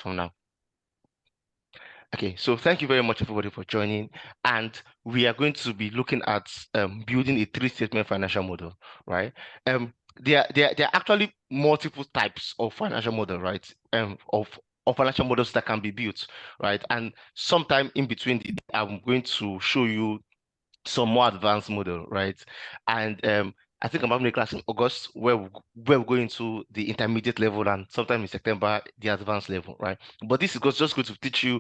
from now. Okay, so thank you very much, everybody, for joining. And we are going to be looking at building a three-statement financial model, right? There are actually multiple types of financial model, right? Of financial models that can be built, right? And sometime in between, I'm going to show you some more advanced model, right? And I think I'm having a class in August where we're going to the intermediate level, and sometime in September the advanced level, right? But this is just going to teach you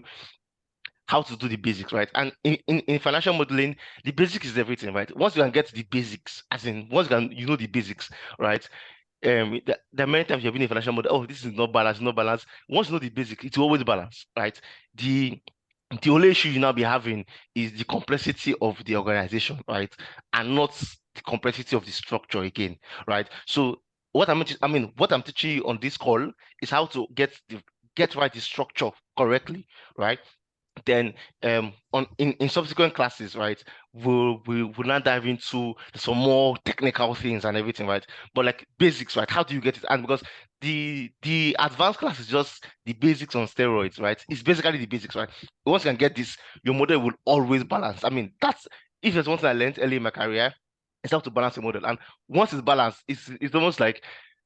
how to do the basics, right? And in financial modeling, the basics is everything, right? Once you can get the basics, as in once you know the basics, right? There are many times you've been in financial model, oh, this is not balanced, not balanced. Once you know the basic, it's always balanced, right? The the only issue you now be having is the complexity of the organization, right? And not the complexity of the structure again, right? So what I'm teaching you on this call is how to get right the structure correctly, right? Then on in subsequent classes, right, we'll now dive into some more technical things and everything, right? But like basics, right? How do you get it? And because the advanced class is just the basics on steroids, right? It's basically the basics, right? Once you can get this, your model will always balance. I mean, that's if there's one thing I learned early in my career, it's how to balance a model. And once it's balanced, it's almost like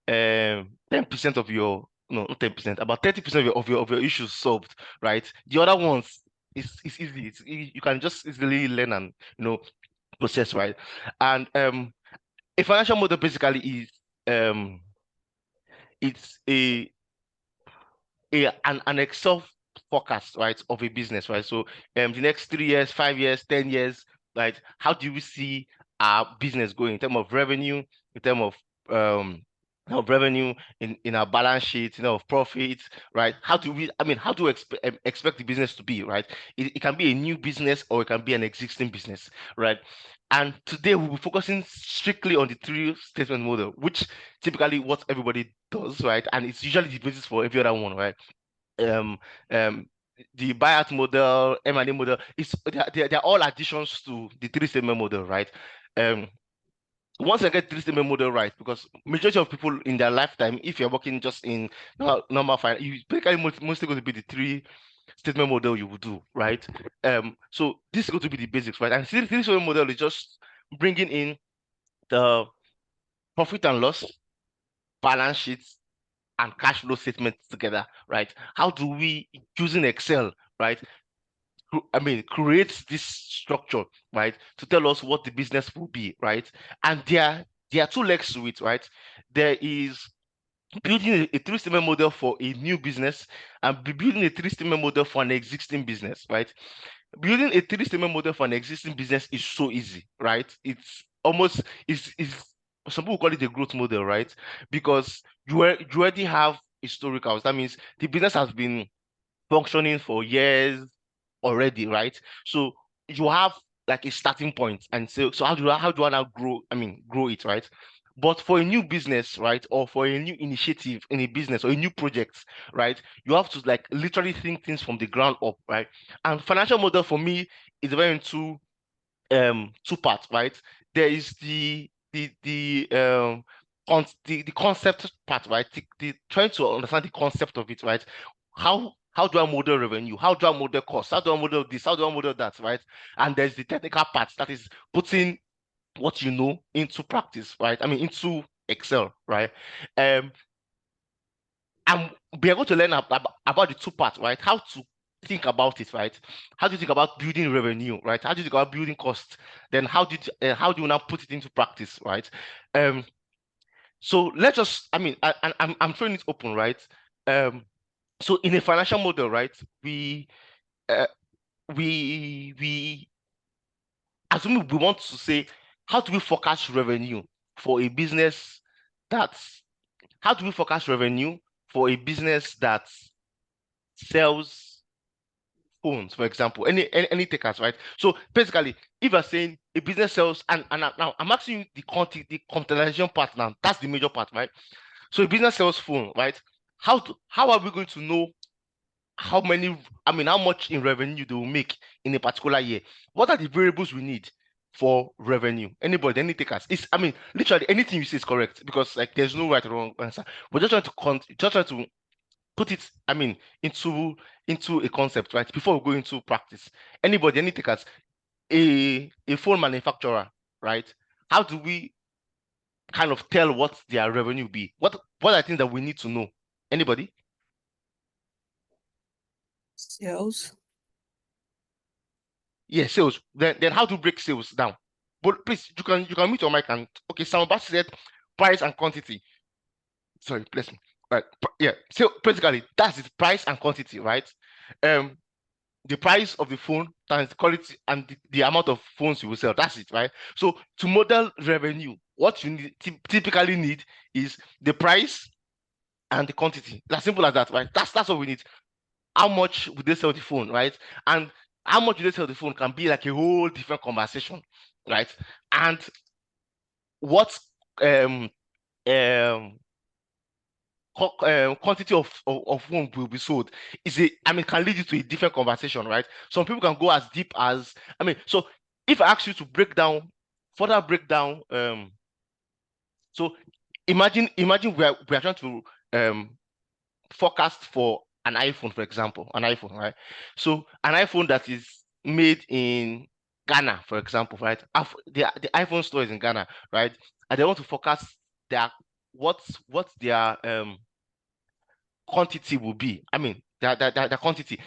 10% of your no, not 10%, about 30% of your issues solved, right? The other ones it's easy. You can just easily learn and process, right? And a financial model basically is it's an Excel forecast, right, of a business, right? So the next 3 years, 5 years, 10 years, right? How do we see our business going in terms of revenue, in terms of revenue in our balance sheet, of profits, right? How do we expect the business to be, right? It can be a new business or it can be an existing business, right? And today we'll be focusing strictly on the three statement model, which typically what everybody does, right? And it's usually the basis for every other one, right? Um, um, the buyout model, M&A model, they're all additions to the three statement model, right? Um, Once I get three statement model right, because majority of people in their lifetime, if you're working just in normal finance, you basically mostly going to be the three statement model you will do, right? So this is going to be the basics, right? And three statement model is just bringing in the profit and loss, balance sheets, and cash flow statements together, right? How do we, using Excel, right? Create this structure, right, to tell us what the business will be, right? And there are two legs to it, right? There is building a three-statement model for a new business and building a three-statement model for an existing business, right? Building a three-statement model for an existing business is so easy, right? It's almost is some people call it a growth model, right? Because you already have historicals. That means the business has been functioning for years already, right? So you have like a starting point, and so how do I now grow it, right? But for a new business, right, or for a new initiative in a business or a new project, right, you have to like literally think things from the ground up, right? And financial model for me is very into two parts, right? There is the concept part, right? The trying to understand the concept of it, right? How do I model revenue? How do I model cost? How do I model this? How do I model that, right? And there's the technical part that is putting what you know into practice, right? Into Excel, right? Um, and we are going to learn about the two parts, right? How to think about it, right? How do you think about building revenue, right? How do you think about building cost? Then how do you now put it into practice, right? Um, so let's just, I'm throwing it open, right? Um, so in a financial model, right, uh, we assuming we want to say, how do we forecast revenue for a business that's how do we forecast revenue for a business that sells phones, for example, any takers, right? So basically, if you're saying a business sells, now I'm asking you the contextualization part now. That's the major part, right? So a business sells phone, right? How are we going to know how much in revenue they will make in a particular year? What are the variables we need for revenue? Anybody, any takers? Literally anything you say is correct because like there's no right or wrong answer. We're just trying to put it, I mean, into a concept, right? Before we go into practice. Anybody, any takers, a phone manufacturer, right? How do we kind of tell what their revenue be? What I think that we need to know? Anybody? Sales. Yeah, sales. Then how to break sales down? But please, you can mute your mic and okay. Someone said price and quantity. Sorry, bless me. Right. Yeah. So basically, that's it. Price and quantity, right? The price of the phone times the quality and the amount of phones you will sell. That's it, right? So to model revenue, what you need typically need is the price and the quantity. As simple as that, right? That's what we need. How much would they sell the phone, right? And how much do they sell the phone can be like a whole different conversation, right? And what um quantity of phone will be sold is can lead you to a different conversation, right? Some people can go as deep as so if I ask you to further break down so imagine we are trying to forecast for an iPhone, for example, right? So an iPhone that is made in Ghana, for example, right? The iPhone store is in Ghana, right? And they want to forecast their what their quantity will be. The quantity.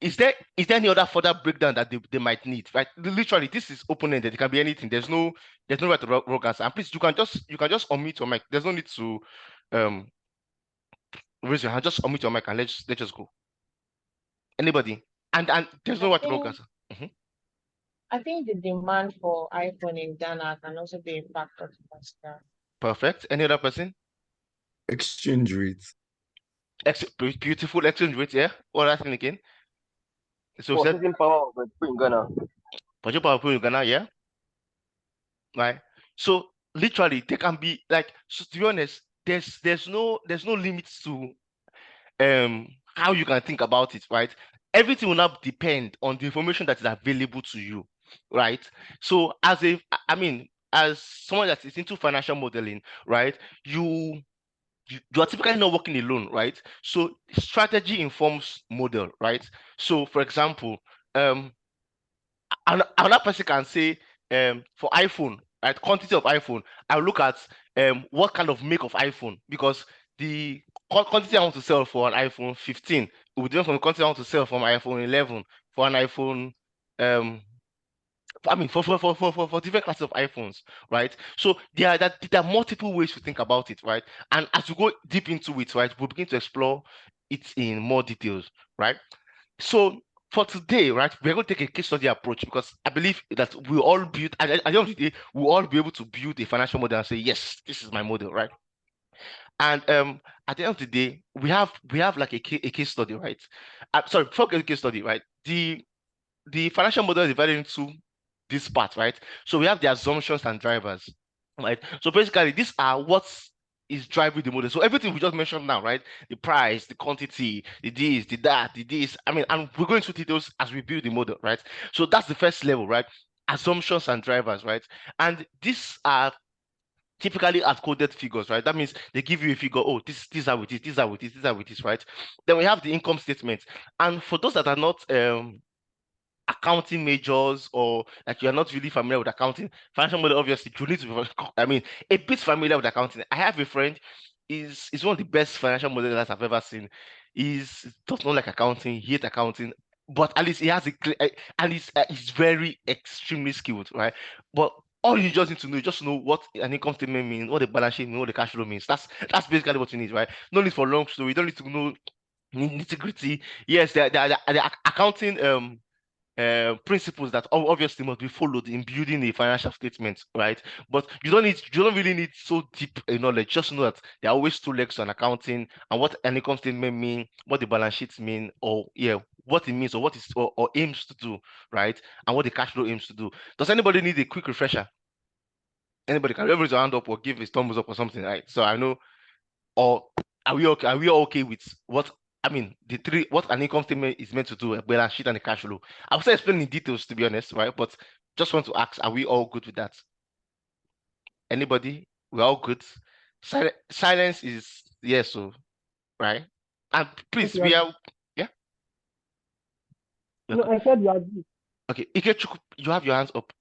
Is there any other further breakdown that they might need? Right? Literally, this is open-ended. It can be anything. There's no right to wrong answer. And please, you can just unmute your mic. There's no need to um raise your hand. Just unmute your mic and let's just go. Anybody? And there's no right to wrong answer. I think the demand for iPhone in Ghana can also be a factor to consider. Perfect. Any other person? Exchange rate. Beautiful exchange rate, yeah. What that thing again? So purchasing power of people in Ghana. Purchasing power of people in Ghana, yeah. Right. So literally, they can be like. So to be honest, there's no limits to how you can think about it, right? Everything will not depend on the information that is available to you, right? So as someone that is into financial modeling, right? You are typically not working alone, right? So strategy informs model, right? So for example, another person can say for iPhone, right? Quantity of iPhone, I'll look at what kind of make of iPhone, because the quantity I want to sell for an iPhone 15 will be different from the quantity I want to sell for an iPhone 11, for an iPhone for different classes of iPhones, right? So there are multiple ways to think about it, right? And as we go deep into it, right, we'll begin to explore it in more details, right? So for today, right, we're going to take a case study approach, because I believe that we all build at the end of the day, we'll all be able to build a financial model and say, yes, this is my model, right? And at the end of the day, we have like a case study, right? Sorry, before we get the case study, right? The financial model is divided into this part, right? So we have the assumptions and drivers, right? So basically, these are what is driving the model. So everything we just mentioned now, right? The price, the quantity, the this, the that, the this. And we're going into details as we build the model, right? So that's the first level, right? Assumptions and drivers, right? And these are typically as coded figures, right? That means they give you a figure. Oh, this how it is, this how it is, this how it is, right? Then we have the income statement. And for those that are not accounting majors, or like you're not really familiar with accounting, financial model, obviously you need to be a bit familiar with accounting. I have a friend, is one of the best financial modelers I've ever seen. Does not like accounting, he hates accounting, but at least he has and he's very extremely skilled, right? But all you just need to know, what an income statement means, what the balance sheet means, what the cash flow means. That's basically what you need, right? No need for long story. You don't need to know nitty-gritty. Yes, the accounting principles that obviously must be followed in building a financial statement, right? But you don't really need so deep a knowledge. Just know that there are always two legs to an accounting, and what an income statement mean, what the balance sheets mean, or what it means, or what is or aims to do, right? And what the cash flow aims to do. Does anybody need a quick refresher? Anybody can raise your hand up or give a thumbs up or something, right? So I know, or are we okay? Are we all okay with what what an income statement is meant to do, a balance sheet and a cash flow? I'll say explain in details, to be honest, right? But just want to ask, are we all good with that? Anybody? We're all good. Silence is yes, so right. And please, Okay, we are, yeah. no, I said you are. Okay, Ikechukwu, you have your hands up.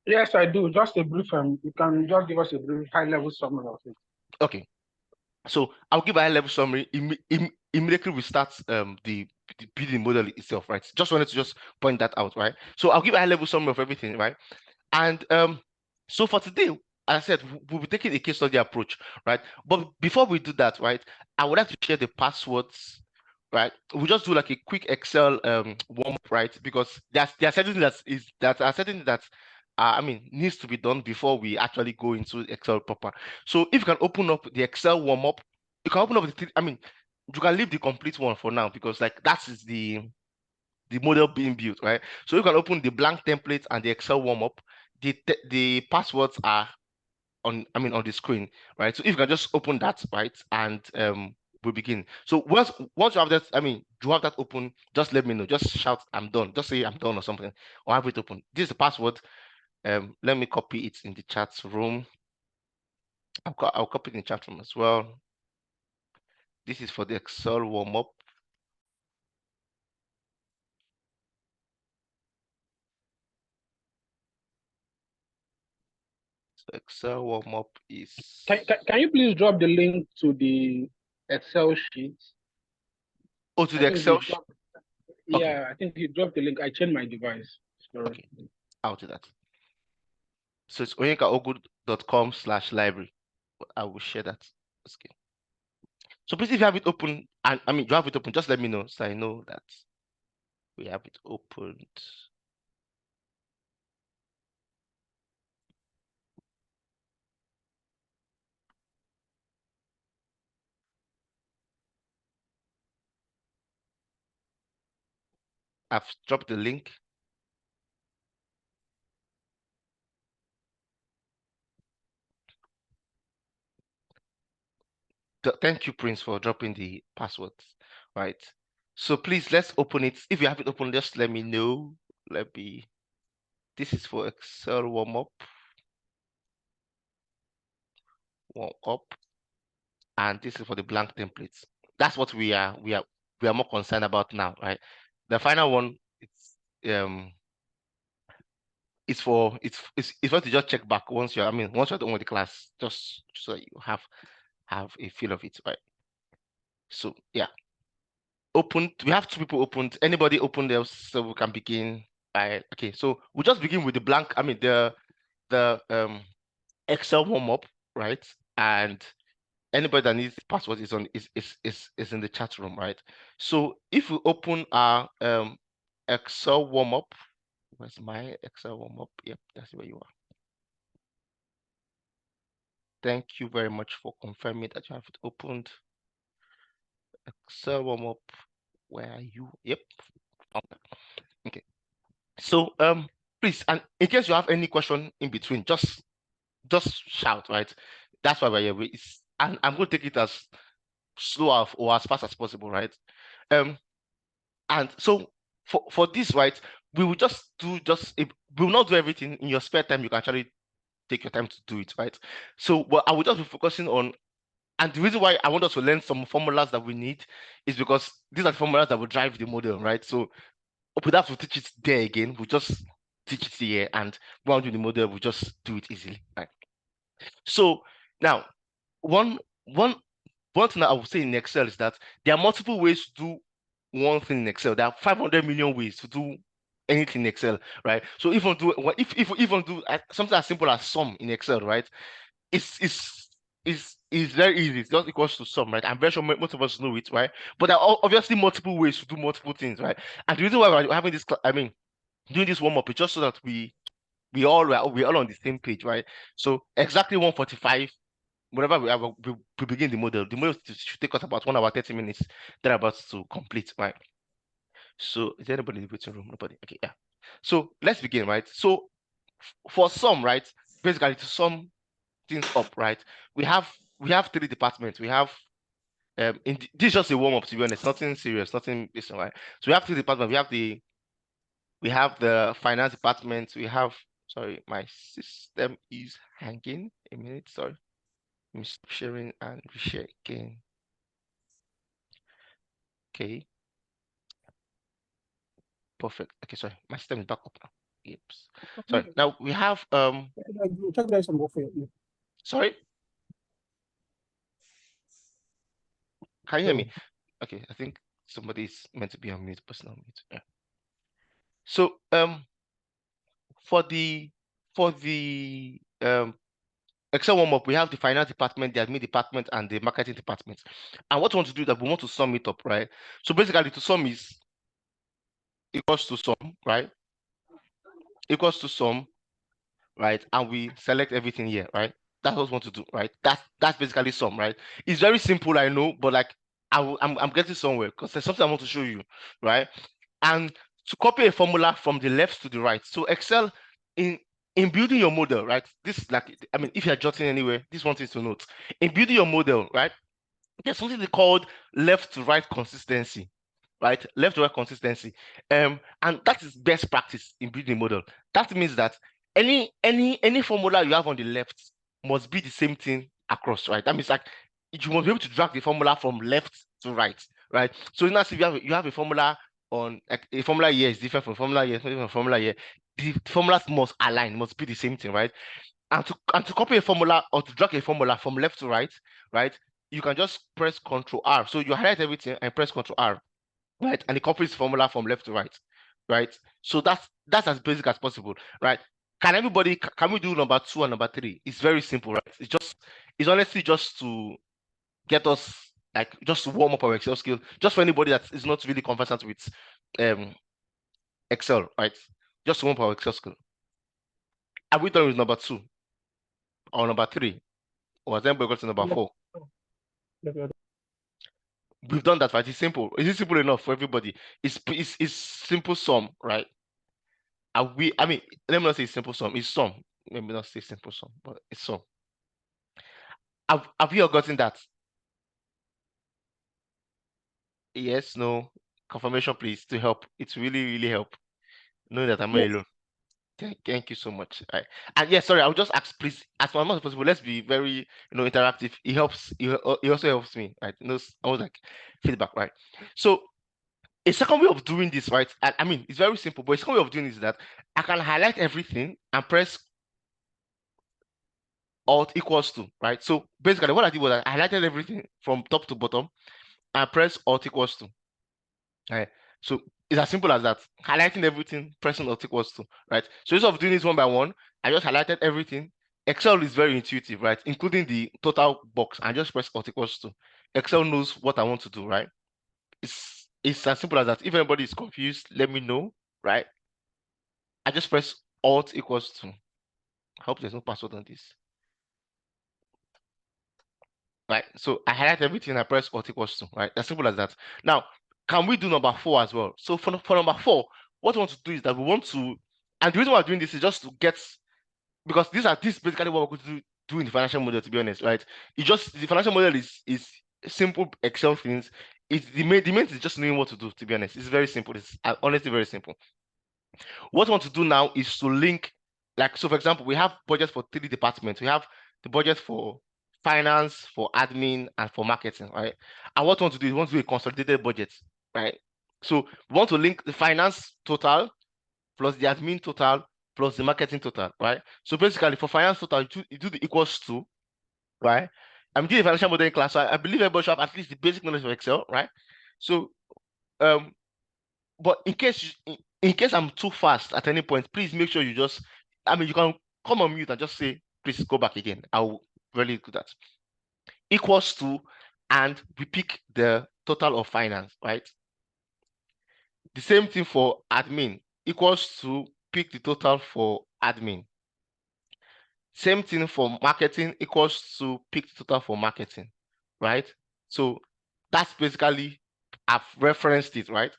Yes, I do. Just a brief, you can just give us a brief high-level summary of it. Okay, so I'll give a high-level summary. Immediately we start the building model itself, right? Just wanted to just point that out, right? So I'll give a high-level summary of everything, right? And so for today, as I said, we'll be taking a case study approach, right? But before we do that, right, I would like to share the passwords, right? We'll just do like a quick Excel warm-up, right? Because there are certain things that I mean needs to be done before we actually go into Excel proper. So if you can open up the Excel warm-up, you can open up I mean, you can leave the complete one for now because like that is the model being built, right? So you can open the blank template and the Excel warm-up. The passwords are on the screen, right? So if you can just open that, right, and we'll begin. So once you have that, you have that open, just let me know. Just shout, "I'm done." Just say, "I'm done" or something, or have it open. This is the password. Let me copy it in the chat room. I'll copy it in the chat room as well. This is for the Excel warm-up. So Excel warm-up is. Can you please drop the link to the Excel sheet? Oh, to the Excel sheet. Yeah, Okay. I think you dropped the link. I changed my device. Sorry. Okay, I'll do that. So it's onyekaogu.com/library. I will share that. Okay. So please, if you have it open, and you have it open, just let me know so I know that we have it opened. I've dropped the link. Thank you, Prince, for dropping the passwords. Right. So please, let's open it. If you have it open, just let me know. This is for Excel warm-up. And this is for the blank templates. That's what we are more concerned about now, right? The final one, it's for to just check back once you're done with the class, just so that you have a feel of it, right? So yeah, opened. We have 2 people opened. Anybody opened else so we can begin? Right. Okay, so we'll just begin with the blank. The Excel warm-up, right? And anybody that needs password is in the chat room, right? So if we open our Excel warm-up, where's my Excel warm-up? Yep, that's where you are. Thank you very much for confirming that you have it opened. Excel warm-up, where are you? Yep. Okay. So please, and in case you have any question in between, just shout, right? That's why we're here. And I'm going to take it as slow or as fast as possible, right? And so for this, right, we will we will not do everything in your spare time. You can actually take your time to do it, right? So I will just be focusing on, and the reason why I want us to learn some formulas that we need is because these are the formulas that will drive the model, right? So we don't have to teach it there again. We just teach it here, and when we do the model, we just do it easily, right? So now, one thing that I would say in Excel is that there are multiple ways to do one thing in Excel. There are 500 million ways to do anything in Excel, right? So if you even do something as simple as sum in Excel, right? It's very easy. It's just equals to sum, right? I'm very sure most of us know it, right? But there are obviously multiple ways to do multiple things, right? And the reason why we're having this, doing this warm up is just so that we're all on the same page, right? So exactly 1:45. Whenever we begin the model should take us about 1 hour 30 minutes. They're about to complete, right? So is there anybody in the waiting room? Nobody. Okay, yeah. So let's begin, right? So for some, right, basically to sum things up, right, we have 3 departments. We have this is just a warm-up, to be honest, nothing serious, nothing this, right? So we have 3 departments. We have the finance department. We have, sorry, my system is hanging a minute, sorry. sharing and reshare again. Okay. Perfect. Okay, sorry. My system is back up now. Oops. Sorry. Now we have Check there some more for you. sorry. Can you hear me? Okay, I think somebody's meant to be on mute, personal mute. Yeah. So for the Excel warm-up, we have the finance department, the admin department, and the marketing department. And what we want to do is that we want to sum it up, right? So basically, to sum is equals to sum, right? Equals to sum, right? And we select everything here, right? That's what we want to do, right? That's basically sum, right? It's very simple, I know, but like I'm getting somewhere because there's something I want to show you, right? And to copy a formula from the left to the right. So Excel in building your model, right? This is like, I mean, if you're jotting anywhere, this one thing to note. In building your model, right? There's something they called left to right consistency, right? Left to right consistency. And that is best practice in building a model. That means that any formula you have on the left must be the same thing across, right? That means like you must be able to drag the formula from left to right, right? So now if you have a formula on like a formula here is different from formula here, different from formula here. The formulas must align, must be the same thing, right? And to copy a formula or to drag a formula from left to right, right? You can just press Ctrl R. So you highlight everything and press Ctrl R, right? And it copies the formula from left to right, right? So that's as basic as possible, right? Can we do number 2 and number 3? It's very simple, right? It's honestly just to get us like just to warm up our Excel skill, just for anybody that is not really conversant with Excel, right? Just to warm up our Excel skill. Are we done with number 2 or number 3? Or has anybody got to number 4? We've done that, right? It's simple. Is it simple enough for everybody? It's simple sum, right? I mean, let me not say simple sum. It's sum. Let me not say simple sum, but it's sum. Have you all gotten that? Yes, no. Confirmation, please, to help. It's really help. Knowing that I'm not alone. Thank you so much. All right. And yes, sorry, I'll just ask, please, as much as possible, let's be very, interactive. It helps. It also helps me, right? I was like feedback, right? So a second way of doing this, right? I mean, it's very simple, but a second way of doing this is that I can highlight everything and press Alt equals to, right? So basically what I did was I highlighted everything from top to bottom and press Alt equals to. Right. So it's as simple as that. Highlighting everything, pressing Alt equals to, right? So instead of doing this one by one, I just highlighted everything. Excel is very intuitive, right? Including the total box, and just press Alt equals to. Excel knows what I want to do, right? It's as simple as that. If anybody is confused, let me know, right? I just press Alt equals to. I hope there's no password on this. Right. So I highlight everything, I press Alt equals to, right? As simple as that. Now, can we do number 4 as well? So for number 4, what we want to do is that we want to, and the reason why we're doing this is just to get, because this is basically what we're going to do in the financial model, to be honest, right? The financial model is simple Excel things. The main thing is just knowing what to do, to be honest. It's very simple. It's honestly very simple. What we want to do now is to link, like, so for example, we have budget for 3 departments. We have the budget for finance, for admin, and for marketing, right? And what we want to do is we want to do a consolidated budget, right? So we want to link the finance total plus the admin total plus the marketing total, right? So basically for finance total, you do the equals to, right? I'm doing a financial modeling class, so I believe everybody should have at least the basic knowledge of Excel, right? So, but in case I'm too fast at any point, please make sure you just, I mean, you can come on mute and just say, please go back again. I'll really do that. Equals to, and we pick the total of finance, right? The same thing for admin, equals to, pick the total for admin. Same thing for marketing, equals to, pick the total for marketing, right? So that's basically, I've referenced it, right?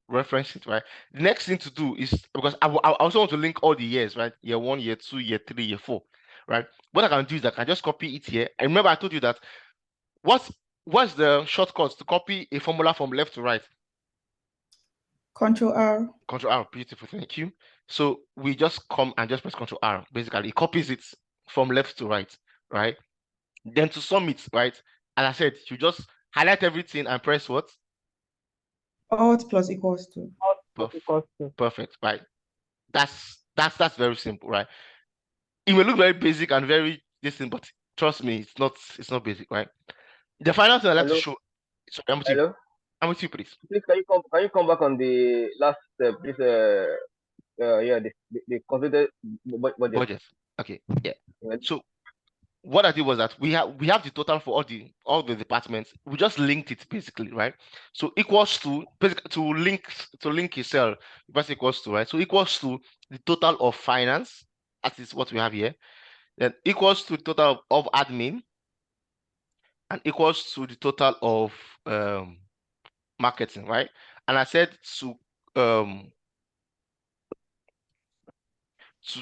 The next thing to do is, because I also want to link all the years, right? Year 1, year 2, year 3, year 4, right? What I can do is I can just copy it here. And remember, I told you that what's the shortcut to copy a formula from left to right? Control R. Control R, beautiful, thank you. So we just come and just press Control R. Basically, it copies it from left to right, right? Then to sum it, right? As I said, you just highlight everything and press what? Alt plus equals to. Perfect, right? That's very simple, right? It may look very basic and very distant, but trust me, it's not basic, right? The final thing I'd like to Hello? show. Sorry, I'm with you. Hello? I'm with you, please. Please, can you come back on the last step? This yeah, the considered budget. Budget. Okay, yeah. Yeah. So what I did was that we have the total for all the departments. We just linked it basically, right? So equals to basically to link a cell, that's equals to, right? So equals to the total of finance, that is what we have here. Then equals to the total of admin, and equals to the total of marketing, right? And I said to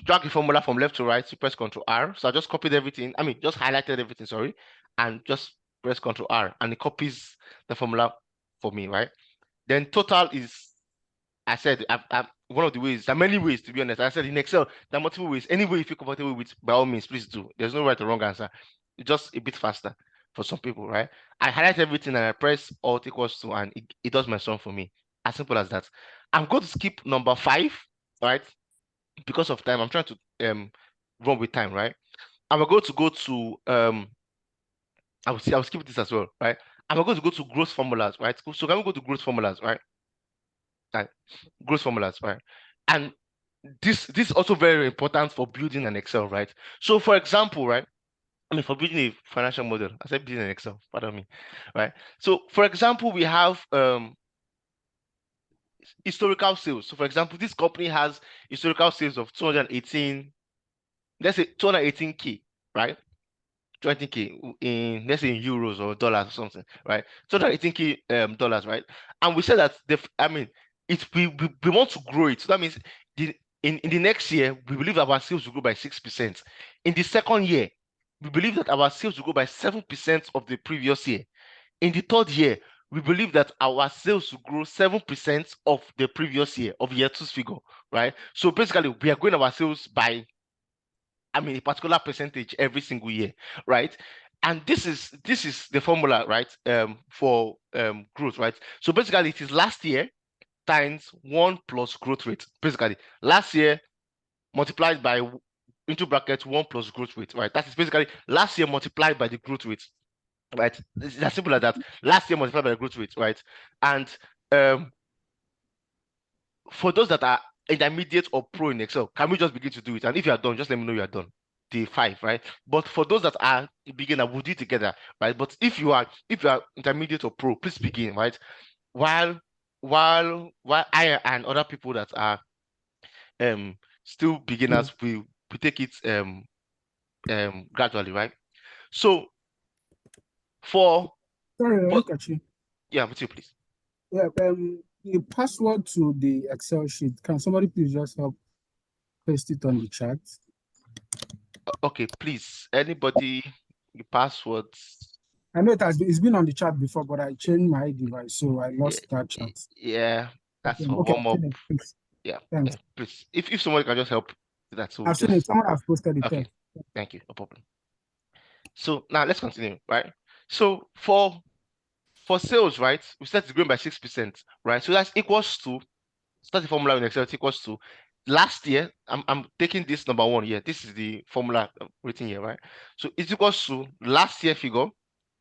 drag the formula from left to right, you press Ctrl R. So I just copied everything. I mean, just highlighted everything, sorry, and just press Ctrl R, and it copies the formula for me, right? Then total is, I said, one of the ways. There are many ways, to be honest. I said in Excel, there are multiple ways. Any way you feel comfortable with, by all means, please do. There's no right or wrong answer. It's just a bit faster for some people, right? I highlight everything and I press Alt equals to, and it does my sum for me. As simple as that. I'm going to skip number 5, right? Because of time, I'm trying to run with time, right? I'm going to go to I'll skip this as well, right? I'm going to go to growth formulas, right? So can we go to growth formulas, right? Right, growth formulas, right? And this is also very important for building an Excel, right? So for example, right? I mean, for building a financial model, I said building an Excel, pardon me, right? So for example, we have historical sales. So for example, this company has historical sales of 218, let's say 218K, right? 20K in, let's say, in euros or dollars or something, right? 218K dollars, right? And we said that we want to grow it. So that means in the next year, we believe that our sales will grow by 6%. In the second year, we believe that our sales will grow by 7% of the previous year. In the third year, we believe that our sales will grow 7% of the previous year, of year 2's figure, right? So basically, we are growing our sales by, I mean, a particular percentage every single year, right? And this is the formula, right? For growth, right? So basically, it is last year times 1 plus growth rate. Basically, last year multiplied by, into brackets, 1 plus growth rate, right? That is basically last year multiplied by the growth rate, right? It's as simple as that. Last year multiplied by the growth rate, right? And for those that are intermediate or pro in Excel, can we just begin to do it? And if you are done, just let me know you are done. The 5, right? But for those that are beginner, we'll do it together, right? But if you are intermediate or pro, please begin, right? While I and other people that are still beginners, we take it gradually, right? So for Sorry, but- Okachi. yeah, with you, please. Yeah, the password to the Excel sheet, can somebody please just help paste it on the chat? Okay, please. Anybody, the passwords? I know it's been on the chat before, but I changed my device, so I lost that chat. Yeah, that's for Okay, warm up. I've seen it, please. Yeah, Thanks. please. If somebody can just help with that, so I've seen it. Someone has posted it. okay. there. Thank you, no problem. So now let's continue, right? So for sales, right, we said it's growing by 6%, right? So that's equals to, start the formula in Excel, it's equals to last year. I'm taking this number 1 here. This is the formula written here, right? So it's equals to last year figure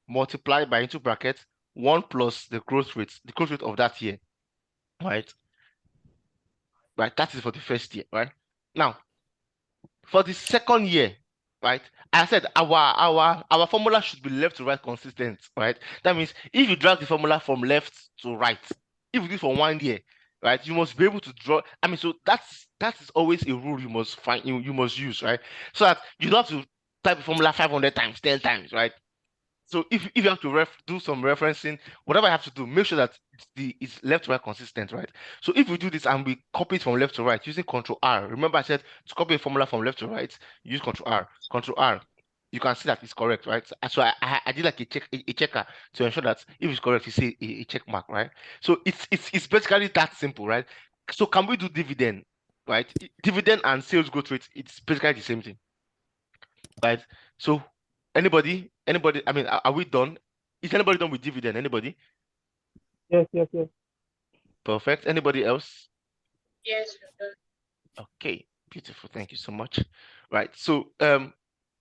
multiplied by, into brackets, 1 plus the growth rate of that year, right? Right, that is for the first year, right? Now, for the second year, right? I said our formula should be left to right consistent, right? That means if you drag the formula from left to right, if you do it for 1 year, right, you must be able to draw. I mean, so that is always a rule you must find, you must use, right? So that you don't have to type the formula 500 times, 10 times, right? So if you have to do some referencing, whatever you have to do, make sure that it's left to right consistent, right? So if we do this and we copy it from left to right using Ctrl R, remember I said to copy a formula from left to right, use Ctrl R. You can see that it's correct, right? So I did like a checker to ensure that if it's correct, you see a check mark, right? So it's basically that simple, right? So can we do dividend, right? Dividend and sales growth rate, it's basically the same thing, right? So anybody, Anybody? I mean, are we done? Is anybody done with dividend? Anybody? Yes. Perfect. Anybody else? Yes, we're done. Okay, beautiful. Thank you so much. Right. So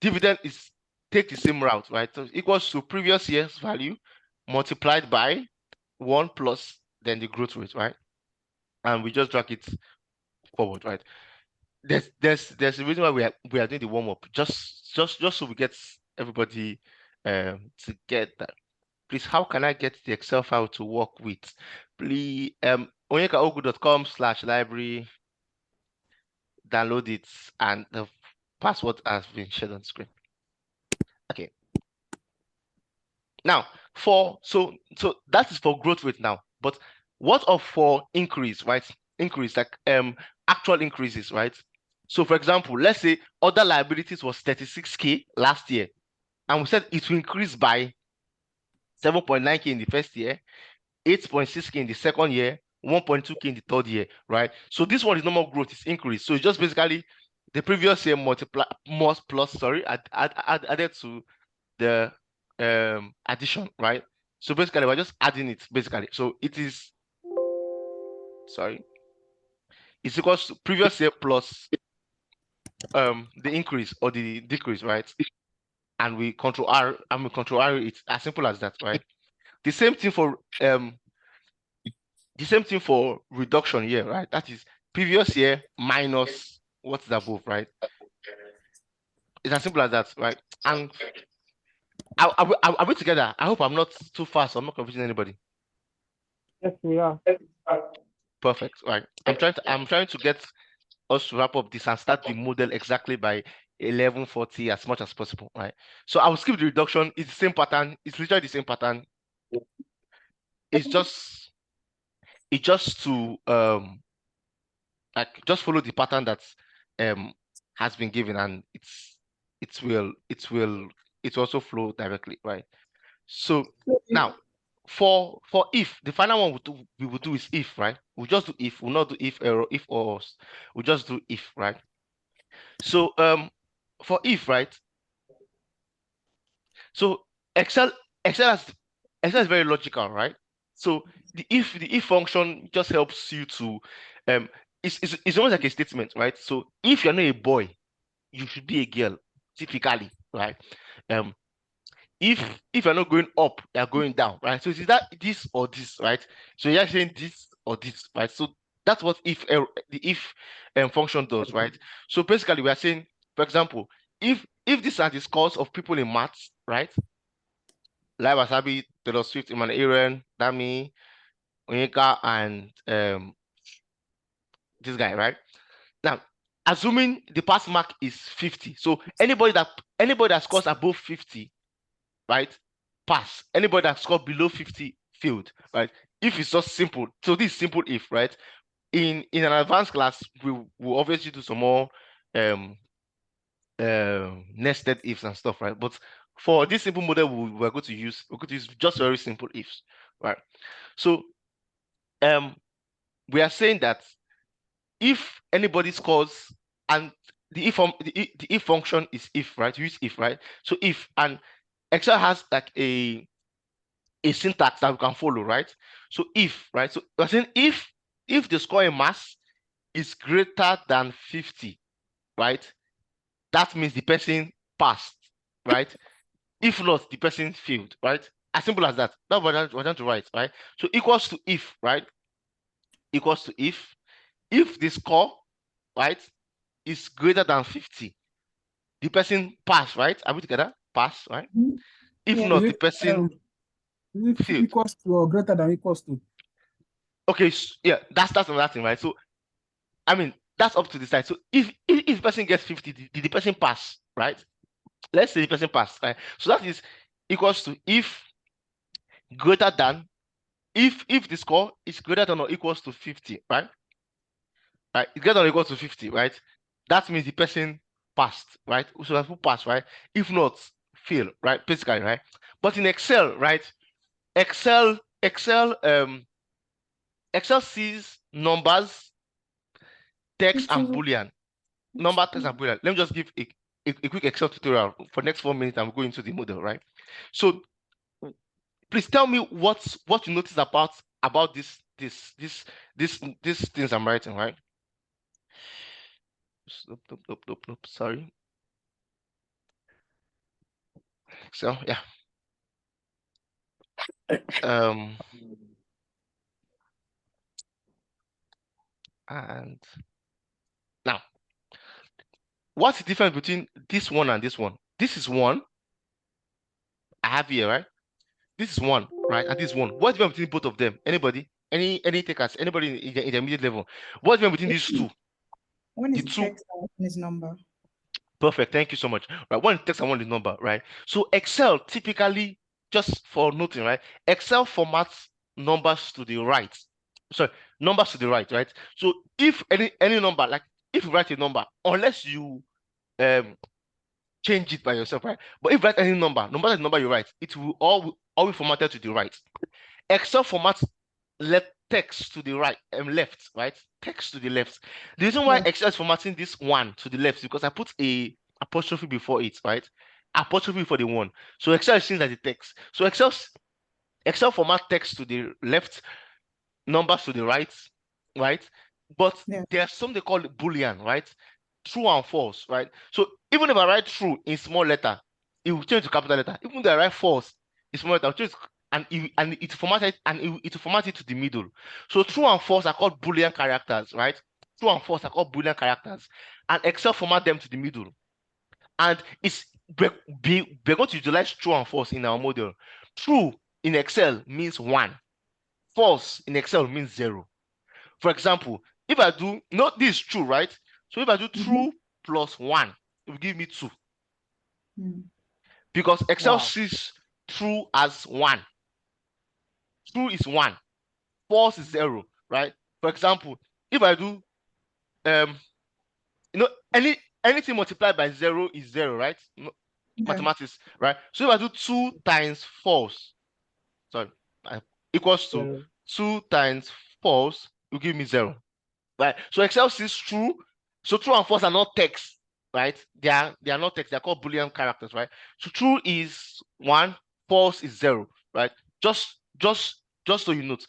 dividend is take the same route, right? So equals to previous year's value multiplied by 1 plus then the growth rate, right? And we just drag it forward, right? There's a reason why we are doing the warm-up, just so we get everybody to get that. Please, how can I get the Excel file to work with? Please, onyekaogu.com/library, download it, and the password has been shared on screen. Okay. Now, so that is for growth rate now. But what of for increase, right? Increase, like actual increases, right? So for example, let's say other liabilities was 36K last year, and we said it will increase by 7.9K in the first year, 8.6K in the second year, 1.2K in the third year, right? So this one is no more growth, it's increase. So it's just basically the previous year added to the addition, right? So basically we're just adding it basically. So it is, it's equals to previous year plus the increase or the decrease, right? And we control R, and we control R. It's as simple as that, right? The same thing for reduction here, right? That is previous year minus what's above, right? It's as simple as that, right? And are we together? I hope I'm not too fast. I'm not confusing anybody. Yes, we are. Perfect, right? I'm trying to get us to wrap up this and start the model exactly by 11:40 as much as possible, right? So I will skip the reduction. It's the same pattern. It's literally the same pattern. It's just to like just follow the pattern that has been given, and it will also flow directly, right? So now for if, the final one we will do is if, right? We'll just do if, we'll not do if error, if or else. We'll just do if, right? So for if, right? So Excel is very logical, right? So the if function just helps you to it's almost like a statement, right? So if you're not a boy, you should be a girl, typically, right? If you're not going up, you're going down, right? So is that this or this, right? So you're saying this or this, right? So that's what the if function does, right? So basically we are saying, for example, if these are the scores of people in maths, right? Like Wasabi, Taylor Swift, Emmanuel Aaron, Dami, Onyeka, and this guy, right? Now, assuming the pass mark is 50, so anybody that scores above 50, right, pass. Anybody that scores below 50 failed, right? If it's just simple, so this is simple if, right? In an advanced class, we will obviously do some more nested ifs and stuff, right? But for this simple model, we're going to use just very simple ifs, right? So we are saying that if anybody scores, and the if function is if, right? Use if, right? So if, and Excel has like a syntax that we can follow, right? So if, right? So we're saying if the score in mass is greater than 50, right? That means the person passed, right? If not, the person failed, right? As simple as that. That's what we're trying to write, right? So equals to if, right? Equals to if the score, right, is greater than 50, the person pass, right? Are we together? Pass, right? If Yeah. not, Is the person is it failed. equals to or greater than equals to? Okay, yeah, that's another thing, right? So I mean, that's up to the side. So if the person gets 50, did the person pass, right? Let's say the person passed, right? So that is equals to if greater than, if the score is greater than or equals to 50, right? Right, it's greater than or equals to 50, right? That means the person passed, right? So that's who passed, right? If not, fail, right? Basically, right? But in Excel, right? Excel sees numbers, text, and Boolean. Number, text, and Boolean. Let me just give a quick Excel tutorial for next 4 minutes and we'll go into the model, right? So please tell me what you notice about these things I'm writing, right? Nope, sorry. So yeah. And now, what's the difference between this one and this one? This is one I have here, right? This is one, right? And this is one. What's the difference between both of them? Anybody? Any takers? Anybody in the intermediate level? What's the difference between these two? One is The two. text and one is number. Perfect. Thank you so much. Right. One is text and one is number, right? So Excel typically, just for noting, right? Excel formats numbers to the right. Sorry, numbers to the right, right? So if any number, like if you write a number, unless you change it by yourself, right? But if you write any number, no matter the number you write, it will all be formatted to the right. Excel formats text to the right and left, right? Text to the left. The reason why Excel is formatting this one to the left is because I put a apostrophe before it, right? Apostrophe before the one. So Excel is seen as the text. So Excel format text to the left, numbers to the right, right? But there's something they call Boolean, right? True and false, right? So even if I write true in small letter, it will change to capital letter. Even if I write false in small letter, I'll change and it formatted and it will format it to the middle. So true and false are called Boolean characters, right? True and false are called Boolean characters, and Excel format them to the middle. And we're going to utilize true and false in our model. True in Excel means 1. False in Excel means 0. For example, if I do, this is true, right? So if I do true plus 1, it will give me 2. Because Excel sees true as 1. True is 1. False is 0, right? For example, if I do, anything multiplied by 0 is 0, right? Mathematics, right? So if I do 2 times false, equals to 2 times false, will give me 0, right? So Excel sees true. So true and false are not text, right? They are not text. They are called Boolean characters, right? So true is 1, false is 0, right? Just so you note.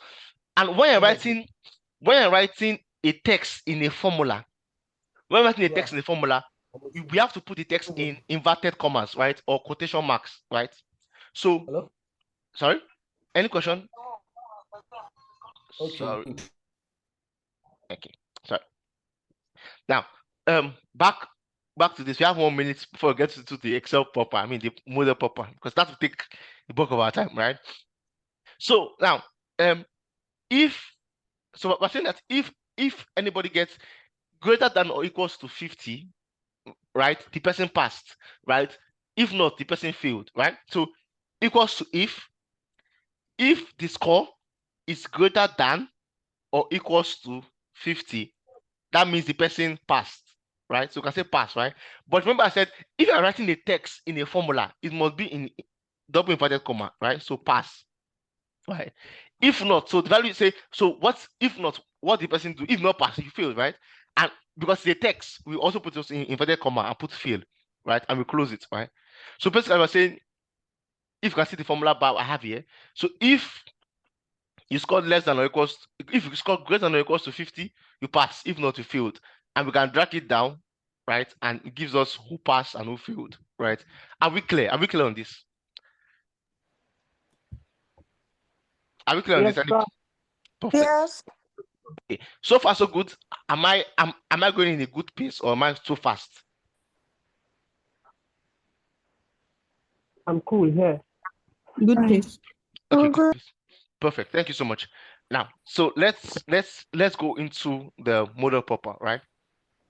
And when you're writing a text in a formula, we have to put the text in inverted commas, right? Or quotation marks, right? So, sorry, any question? Okay. Sorry. Okay, sorry. Now, back to this. We have 1 minute before we get to the Excel proper. I mean the model proper, because that will take the bulk of our time, right? So now, we're saying that if anybody gets greater than or equals to 50, right, the person passed, right? If not, the person failed, right? So equals to if the score is greater than or equals to 50, that means the person passed, right? So you can say pass, right? But remember I said, if you're writing a text in a formula, it must be in double inverted comma, right? So pass, right? If not, so the value say, so if not, what the person do? If not pass, you fail, right? And because the text, we also put this in inverted comma and put fail, right? And we close it, right? So basically I was saying, if you can see the formula bar I have here, so if you scored less than or equals, if you score greater than or equals to 50, you pass. If not, you failed. And we can drag it down, right? And it gives us who passed and who failed, right? Are we clear? Are we clear on this? Are we clear on this? Perfect. Yes. Okay. So far, so good. Am I going in a good pace, or am I too fast? I'm cool here. Good pace. Okay, good pace. Perfect. Thank you so much. Now, so let's go into the model proper, right?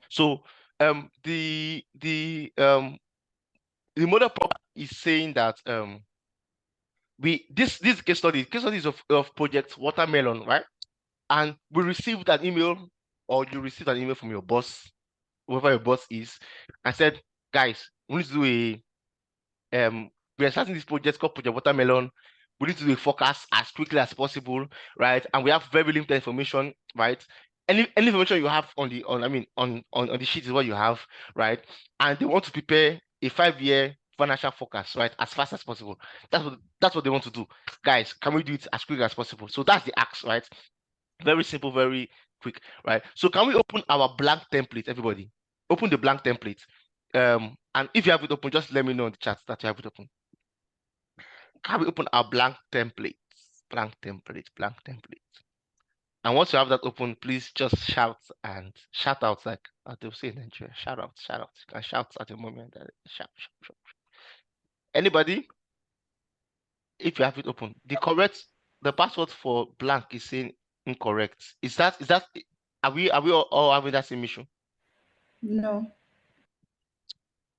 So the model proper is saying that this case study is of Project Watermelon, right? And we received an email, or you received an email from your boss, whoever your boss is, and said, guys, we need to do we are starting this project called Project Watermelon. We need to do a forecast as quickly as possible, right? And we have very limited information, right? Any information you have on the sheet is what you have, right? And they want to prepare a 5-year financial forecast, right, as fast as possible. That's what they want to do. Guys, can we do it as quick as possible? So that's the ask, right? Very simple, very quick, right? So can we open our blank template, everybody? Open the blank template. And if you have it open, just let me know in the chat that you have it open. Can we open our blank template? Blank template, blank template. And once you have that open, please just shout out, like they'll say in Nigeria. Shout out. You can shout at the moment. Shout. Anybody? If you have it open, the password for blank is saying incorrect. Is that are we all having that same issue? No.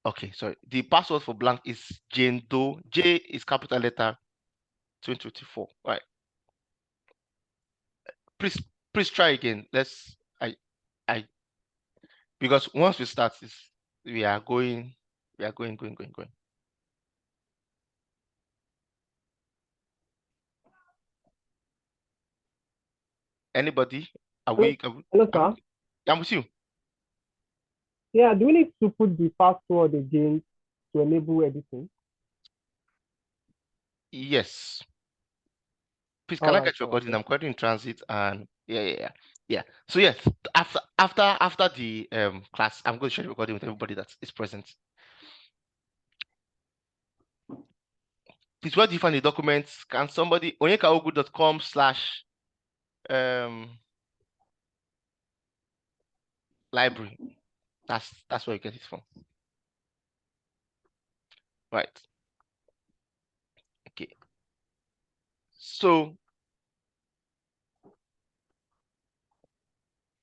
Okay, sorry. The password for blank is Jane Doe. J is capital letter 2024. Right. Please try again. Because once we start this, we are going. Anybody? Hello, sir. I'm with you. Yeah, do we need to put the password again to enable editing? Yes. Please, can I Alright, get your recording? okay. I'm currently in transit, and yeah. So yes, after the class, I'm going to share the recording with everybody that is present. Please, where do you find the documents? Can somebody onyekaogu.com/ library? That's where you get it from. Right. Okay. So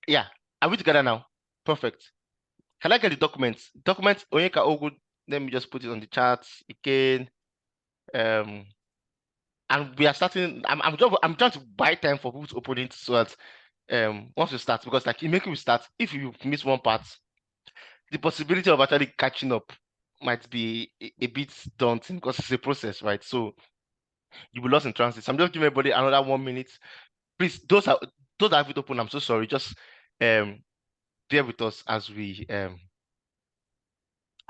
yeah, are we together now? Perfect. Can I get the documents? Documents Onyekaogu. Let me just put it on the chat again. And we are starting. I'm trying to buy time for people to open it so that once we start, because like making we start, if you miss one part, the possibility of actually catching up might be a bit daunting because it's a process, right? So you will lost in transit. So I'm just giving everybody another 1 minute. Please, those that have it open, I'm so sorry. Just bear with us as we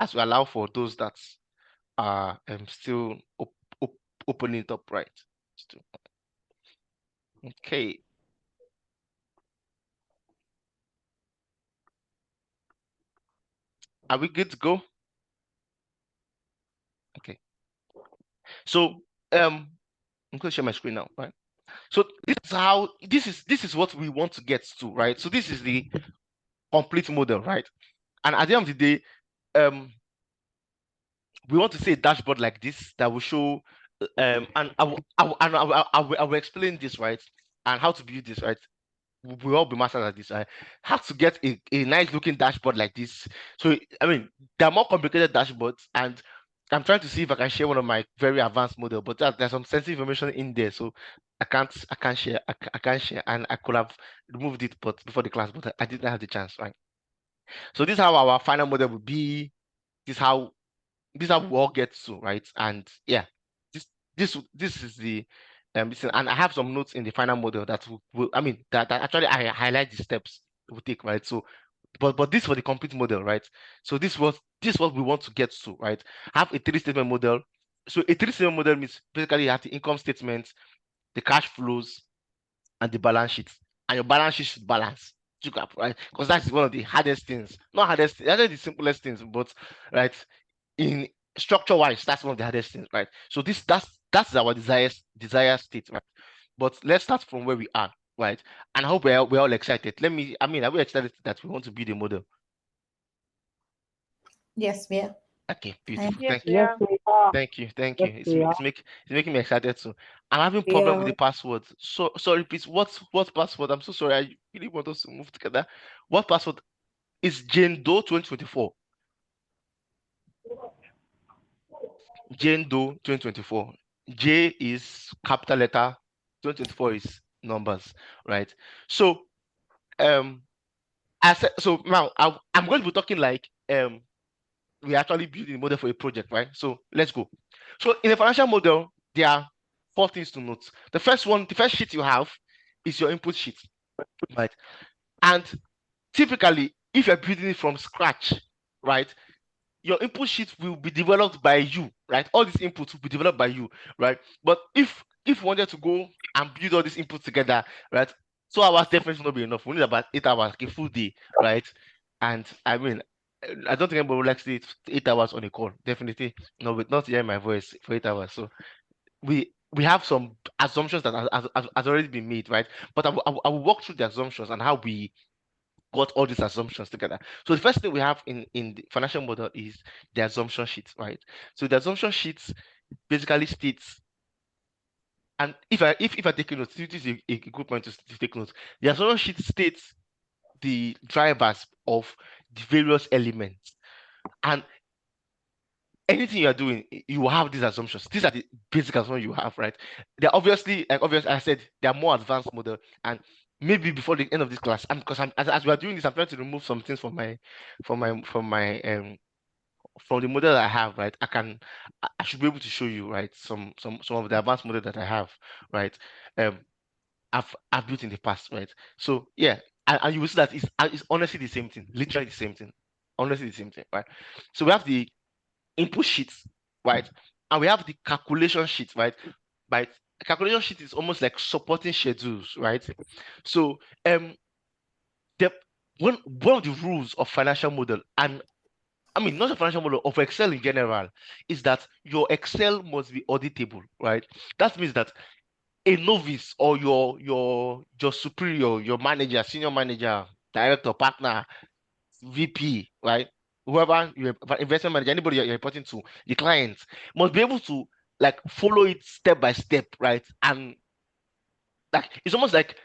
allow for those that are still opening it up, right? Okay. Are we good to go? Okay. So I'm going to share my screen now, right? So this is what we want to get to, right? So this is the complete model, right? And at the end of the day, we want to see a dashboard like this that will show, and I will explain this, right? And how to build this, right? We'll all be masters at this. Right? How to get a nice looking dashboard like this. So I mean, there are more complicated dashboards, and I'm trying to see if I can share one of my very advanced model, but there's some sensitive information in there, so I can't share. I can't share, and I could have removed it, but before the class, but I didn't have the chance, right? So this is how our final model will be. This is how we all get to, right? And yeah, this is the and I have some notes in the final model that will that actually I highlight the steps we take, right? So but this for the complete model, right? So this was what we want to get to, right? Have a 3-statement model. So a 3-statement model means basically you have the income statement, the cash flows, and the balance sheet. And your balance sheet should balance, right? Because that's one of the hardest things. Not hardest, that's the simplest things, but right in structure wise, that's one of the hardest things, right? So that's our desire state, right? But let's start from where we are, right? And I hope we're all excited. Are we excited that we want to build a model? Yes, we are. Okay, beautiful. Yes, Thank you. Yes, we are. Thank you. Yes, we are. It's making me excited too. I'm having problem with Yeah. the password. So sorry, please. What password? I'm so sorry. I really want us to move together. What password is Jane Doe 2024? Jane Doe 2024. J is capital letter, 2024 is numbers, right? So I said so now I'm going to be talking like we're actually building a model for a project, right? So let's go. So in a financial model, there are 4 things to note. The first sheet you have is your input sheet, right? And typically, if you're building it from scratch, right, your input sheet will be developed by you, right? All these inputs will be developed by you, right? But if you wanted to go and build all these inputs together, right? 2 hours definitely will not be enough. We need about 8 hours, like a full day, right? And I mean, I don't think anybody would like to stay 8 hours on a call. Definitely, no, but not hearing my voice for 8 hours. So we have some assumptions that has already been made, right? But I will walk through the assumptions and how we got all these assumptions together. So the first thing we have in the financial model is the assumption sheet, right? So the assumption sheet basically states, and if I take notes, this is a good point to take notes. The assumption sheet states the drivers of the various elements, and anything you are doing, you will have these assumptions. These are the basic assumptions you have, right? They're obviously, like obviously, I said, they are more advanced model, and maybe before the end of this class, and because as we are doing this, I'm trying to remove some things from the model that I have, right? I should be able to show you, right, some of the advanced model that I have, right? I've built in the past, right? So yeah, and you will see that it's honestly the same thing, literally the same thing, honestly the same thing, right? So we have the input sheets, right? And we have the calculation sheet, right? Right. Calculation sheet is almost like supporting schedules, right? So one of the rules of financial model, and I mean not a financial model, of Excel in general, is that your Excel must be auditable, right? That means that a novice or your superior, your manager, senior manager, director, partner, VP, right? Whoever your investment manager, anybody you're reporting to, the client must be able to like follow it step by step, right? And like it's almost like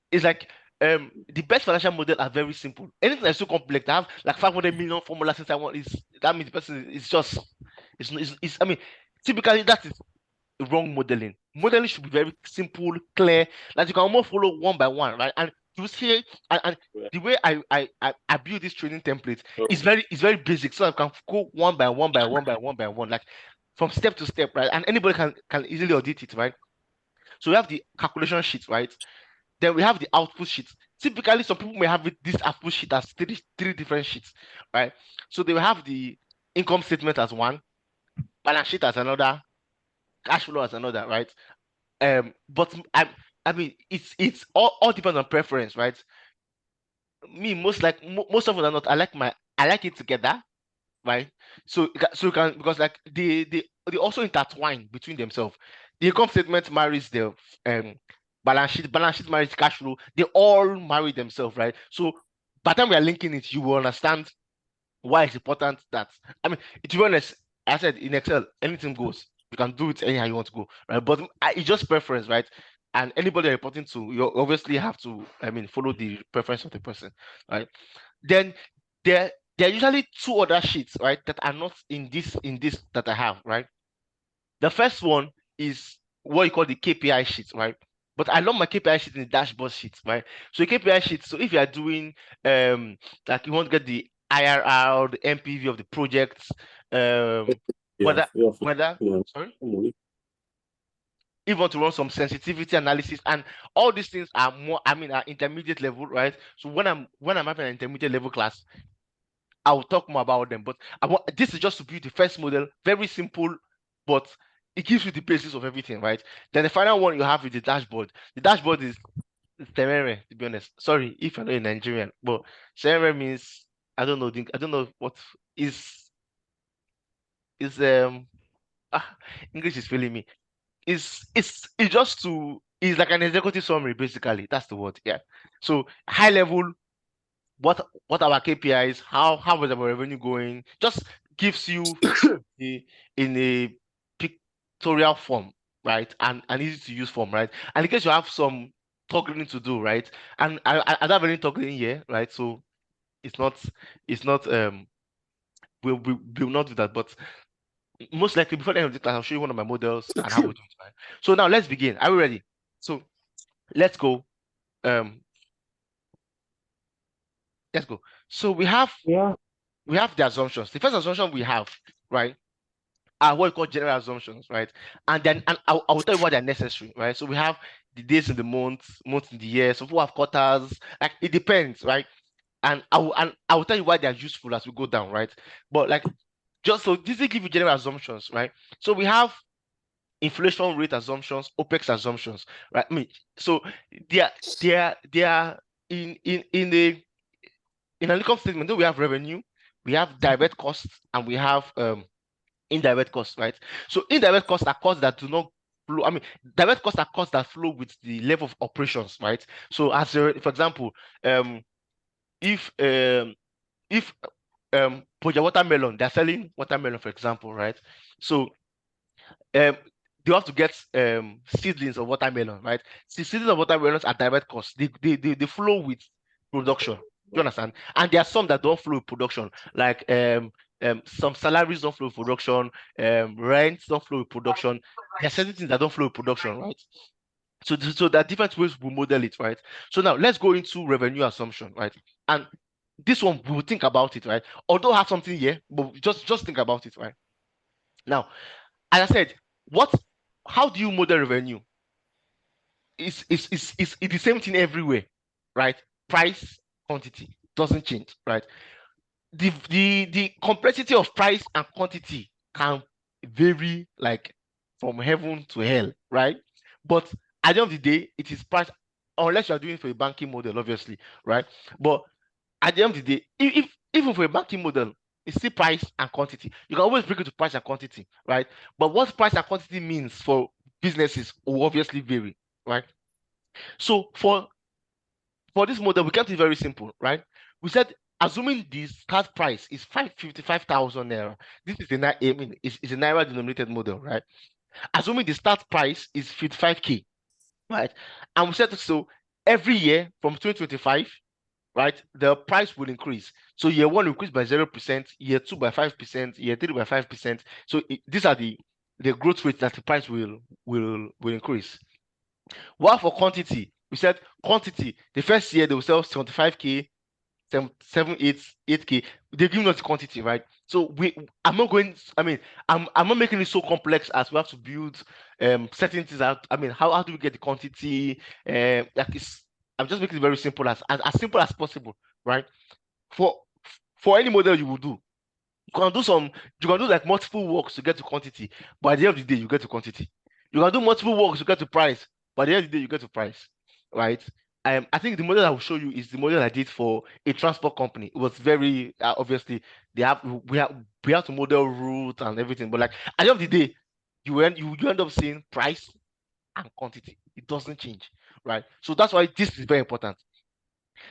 it's like the best financial model are very simple. Anything that's so complex, I have like 500 million formulas since I want is that means the person is just it's I mean typically that is wrong modeling. Modeling should be very simple, clear, that you can almost follow one by one, right? And you see, and the way I build this training template is very basic, so I can go one by one by one by one by one, like from step to step, right? And anybody can easily audit it, right? So we have the calculation sheet, right? Then we have the output sheet. Typically, some people may have this output sheet as three different sheets, right? So they will have the income statement as one, balance sheet as another, cash flow as another, right? But I mean, it's all depends on preference, right? Me, most of it are not. I like it together, right? So you can, because like they also intertwine between themselves. The income statement marries the balance sheet marries cash flow. They all marry themselves, right? So by the time we are linking it, you will understand why it's important that, I mean, to be honest, I said in Excel, anything goes. You can do it anyhow you want to go, right? But it's just preference, right? And anybody you're reporting to, you obviously have to, I mean, follow the preference of the person, right? Then there are usually two other sheets, right, that are not in this that I have, right? The first one is what you call the KPI sheet, right? But I love my KPI sheet in the dashboard sheet, right? So KPI sheet, so if you are doing like you want to get the IRR, the MPV of the projects, whether sorry, if you want to run some sensitivity analysis, and all these things are more, I mean, are intermediate level, right? So when I'm having an intermediate level class, I'll talk more about them. But this is just to build the first model, very simple, but it gives you the basis of everything, right? Then the final one you have is the dashboard. The dashboard is Temere, to be honest. Sorry if you're not a Nigerian, but Temere means I don't know what is English is failing me. It's like an executive summary, basically. That's the word, yeah. So high level, what our KPIs, how is our revenue going, just gives you in a pictorial form, right? And an easy to use form, right? And in case you have some toggling to do, right? And I don't have any toggling here, right? So it's not we'll not do that, but most likely before the end of the class, I'll show you one of my models and how we do it, right? So now let's begin. Are we ready? So let's go. Let's go. So we have the assumptions. The first assumption we have, right, are what we call general assumptions, right? And then I will tell you why they're necessary, right? So we have the days in the month in the year. So we have quarters. Like it depends, right? And I will tell you why they're useful as we go down, right? But like just so this will give you general assumptions, right? So we have inflation rate assumptions, OPEX assumptions, right? I mean, so they are in an income statement. Though we have revenue, we have direct costs, and we have indirect costs, right? So indirect costs are costs that do not flow. I mean, direct costs are costs that flow with the level of operations, right? So as for example, if Project Watermelon, they're selling watermelon, for example, right? So they have to get seedlings of watermelon, right? Seedlings of watermelons are direct costs. They flow with production. Do you understand? And there are some that don't flow with production, like some salaries don't flow with production, rents don't flow with production. There are certain things that don't flow with production, right? So there are different ways we model it, right? So now let's go into revenue assumption, right? And this one we will think about it, right? Although I have something here, but just think about it, right? Now, as I said, how do you model revenue? It's the same thing everywhere, right? Price, quantity doesn't change, right? The complexity of price and quantity can vary like from heaven to hell, right? But at the end of the day, it is price, unless you are doing it for a banking model, obviously, right? But at the end of the day, if even for a banking model, it's still price and quantity. You can always break it to price and quantity, right? But what price and quantity means for businesses will obviously vary, right? So for this model, we kept it very simple, right? We said, assuming the start price is 555,000 naira. This is it's a naira denominated model, right? Assuming the start price is 55k, right? And we said so every year from 2025, right, the price will increase. So year one will increase by 0%, year two by 5%, year three by 5%. So these are the growth rates that the price will increase. While for quantity, we said quantity, the first year they will sell 75k, 8k. They're giving us quantity, right? So I'm not making it so complex as we have to build certain things out. I mean, how do we get the quantity? I'm just making it very simple, as simple as possible, right? For any model you will do, you can do like multiple works to get to quantity, but at the end of the day, you get to quantity. You can do multiple works to get to price, but at the end of the day, you get to price, right? I think the model I will show you is the model I did for a transport company. It was very obviously we have to model route and everything, but like at the end of the day, you end up seeing price and quantity. It doesn't change, right? So that's why this is very important.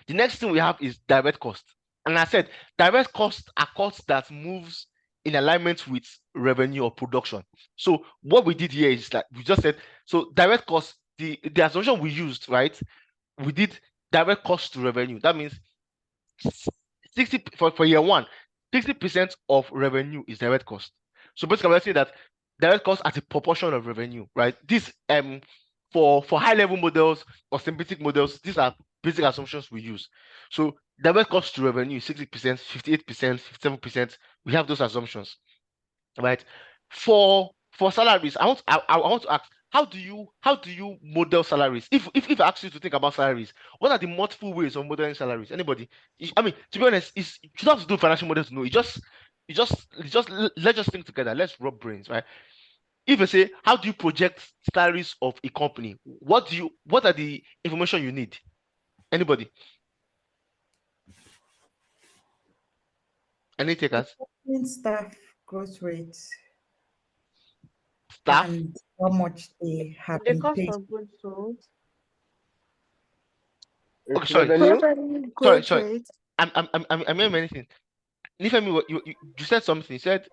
The next thing we have is direct cost. And I said direct costs are costs that moves in alignment with revenue or production. So what we did here is that we just said, so direct costs, the assumption we used, right? We did direct cost to revenue. That means 60 for year one, 60% of revenue is direct cost. So basically, let's say that direct cost as a proportion of revenue, right? This for high level models or simplistic models, these are basic assumptions we use. So direct cost to revenue is 60%, 58%, 57%. We have those assumptions, right? For salaries, I want to ask, how do you model salaries? If I ask you to think about salaries, what are the multiple ways of modeling salaries? Anybody? I mean, to be honest, you don't have to do financial models to know. Let's just think together. Let's rub brains, right? If you say, how do you project salaries of a company? What are the information you need? Anybody? Any takers? Staff growth rates Staff? and how much they have The been cost paid. of goods sold. Okay, sorry. Revenue? Sorry. I mean anything. Nifemi, you said something. You said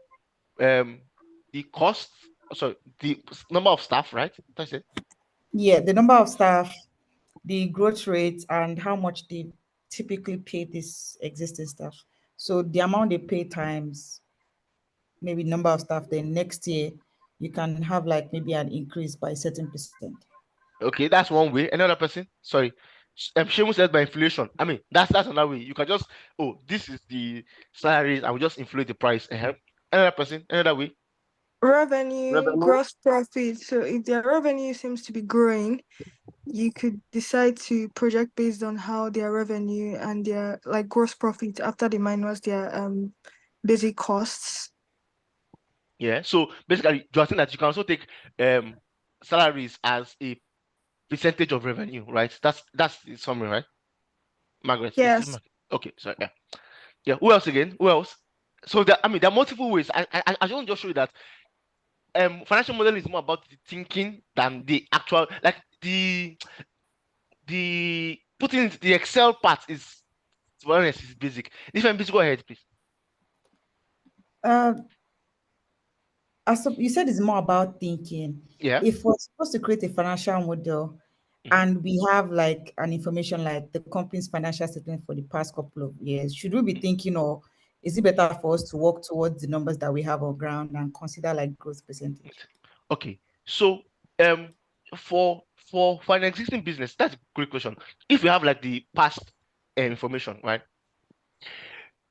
the cost, sorry, the number of staff, right? That's it. Yeah, the number of staff, the growth rate, and how much they typically pay this existing staff. So the amount they pay times maybe number of staff, then next year you can have like maybe an increase by certain percent. Okay, that's one way. Another person, sorry. Shemu said by inflation. I mean, that's another way. You can just, this is the salaries, I will just inflate the price. Another person, another way. Revenue, gross profit. So if their revenue seems to be growing, you could decide to project based on how their revenue and their like gross profit after the minus their basic costs Yeah. So basically, you are saying that you can also take salaries as a percentage of revenue, right? That's the summary, right? Margaret. Yes. Okay. So yeah. Yeah. Who else again? Who else? So there, I mean, there are multiple ways. I don't just show you that financial model is more about the thinking than the actual, like the putting the Excel part is, to be honest, is basic. If I'm busy, go ahead, please. You said it's more about thinking. Yeah. If we're supposed to create a financial model and we have like an information like the company's financial statement for the past couple of years, should we be thinking, or is it better for us to work towards the numbers that we have on ground and consider like growth percentage? Okay. So for an existing business, that's a great question. If you have like the past information, right?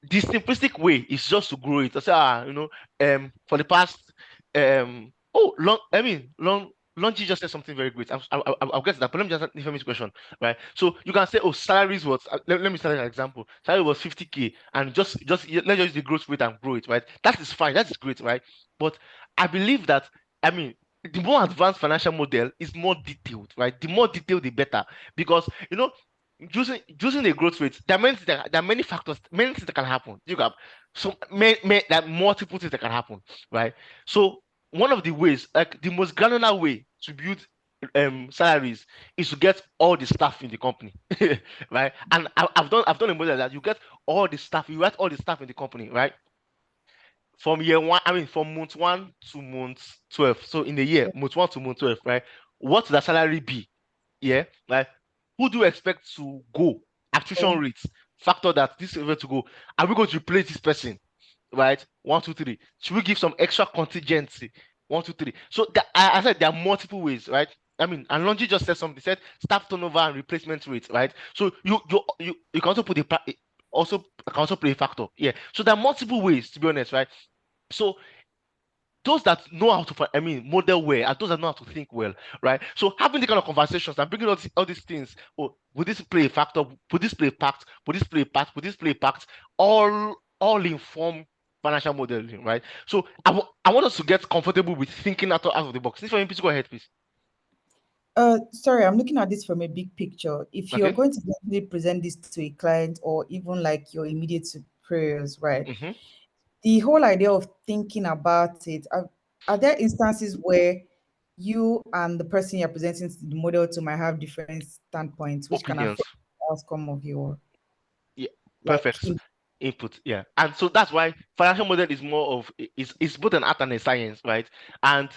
The simplistic way is just to grow it. I say, for the past Longy just said something very great. I'll get to that, but let me just answer this question, right? So you can say, salaries was, let me start an example. Salary was 50K, and let's just use the growth rate and grow it, right? That is fine, that is great, right? But I believe that, the more advanced financial model is more detailed, right? The more detailed, the better, because using the growth rate, there are many factors, many things that can happen. You have like multiple things that can happen, right? So one of the ways, like the most granular way to build salaries, is to get all the staff in the company, right? And I've done a model that you get all the staff, you write all the staff in the company, right? From year one, from month 1 to month 12. So in the year, month 1 to month 12, right? What would the salary be? Yeah, like who do you expect to go? Attrition rates, factor that this is where to go. Are we going to replace this person? Right? 1, 2, 3. Should we give some extra contingency? 1, 2, 3. So I said there are multiple ways, right? And Longy just said something. He said staff turnover and replacement rates, right? So you can also put play a factor. Yeah. So there are multiple ways, to be honest, right? So those that know how to model well, and those that know how to think well, right? So having the kind of conversations and bringing all these things, would this play a factor? Would this play a part? Would this play a part? Would this play a part? All inform financial modeling, right? So I want us to get comfortable with thinking out of the box. If I please go ahead, please. Sorry, I'm looking at this from a big picture. If you're Okay. going to definitely present this to a client or even like your immediate superiors, right? Mhm. The whole idea of thinking about it, are there instances where you and the person you're presenting the model to might have different standpoints, which can Opinions. affect the outcome of your Perfect input. Yeah. And so that's why financial model is more of is both an art and a science, right? And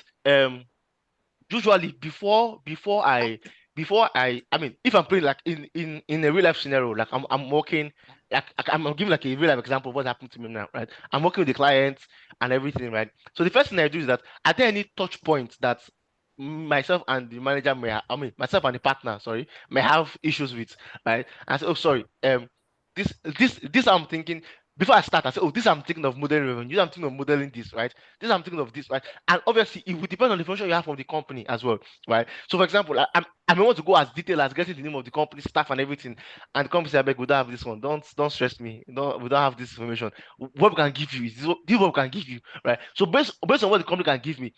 usually before I if I'm playing like in a real life scenario, like I'm working, like I'm giving like a real life example of what happened to me now, right? I'm working with the clients and everything, right? So the first thing I do is that, are there any touch points that myself and the manager myself and the partner, sorry, may have issues with, right? And I say, oh, sorry, this I'm thinking. Before I start, I say, oh, this I'm thinking of modeling revenue. This I'm thinking of modeling this, right? This I'm thinking of this, right? And obviously, it will depend on the information you have from the company as well, right? So, for example, I may want to go as detailed as getting the name of the company, staff, and everything. And the company say, I beg, we don't have this one. Don't stress me. We don't have this information. What we can give you is this is what we can give you, right? So, based on what the company can give me,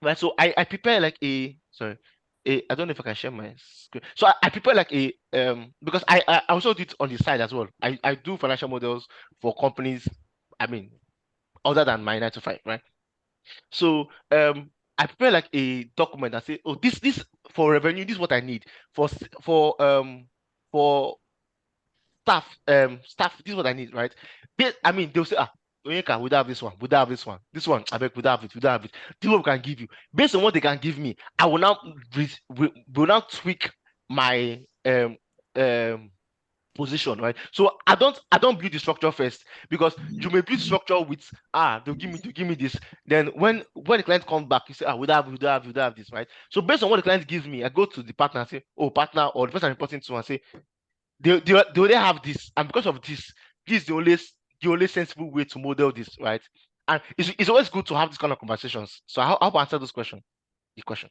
right? So, I prepare like I don't know if I can share my screen. So I prepare like because I also do it on the side as well. I do financial models for companies, other than my 9 to 5, right? So I prepare like a document that say, oh, this for revenue, this is what I need for staff, this is what I need, right? They'll say, Onyeka, we don't have this one, we don't have this one, I beg, we don't have it, this is what we can give you. Based on what they can give me, I will now will now tweak my position, right? So I don't build the structure first, because you may build structure with they'll give me this. Then when the client comes back, you say, we don't have this, right? So based on what the client gives me, I go to the partner and say, oh, partner, or the person I'm reporting to, and say, they have this, and because of this is the only sensible way to model this, right? And it's always good to have this kind of conversations. So how answer this question? The question.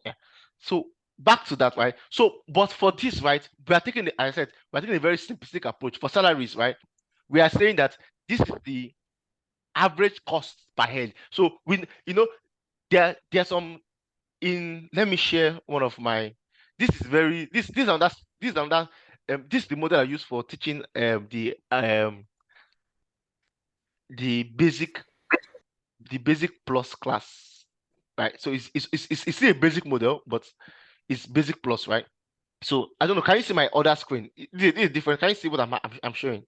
Yeah. So back to that, right? So, but for this, right, we're taking a very simplistic approach for salaries, right? We are saying that this is the average cost per head. So there's some let me share one of my. This is the model I use for teaching the basic plus class, right? So it's still a basic model, but it's basic plus, right? So I don't know. Can you see my other screen? This is different. Can you see what I'm showing?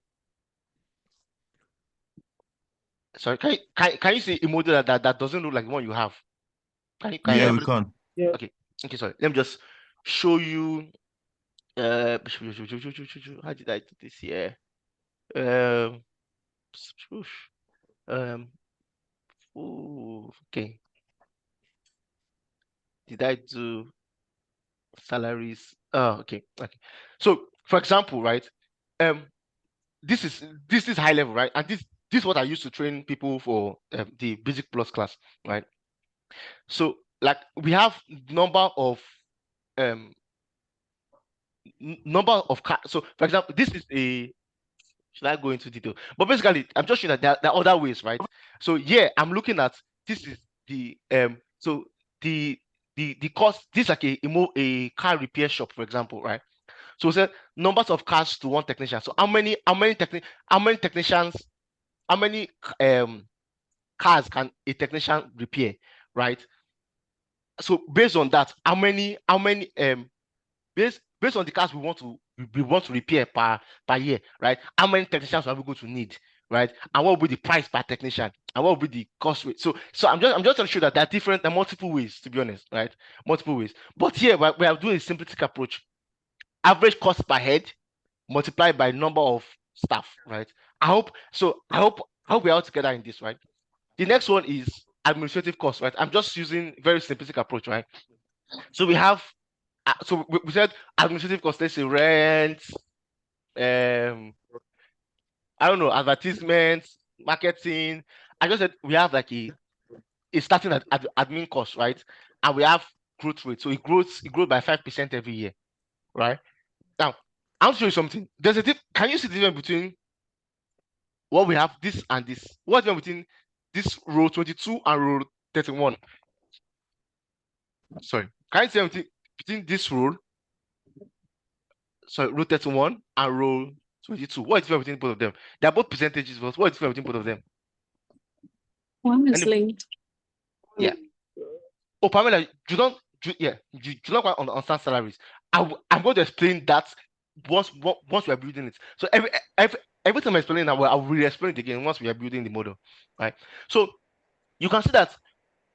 Sorry, can you see a model that doesn't look like the one you have? Can you Yeah, we everybody- can. Yeah. Okay, sorry. Let me just show you. How did I do this here? Okay. Did I do salaries? Oh, okay. So, for example, right? This is high level, right? And this is what I used to train people for the basic plus class, right? So, like, we have number of so for example, this is a. Should I go into detail? But basically, I'm just showing that there are other ways, right? So yeah, I'm looking at this is the so the cost. This is like a car repair shop, for example, right? So say numbers of cars to one technician. So how many technicians, how many cars can a technician repair, right? So based on that, how many based on the cars we want to repair per year, right? How many technicians are we going to need, right? And what will be the price per technician, and what will be the cost rate? So I'm just trying to show that there are different and multiple ways, to be honest, right? Multiple ways. But here we are doing a simplistic approach. Average cost per head multiplied by number of staff, right? I hope we're all together in this, right? The next one is administrative cost, right? I'm just using very simplistic approach, right? So we have so we said administrative cost, let's say rent, I don't know, advertisements, marketing. I just said we have like a starting at admin cost, right? And we have growth rate. So it grows by 5% every year, right? Now, I'll show you something. There's a can you see the difference between what we have this and this? What's the difference between this row 22 and row 31? Sorry, can you see anything between this row? Sorry, row 31 and row 22. What is the difference between both of them? They are both percentages, but what is the difference between both of them? One is linked. Yeah. Oh, Pamela, you don't quite understand salaries. I'm going to explain that once we are building it. So every time I explain it, I will explain it again once we are building the model, right? So you can see that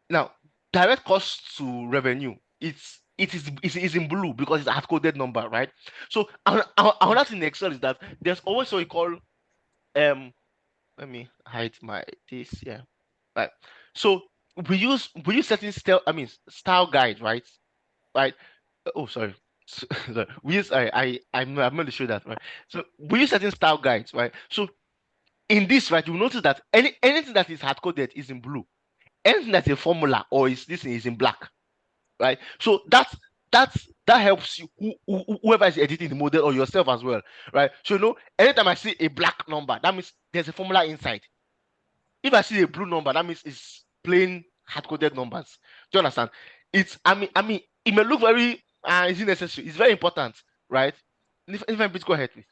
now direct cost to revenue. It is in blue because it's a hard-coded number, right? So another thing in Excel is that there's always what we call let me hide this here, right? So we use certain style guide, right? Oh, sorry. Sorry. We use I'm going to show that, right? So we use certain style guides, right? So in this, right, you notice that anything that is hard-coded is in blue. Anything that's a formula or is in black, right? So that helps you, whoever is editing the model or yourself as well, right? So anytime I see a black number, that means there's a formula inside. If I see a blue number, that means it's plain hard-coded numbers. Do you understand? It's it may look very is it necessary? It's very important, right? If I please go ahead, please.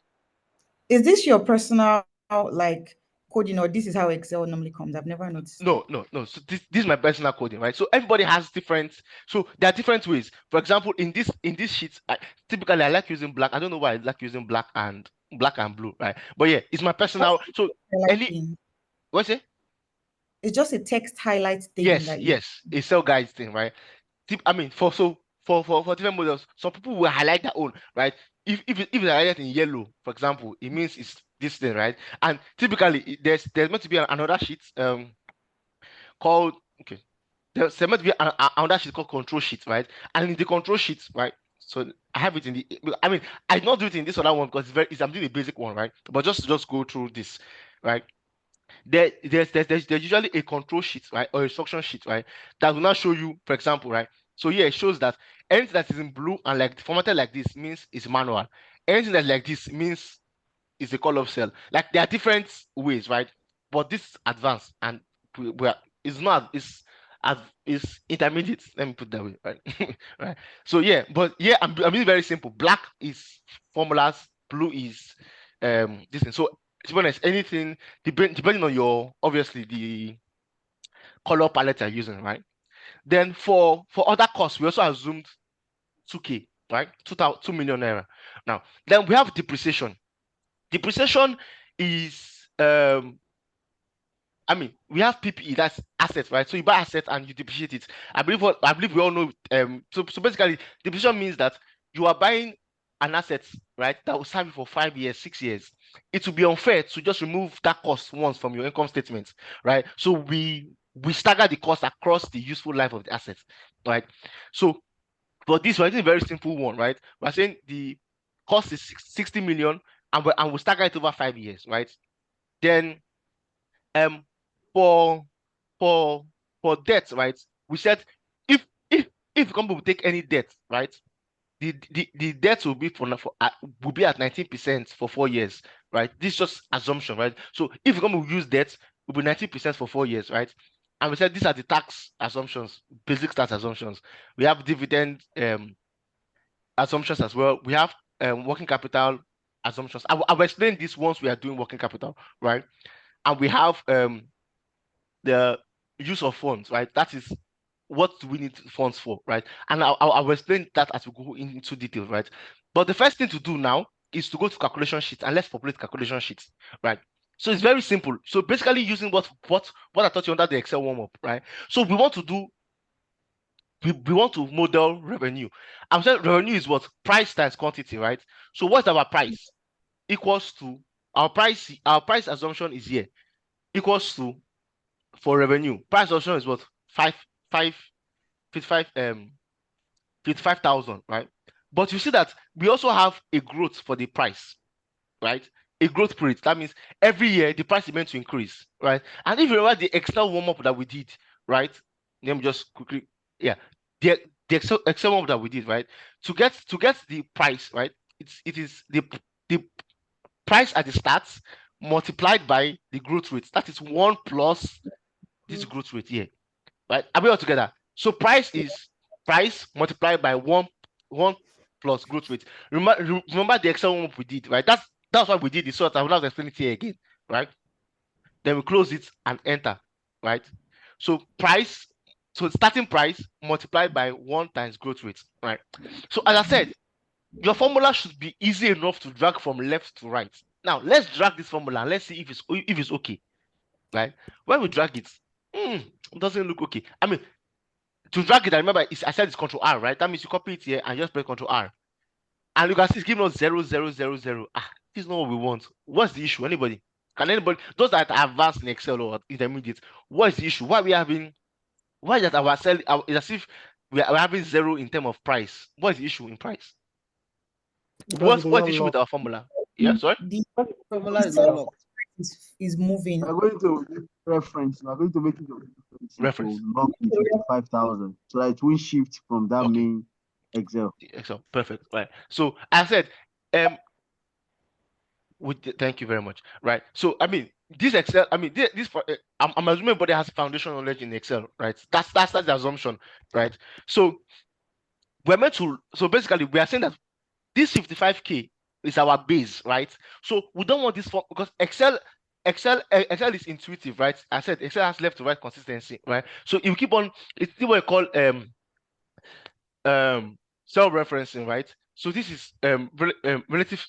Is this your personal like coding, or this is how Excel normally comes? I've never noticed. No. So this is my personal coding, right? So everybody has different. So there are different ways. For example, in this sheet, typically I like using black. I don't know why I like using black and blue, right? But yeah, it's my personal. So what's it? It's just a text highlight thing. Yes, a cell guides thing, right? For different models, some people will highlight their own, right? If it's highlighted in yellow, for example, it means it's this thing, right? And typically there's meant to be another sheet called there's meant to be another sheet called control sheet, right? And in the control sheet, right? So I have it in the. I don't do it in this other one because I'm doing a basic one, right? But just go through this, right? There's usually a control sheet, right, or a instruction sheet, right, that will now show you, for example, right. So here it shows that anything that is in blue and like formatted like this means it's manual. Anything that's like this means it's a call-off cell. Like there are different ways, right? but this is advanced, and it's not, it's intermediate. Let me put it that way, right? Right. So yeah, but yeah, I'm being very simple. Black is formulas, blue is this thing. So to be honest, anything depending on your, obviously, the color palette you're using, right? Then for other costs, we also assumed 2K, right? 2 million naira. Now, then we have depreciation. Depreciation is I mean, we have PPE, that's assets, right? So you buy assets and you depreciate it. I believe we all know. So basically, depreciation means that you are buying an asset, right, that will serve you for 5 years, 6 years. It will be unfair to just remove that cost once from your income statement, right? So we stagger the cost across the useful life of the asset, right? So for this one, it's a very simple one, right? We're saying the cost is 60 million, and we'll stagger it over 5 years, right? Then for debt, right? We said if the company will take any debt, right, the debt will be will be at 19% for 4 years, right? This is just assumption, right? So if the company will use debt, it will be 19% for 4 years, right? And we said these are the tax assumptions, basic tax assumptions. We have dividend assumptions as well. We have working capital assumptions. I will explain this once we are doing working capital, right? And we have the use of funds, right? That is what do we need funds for, right? And I'll explain that as we go into detail, right? But the first thing to do now is to go to calculation sheets, and let's populate calculation sheets, right? So it's very simple. So basically using what I taught you under the Excel warm-up, right? So we want to model revenue. I'm saying revenue is what? Price times quantity, right? So what's our price? Equals to our price assumption is here, equals to, for revenue, price assumption is what? 55,000, right? But you see that we also have a growth for the price, right? A growth rate. That means every year the price is meant to increase, right? And if you remember the Excel warm-up that we did, right? Let me just quickly, yeah, the Excel warm-up that we did, right? To get the price, right? It is the price at the start multiplied by the growth rate. That is 1 plus this growth rate here, right? Are we all together? So price is price multiplied by 1 plus growth rate. Remember the Excel one we did, right? That's why we did this. So I will not explain it here again, right? Then we close it and enter, right? So price, so starting price multiplied by 1 times growth rate, right? So as I said, your formula should be easy enough to drag from left to right. Now let's drag this formula and let's see if it's okay, right? When we drag it, it doesn't look okay. I mean, to drag it, I remember I said it's Control R, right? That means you copy it here and just press Control R. And you can see it's giving us 0, 0, 0, 0. This is not what we want. What's the issue? Anybody? Can anybody? Those that are advanced in Excel or intermediate, what is the issue? Why is that our sell? It's as if we're having 0 in terms of price. What is the issue in price? What's the issue with our formula? Yeah, sorry? The Formula is not locked. is moving. We're going to reference. We're going to make it a Reference. lock it 5,000 so that it will shift from that Okay. main Excel. Excel, perfect. Right. So I said, thank you very much. Right. So I mean, this Excel. I mean, this. I'm assuming everybody has foundation knowledge in Excel, right? That's the assumption, right? So we're meant to. So basically, we are saying that this 55K is our base, right? So we don't want this for, because Excel is intuitive, right? I said Excel has left to right consistency, right? So if you keep on, it's what we call self-referencing, right? So this is relative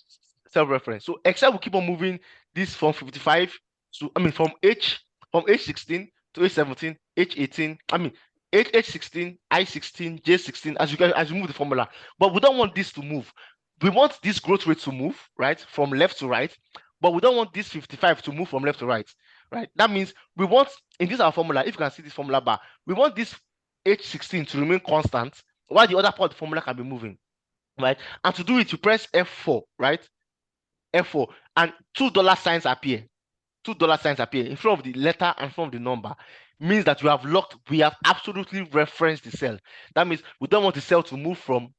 self-reference. So Excel will keep on moving this from 55 to, I mean, from H16 to H17, H18, I mean H16, I16, J16 as you move the formula. But we don't want this to move. We want this growth rate to move, right, from left to right, but we don't want this 55 to move from left to right, right? That means we want, in this our formula, if you can see this formula bar, we want this H16 to remain constant, while the other part of the formula can be moving, right? And to do it, you press F4, right? F4, and $2 signs appear. $2 signs appear in front of the letter and in front of the number. Means that we have absolutely referenced the cell. That means we don't want the cell to move from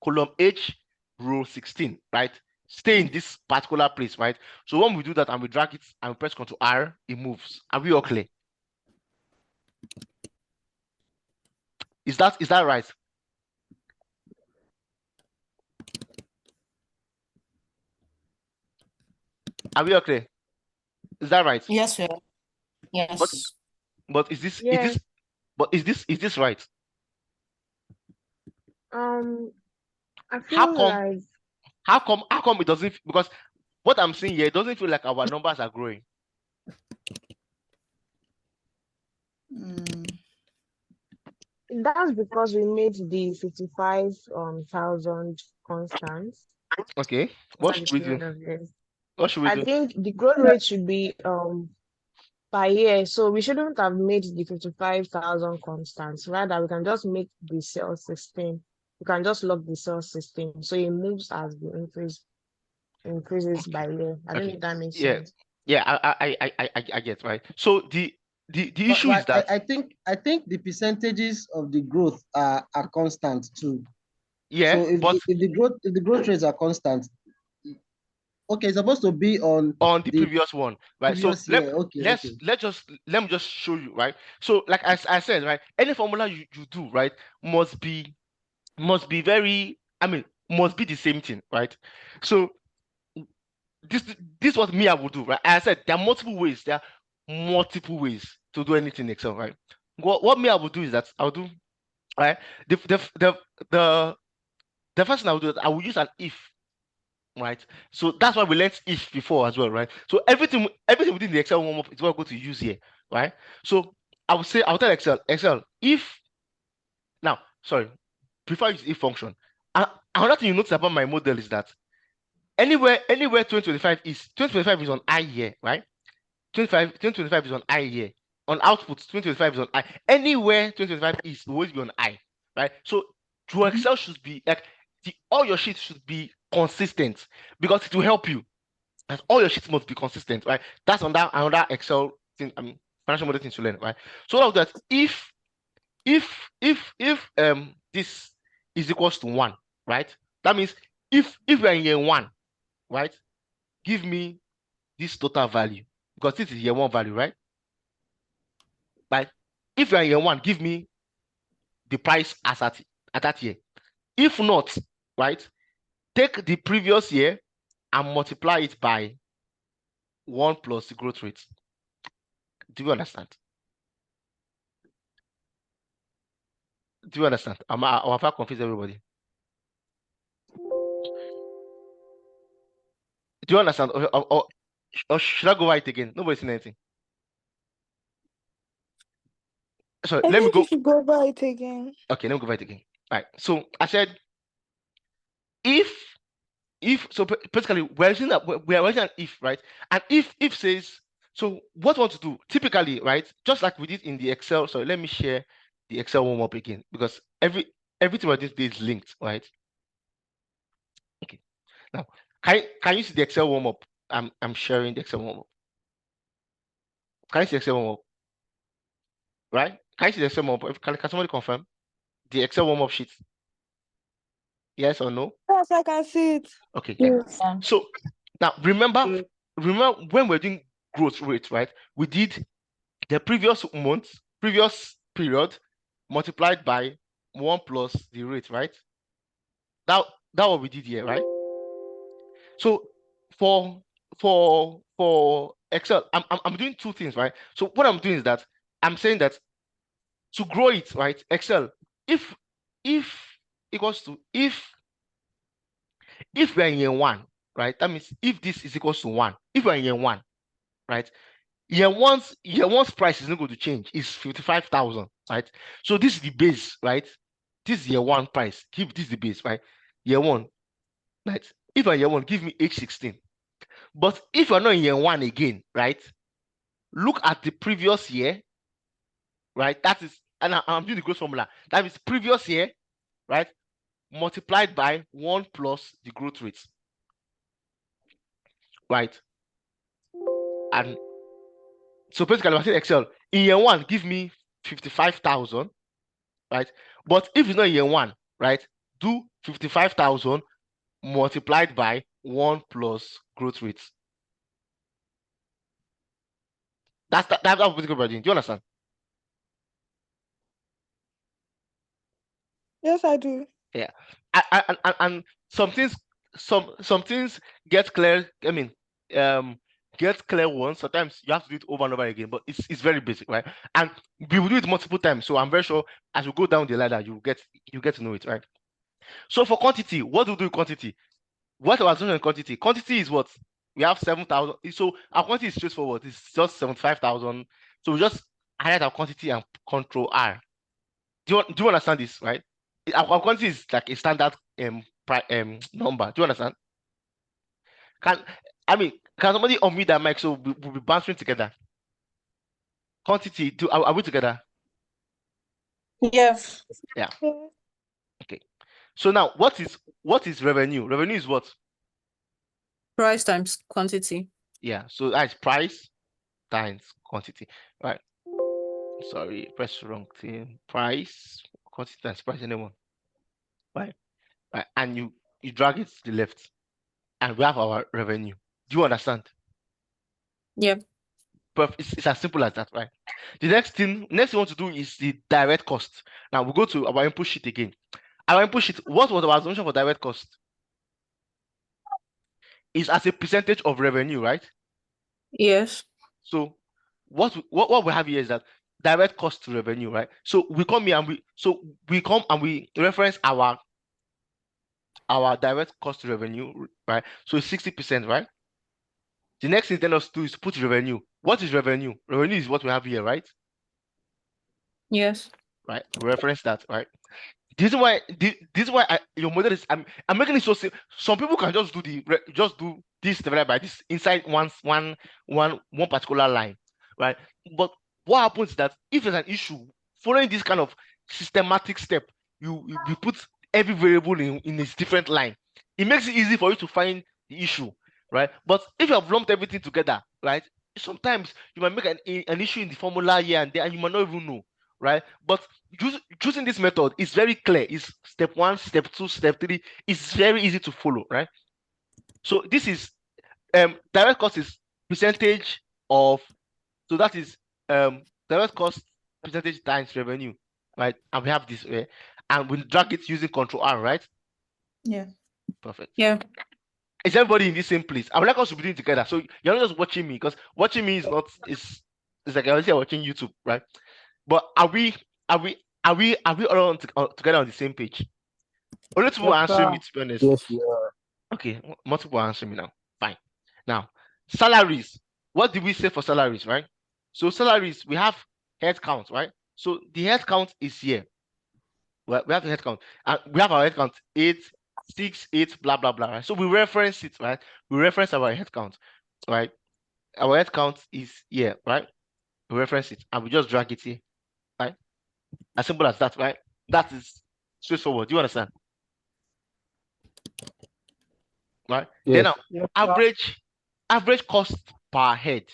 column H, row 16, right? stay in this particular place, right? So when we do that and we drag it and we press Ctrl R, it moves. Are we all clear? Is that right? Are we all clear? Is that right? Yes, sir. Yes. But is this Yes. is this right? I How feel come? like How come it doesn't? Because what I'm seeing here, it doesn't feel like our numbers are growing. that's because we made the 55,000 constant Okay, at what the should we do? period of this. What should we I do? think the growth rate should be per year. So we shouldn't have made the 55,000 constants. Rather, we can just make the cell 16. We can just lock the cell 16. So it moves as the increases by year. I don't know Okay. if that makes Yeah. sense. Yeah, I get, right. So the issue is But that I think the percentages of the growth are constant too. yeah, So but if the growth rates are constant, okay, it's supposed to be on the previous one, right? So previous year. Okay, let me just show you, right? So like I said, right, any formula you do, right, must be very, must be the same thing, right? So this what me I would do, right? I said there are multiple ways. There are multiple ways to do anything in Excel, right? What me I would do is that I'll do, right? The first thing I will do is I will use an if, right? So that's why we learned if before as well, right? So everything within the Excel warm-up is what we're going to use here, right? So I'll tell Excel if now, sorry, before I use if function. Another thing you notice about my model is that anywhere 2025 is on I here, right? 2025 is on I here. On output, 2025 is on I. Anywhere 2025 is always be on I, right? So your Excel should be like all your sheets should be consistent because it will help you. And all your sheets must be consistent, right? That's another Excel thing, financial model thing to learn, right? So now that if this is equals to 1, right? That means if we're in year 1, right? Give me this total value because this is year 1 value, right? Right? If you're in year 1, give me the price as at that year. If not, right, take the previous year and multiply it by 1 plus the growth rate. Do you understand? Do you understand? Or have I confused everybody? Do you understand? Or should I go over it again? Nobody's saying anything. So I let me think go. you should go over it again. Okay, let me go over it again. Right. So I said if so basically we're using an if, right? And if says, so what we want to do typically, right? Just like we did in the Excel. So let me share the Excel warm-up again because everything we're doing today is linked, right? Okay. Now, can you see the Excel warm-up? I'm sharing the Excel warm-up. Can you see the Excel warm-up? Right? Can you see the Excel warm-up? Can somebody confirm the Excel warm-up sheet? Yes or no? Yes, I can see it. Okay. Yeah. Yes. So now remember when we're doing growth rate, right? We did the previous month, previous period multiplied by 1 plus the rate, right? That what we did here, right? So for Excel, I'm doing two things, right? So what I'm doing is that I'm saying that to grow it, right? Excel, if equals to if we're in year 1, right? That means if this is equals to 1, if we're in year 1, right? Year one's price is not going to change. It's 55,000, right? So this is the base, right? This is year 1 price. Keep this the base, right? Year 1, right? If I'm year 1, give me H16. But if you're not in year 1 again, right? Look at the previous year, right? That is, and I'm doing the growth formula. That is previous year, right? Multiplied by 1 plus the growth rate, right? And so basically, I say Excel in year 1, give me 55,000, right? But if it's not year 1, right, do 55,000 multiplied by 1 plus growth rate. That's how we think about it. Do you understand? Yes, I do. Yeah. And some things get clear. I mean, get clear once. Sometimes you have to do it over and over again, but it's very basic, right? And we will do it multiple times. So I'm very sure as you go down the ladder, you get to know it, right? So for quantity, what do we do with quantity? What our assumption in quantity? Quantity is what? We have 7,000. So our quantity is straightforward. It's just 75,000. So we just highlight our quantity and control R. Do you understand this, right? Our quantity is like a standard number. Do you understand? Can somebody unmute that mic so we'll be bouncing together? Quantity, are we together? Yes. Yeah. Okay. So now what is revenue? Revenue is what? Price times quantity. Yeah, so that's price times quantity. Right. Sorry, press the wrong thing. Price, quantity times price, anyone. Right. Right. And you drag it to the left, and we have our revenue. Do you understand? Yeah. But it's as simple as that, right? The next thing we want to do is the direct cost. Now we go to our input sheet again. Our input sheet, what was our assumption for direct cost? Is as a percentage of revenue, right? Yes. So what we have here is that direct cost to revenue, right? So we come here and we reference our direct cost to revenue, right? So it's 60%, right? The next thing tell us to do is to put revenue. What is revenue? Revenue is what we have here, right? Yes. Right. We reference that, right? This is why your model is. I'm making it so simple. Some people can just do this divided by this inside one particular line, right? But what happens is that if there's an issue following this kind of systematic step, you put every variable in its different line. It makes it easy for you to find the issue, right? But if you have lumped everything together, right, sometimes you might make an issue in the formula here and there, and you might not even know, right? But using this method is very clear. It's step 1, step 2, step 3. It's very easy to follow, right? So this is direct cost is percentage of, so that is direct cost percentage times revenue, right? And we have this way, and we drag it using Control R, right? Yeah. Perfect. Yeah. Is everybody in the same place? I would like us to be doing together. So you're not just watching me, because watching me is not it's like I was here watching YouTube, right? But are we all together on the same page? Only two people Yes, answering sir. me, to be honest. Yes, we are. Okay, multiple answering me now. Fine. Now, salaries. What did we say for salaries, right? So salaries, we have head count, right? So the head count is here. We have the head count, and we have our head count 8, 6, 8, blah blah blah. Right? So we reference it, right? We reference our head count, right? Our head count is here, right? We reference it, and we just drag it here, right? As simple as that, right? That is straightforward. Do you understand? Right? Yes. Then now, Yes, sir. average cost per head.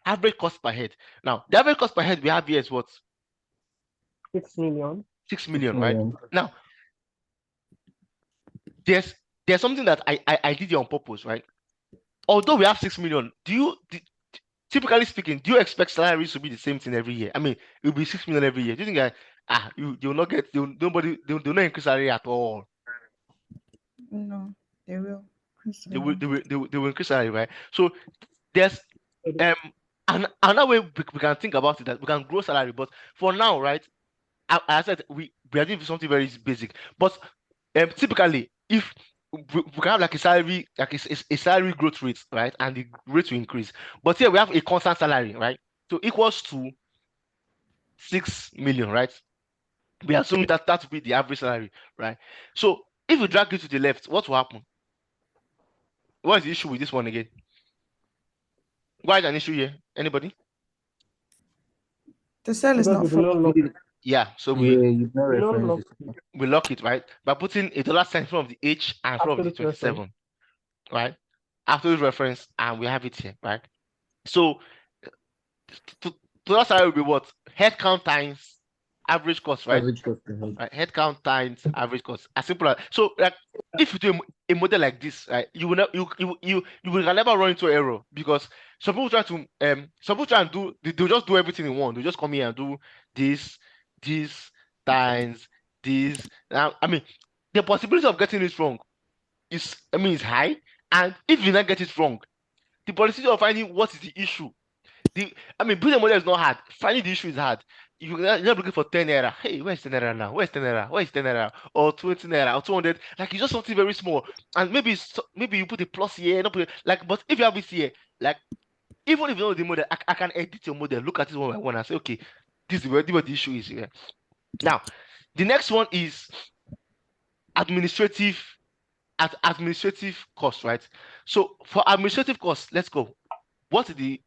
Average cost per head. Now, the average cost per head we have here is what? 6 million. 6 million, right? Now, there's something that I did here on purpose, right? Although we have 6 million, typically speaking, do you expect salaries to be the same thing every year? I mean, it will be 6 million every year. Do you think that you'll not get they'll not increase salary at all? No, they will. They will increase salary, right? So there's another way we can think about it, that we can grow salary, but for now, right? As I said, we are doing something very basic. But typically, if we can have like a salary, like a salary growth rate, right, and the rate will increase. But here we have a constant salary, right? So equals to 6 million, right? We assume that will be the average salary, right? So if we drag it to the left, what will happen? What is the issue with this one again? Why is an issue here? Anybody? The cell is Because not we do not lock full. it. Yeah, so Yeah, you've not We don't referenced lock it. we lock it, right? By putting a dollar sign in front of the H and in front of the Absolute reference. 27, right? After the reference, and we have it here, right? So total salary will be what? Head count times average cost, right? Average cost per head. Right? Head count times average cost. As simple as so. Like if you do a model like this, right, you will not you will never run into error, because some people try and do they'll just do everything in one. They'll just come here and do this times this. I mean, the possibility of getting it wrong is high, and if you not get it wrong, the possibility of finding what is the issue. Building a model is not hard. Finding the issue is hard. You're not looking for 10 naira. Hey, where's 10 naira now? Where's 10 naira? Where's 10 naira? Or 20 naira or 200? Like, it's just something very small. And maybe you put a plus here, not put it, like, but if you have this here, like, even if you know the model, I can edit your model, look at it one by one and say, okay, this is what the issue is here. Now, the next one is administrative costs, right? So for administrative costs, let's go. What is the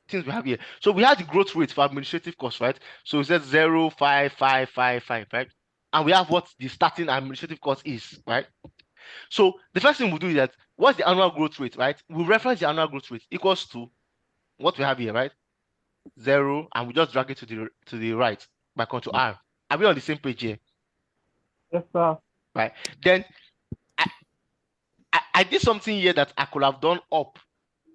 things we have here? So we have the growth rate for administrative costs, right? So it says 0.5555, right? And we have what the starting administrative cost is, right? So the first thing we'll do is that what's the annual growth rate, right? We'll reference the annual growth rate equals to what we have here, right? 0, and we just drag it to the right by Ctrl R. Are we on the same page here? Yes, sir. Right. Then I did something here that I could have done up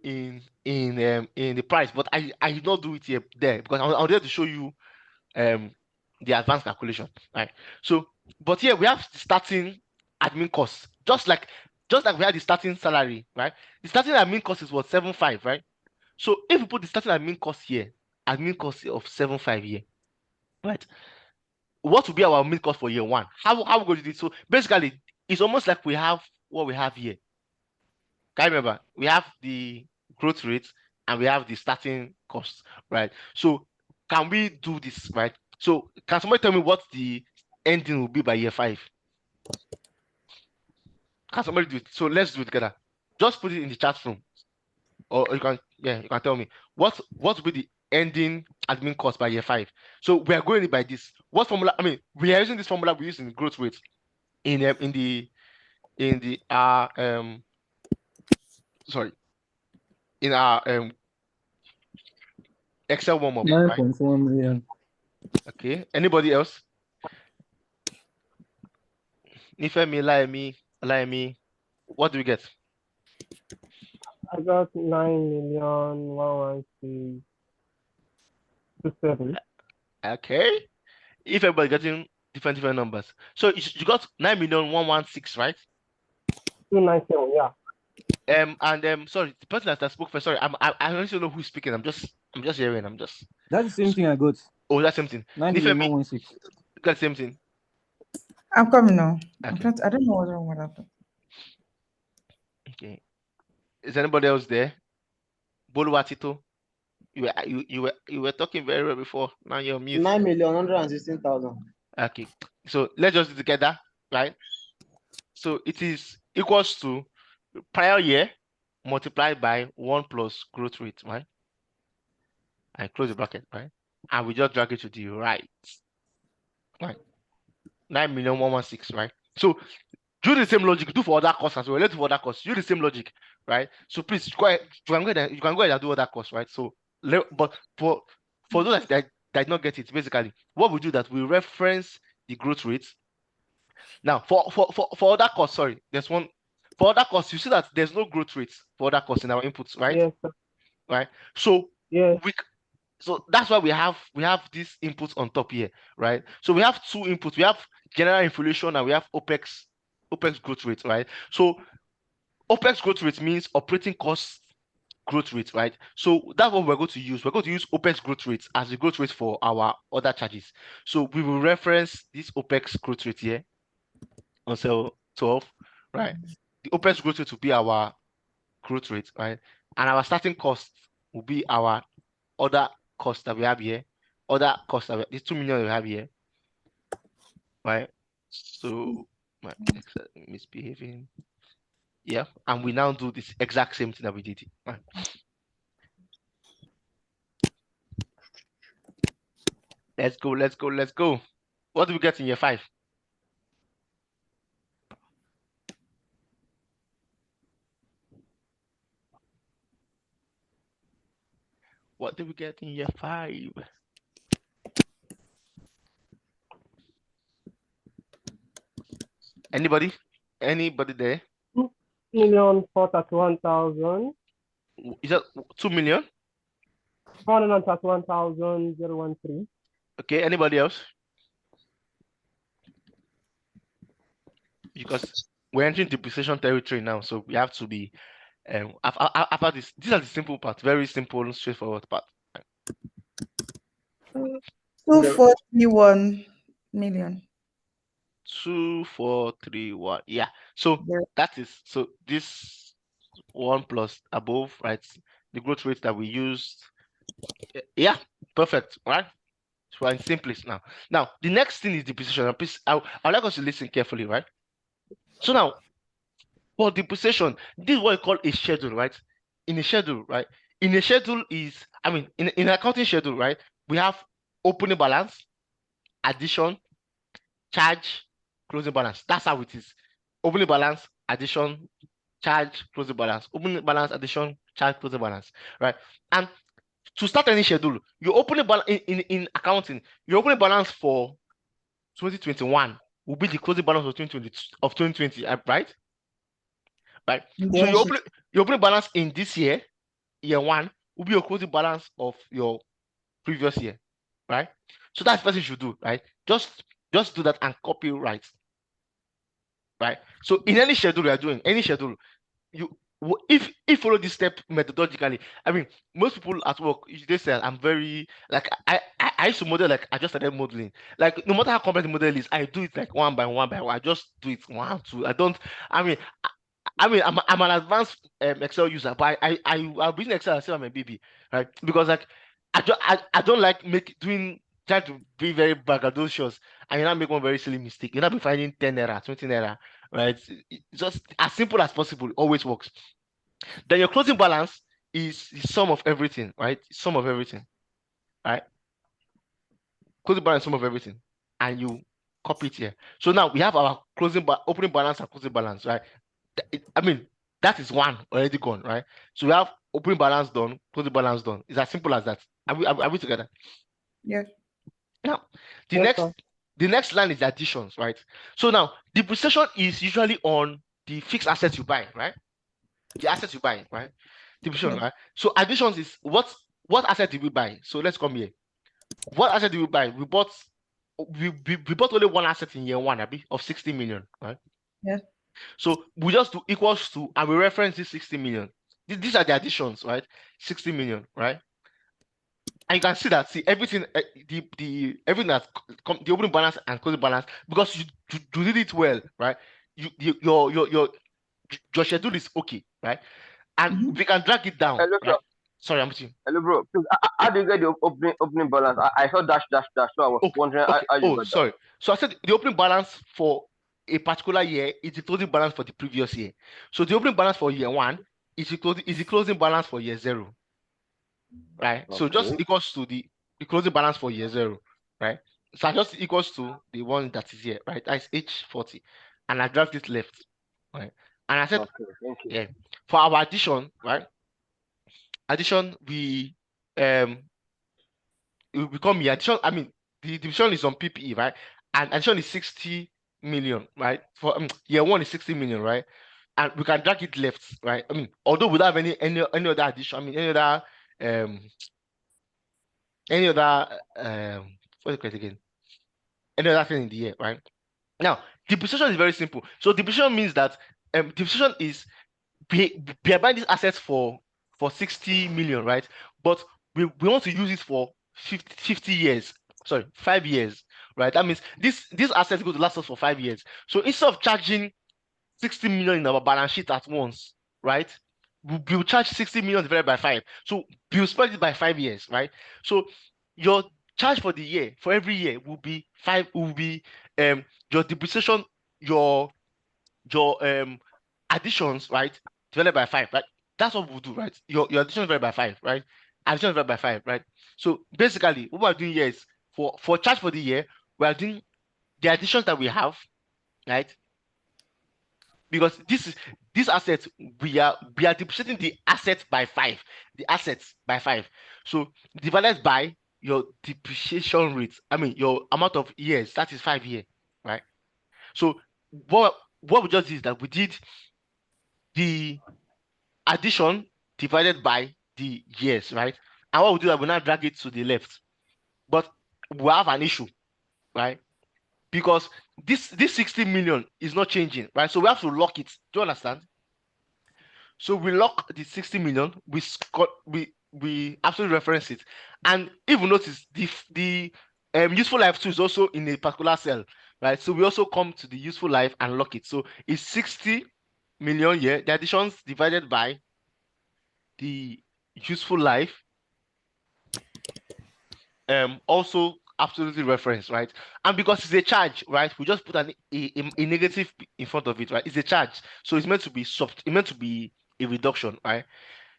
in the price, but I did not do it there because I was there to show you the advanced calculation, right? So, but here we have the starting admin costs, just like we had the starting salary, right? The starting admin cost is what, 7.5, right? So if we put the starting admin cost here, admin cost of 7.5 here, right? What will be our admin cost for year one? How we going to do it? So basically, it's almost like we have what we have here. Can you remember? We have the growth rate and we have the starting costs, right? So can we do this, right? So can somebody tell me what the ending will be by year 5? Can somebody do it? So let's do it together. Just put it in the chat room, or you can tell me what will be the ending admin cost by year 5. So we are going by this. What formula? We are using this formula we use in the growth rate in the in our Excel warm-up. 9.1 million. Okay. Anybody else? Nifemi, Laimi, what do we get? I got 9,116,27. Okay. If everybody getting different numbers, so you got 9,116,000, right? 297, yeah. Sorry, the person that spoke first. Sorry, I don't know who's speaking. I'm just hearing. That's the same thing I got. Oh, that's something. 9,116. Got the same thing. I'm coming now. Okay. I don't know what's wrong with that. Okay. Is anybody else there? Boluwatito, you were talking very well before. Now you're mute. 9,116,000. Okay. So let's just do it together, right? So it is equals to prior year multiplied by 1 plus growth rate, right? I close the bracket, right? And we just drag it to the right. Right. 9,116,000, right? So do the same logic, do for other costs as well. Let's do for other costs. Do the same logic, right? So please go ahead, you can go ahead and do other costs, right? So but for those that did not get it, basically what we do that we reference the growth rates. Now for other costs, sorry, there's one for other costs, you see that there's no growth rates for other costs in our inputs, right? Yes, right? So yes. So that's why we have these inputs on top here, right? So we have two inputs. We have general inflation and we have OPEX growth rate, right? So OPEX growth rate means operating costs growth rate, right? So that's what we're going to use. We're going to use OPEX growth rate as the growth rate for our other charges. So we will reference this OPEX growth rate here on cell 12, right? The OPEX growth rate will be our growth rate, right? And our starting cost will be our other costs that we have here, these 2 million we have here, right? So my misbehaving, yeah, and we now do this exact same thing that we did, right? Let's go. What do we get in year 5? What did we get in year 5? Anybody? Anybody there? 2,431,000. Is that 2 million? 431,013. Okay, anybody else? Because we're entering depreciation territory now, so we have to be after this. These are the simple part, very simple, straightforward part. 2,431 million. 2,431. Yeah. So that is this one plus above, right? The growth rate that we used. Yeah, perfect, right? So we're in simplest now. Now the next thing is depreciation. And please, I'd like us to listen carefully, right? So now for depreciation, this is what we call a schedule, right? In a schedule, right? In a schedule is, I mean, in an accounting schedule, right? We have opening balance, addition, charge, closing balance. That's how it is. Opening balance, addition, charge, closing balance. Opening balance, addition, charge, closing balance, right? And to start any schedule, your opening balance in accounting, your opening balance for 2021 will be the closing balance of 2020, right? Right. So Yes. your opening balance in this year one, will be your closing balance of your previous year, right? So that's what you should do, right? Just do that and copy right. So in any schedule you are doing, any schedule, if follow this step methodologically, I mean, most people at work, they say I'm very like I used to model, like I just started modeling. Like no matter how complex the model is, I do it like one by one. I just do it 1, 2. I don't. I mean, I'm an advanced Excel user, but I've been Excel as I'm a baby, right? Because like I don't like trying to be very braggadocious and you not make one very silly mistake. You not be finding 10 error, 20 error, right? Just as simple as possible, always works. Then your closing balance is the sum of everything, right? Sum of everything, right? Closing balance, sum of everything, and you copy it here. So now we have our opening balance and closing balance, right? I mean, that is one already gone, right? So we have opening balance done, closing balance done. It's as simple as that. Are we together? Yeah. Now, the next line is additions, right? So now depreciation is usually on the fixed assets you buy, right? The assets you buy, right? Depreciation, right? So additions is what asset did we buy? So let's come here. What asset did we buy? We bought only one asset in year one, of 60 million, right? Yeah. So we just do equals to, and we reference this 60 million. These are the additions, right? 60 million, right? And you can see that, everything, everything that the opening balance and closing balance, because you did it well, right? Your schedule is okay, right? And we can drag it down. Hello, right? sir. Sorry, I'm with you. Hello, bro. Please, how do you get the opening balance? I saw dash. So I was wondering how you got sorry. So I said the opening balance for a particular year is the closing balance for the previous year. So the opening balance for year one is the closing balance for year 0, right? that. So just Okay. equals to the closing balance for year 0, right? So just equals to the one that is here, right? That's H40, and I dragged it left, right? And I said, Okay, thank you. yeah, for our addition, right? Addition, we become here. Addition, I mean, the division is on PPE, right? And addition is 60 million, right? For year one is 60 million, right? And we can drag it left, right? I mean, although without any other addition, I mean, any other what do you call it again? Any other thing in the year, right? Now, depreciation is very simple. So depreciation means that depreciation is we are buying these assets for 60 million, right? But we want to use it for 50 years. Sorry, 5 years, right? That means these assets go to last us for 5 years. So instead of charging 60 million in our balance sheet at once, right? We'll charge 60 million divided by 5. So we'll spread it by 5 years, right? So your charge for the year, for every year, will be your depreciation, your additions, right? Divided by 5, right? That's what we'll do, right? Your addition divided by 5, right? Addition divided by 5, right? So basically, what we're doing here is for charge for the year, we are doing the additions that we have, right? Because these assets, we are depreciating the assets by 5. The assets by 5. So divided by your depreciation rate. I mean your amount of years, that is 5 years, right? So what what we just did is that we did the addition divided by the years, right? And what we do that we now drag it to the left. But we have an issue, right? Because this 60 million is not changing, right? So we have to lock it. Do you understand? So we lock the 60 million, we absolutely reference it. And if you notice, the useful life too is also in a particular cell, right? So we also come to the useful life and lock it. So it's 60 million here, the additions divided by the useful life, also absolutely reference, right? And because it's a charge, right, we just put a negative in front of it, right? It's a charge, so it's meant to be soft, it's meant to be a reduction, right?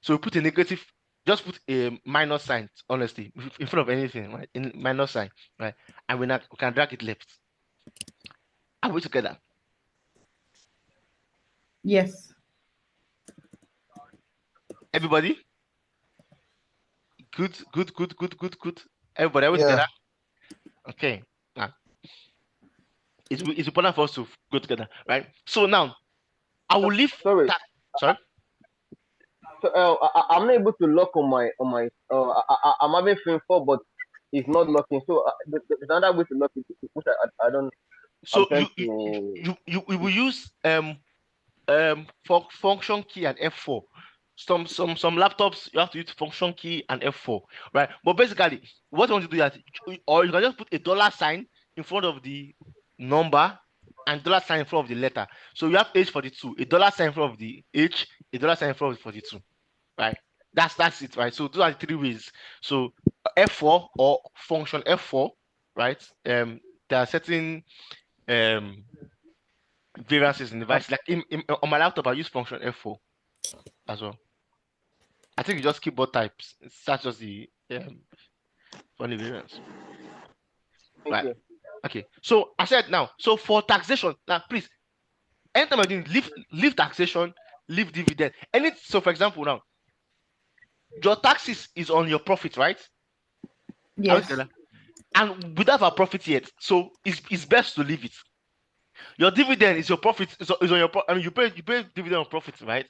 So we put a negative, just put a minus sign, honestly, in front of anything, right? In minus sign, right? And we can drag it left. Are we together? Yes. Everybody? Good. Everybody, are we together? Okay. Now, it's important for us to go together, right? So now, I will leave. Sorry. Sorry. So I'm not able to lock on my I'm having frame 4, but it's not locking. So there's another way to lock it, which I don't. So you will use function key and F4. Some laptops you have to use function key and F4, right? But basically, what I want to do is, or you can just put a dollar sign in front of the number and dollar sign in front of the letter. So you have H42, a dollar sign in front of the H, a dollar sign in front of the 42, right? That's it, right? So those are the 3 ways. So F4 or function F4, right? There are certain variances in the device. Like on my laptop, I use function F4 as well. I think you just keep both types. That's just the funny variance. Right. You. Okay. So I said now. So for taxation, now please, anytime I do leave taxation, leave dividend. So for example, now your taxes is on your profit, right? Yes. And we don't have a profit yet, so it's best to leave it. Your dividend is your profit. Is on your. I mean, you pay dividend on profit, right?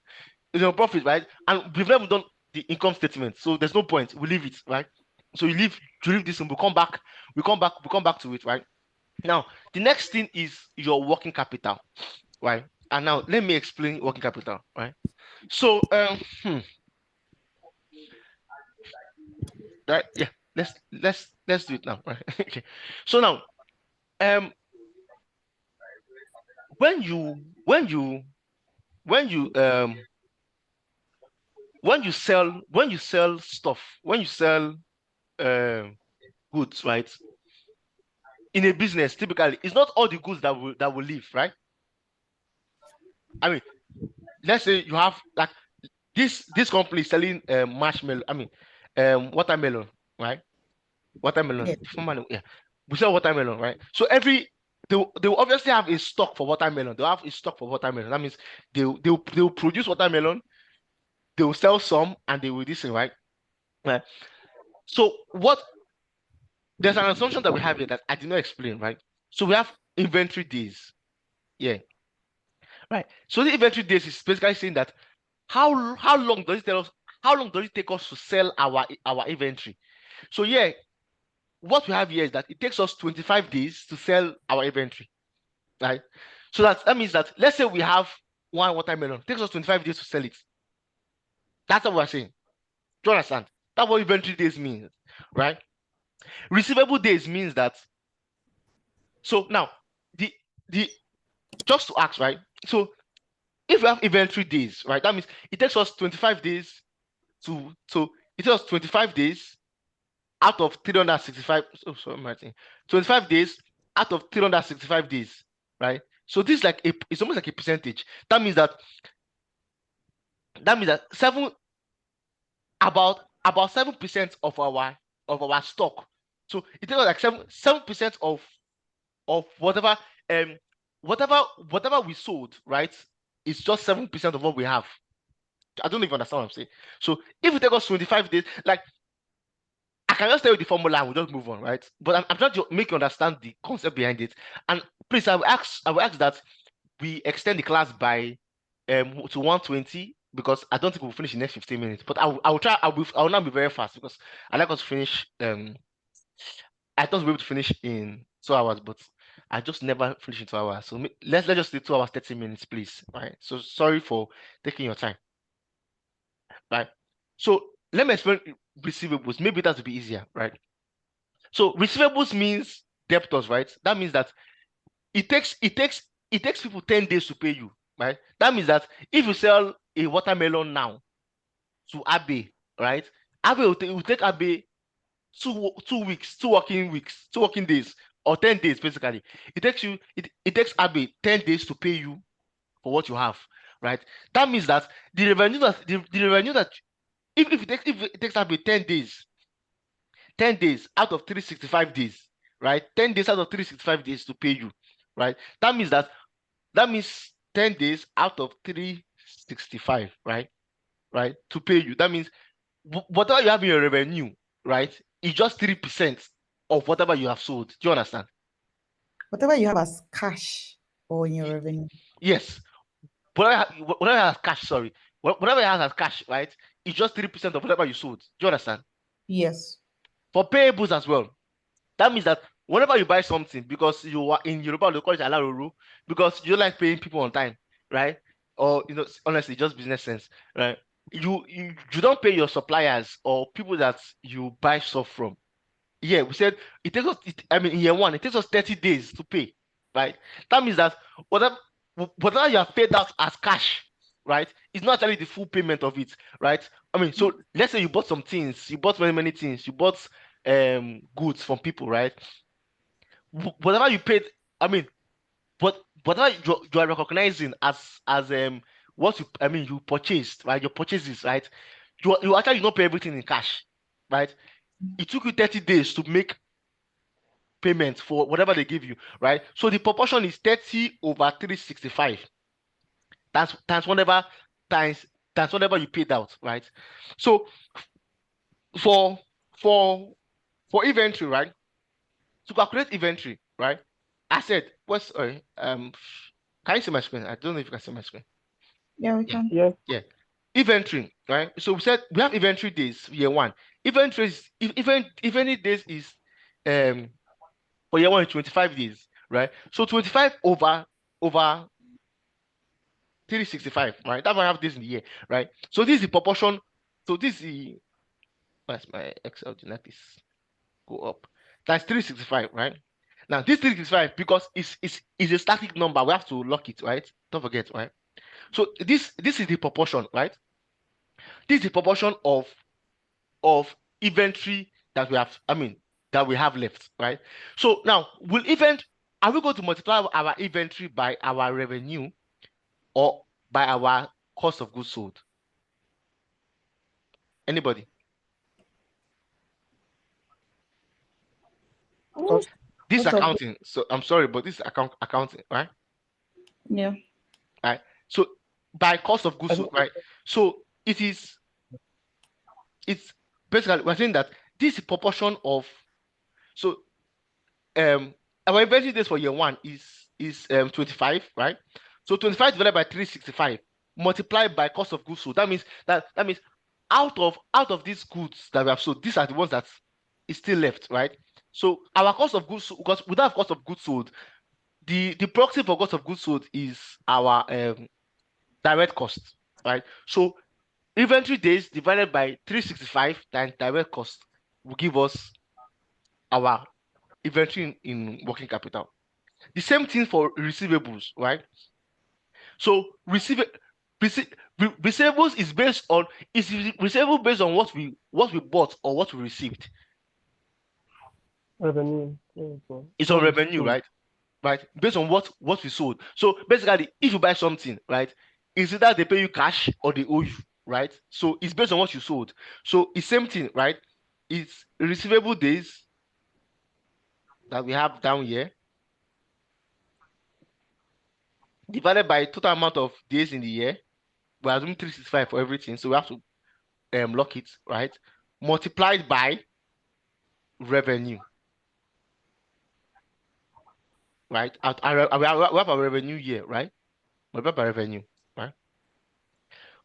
It's on profit, right? And we've never done the income statement, so there's no point. We leave it, right? So you leave this, and we come back to it, right? Now the next thing is your working capital, right? And now let me explain working capital, right? So right, yeah, let's do it now, right? Okay. So now when you sell stuff, when you sell goods, right? In a business, typically, it's not all the goods that will leave, right? I mean, let's say you have like this company is selling marshmallow. I mean, watermelon, right? Watermelon. Yeah. Yeah, we sell watermelon, right? So they will obviously have a stock for watermelon. They'll have a stock for watermelon. That means they'll produce watermelon. They will sell some and they will this thing, right? Right. So there's an assumption that we have here that I did not explain, right? So we have inventory days. Yeah. Right. So the inventory days is basically saying that how long does it tell us, how long does it take us to sell our inventory? So yeah, what we have here is that it takes us 25 days to sell our inventory, right? So that means that, let's say we have one watermelon, it takes us 25 days to sell it. That's what we're saying. Do you understand? That's what inventory days means, right? Receivable days means that. So now the just to ask, right? So if we have inventory days, right, that means it takes us 25 days it takes us 25 days out of 365. Oh, sorry, Martin. 25 days out of 365 days, right? So this is like it's almost like a percentage. That means that about 7% of our stock. So it takes like 7% of whatever we sold, right? It's just 7% of what we have. I don't even understand what I'm saying. So if it takes us 25 days, like I can just tell you the formula and we'll just move on, right? But I'm trying to make you understand the concept behind it. And please, I will ask that we extend the class by to 120 because I don't think we'll finish in the next 15 minutes. But I will try. I will not be very fast because I like us to finish. I thought we'll be able to finish in 2 hours, but I just never finish in 2 hours. So let's just do 2 hours 30 minutes, please. Right. So sorry for taking your time. Right. So let me explain receivables. Maybe that would be easier, right? So receivables means debtors, right? That means that it takes people 10 days to pay you, right? That means that if you sell a watermelon now to Abe, right? Abe will take Abe two working days, or 10 days basically. It takes Abe 10 days to pay you for what you have, right? That means that the revenue that if it takes Abe 10 days out of 365 days, right? 10 days out of 365 days to pay you, right? That means 10 days out of 365, right? Right? To pay you. That means whatever you have in your revenue, right? Is just 3% of whatever you have sold. Do you understand? Whatever you have as cash or in your revenue. Yes. Whatever you have as cash, sorry. Whatever you have as cash, right? It's just 3% of whatever you sold. Do you understand? Yes. For payables as well. That means that whenever you buy something, because you are in Yoruba, they call it alaroro, because you like paying people on time, right? Or honestly, just business sense, right? You don't pay your suppliers or people that you buy stuff from. Yeah, we said it takes us. In year one, it takes us 30 days to pay, right? That means that whatever you have paid out as cash, right, it's not actually the full payment of it, right? So let's say you bought some things, you bought many things, you bought goods from people, right? Whatever you paid, whatever you are recognizing as what you purchased, right? Your purchases, right? You actually not pay everything in cash, right? It took you 30 days to make payments for whatever they give you, right? So the proportion is 30 over 365. Times whatever you paid out, right? So for inventory, right? To calculate inventory, right? I said, can you see my screen? I don't know if you can see my screen. Yeah, we can. Yeah. Inventory, right? So we said we have inventory days, year one. Inventory days is for year one is 25 days, right? So 25 over 365, right? That's why I have this in the year, right? So this is the proportion. So this is the, where's my Excel? Do like this? Go up. That's 365, right? Now this 365, because it's a static number, we have to lock it, right? Don't forget, right? So this is the proportion, right? This is the proportion of inventory that we have left, right? So now are we going to multiply our inventory by our revenue or by our cost of goods sold? Anybody? This is accounting. So I'm sorry, but this is accounting, right? Yeah. Right. So by cost of goods sold, right? So it's basically we're saying that this is proportion of, so our inventory days for year one is 25, right? So 25 divided by 365 multiplied by cost of goods sold. That means out of these goods that we have sold, these are the ones that is still left, right? So our cost of goods, because without cost of goods sold, the proxy for cost of goods sold is our direct cost, right? So inventory days divided by 365 times direct cost will give us our inventory in working capital. The same thing for receivables, right? So receivables is receivable based on what we bought or what we received. Revenue. It's on revenue, right? Right, based on what we sold. So basically, if you buy something, right, it's either they pay you cash or they owe you, right? So it's based on what you sold. So it's same thing, right? It's receivable days that we have down here divided by total amount of days in the year. We're assuming 365 for everything, so we have to lock it, right? Multiplied by revenue, right? We have a revenue year, right? multiplied by revenue, right?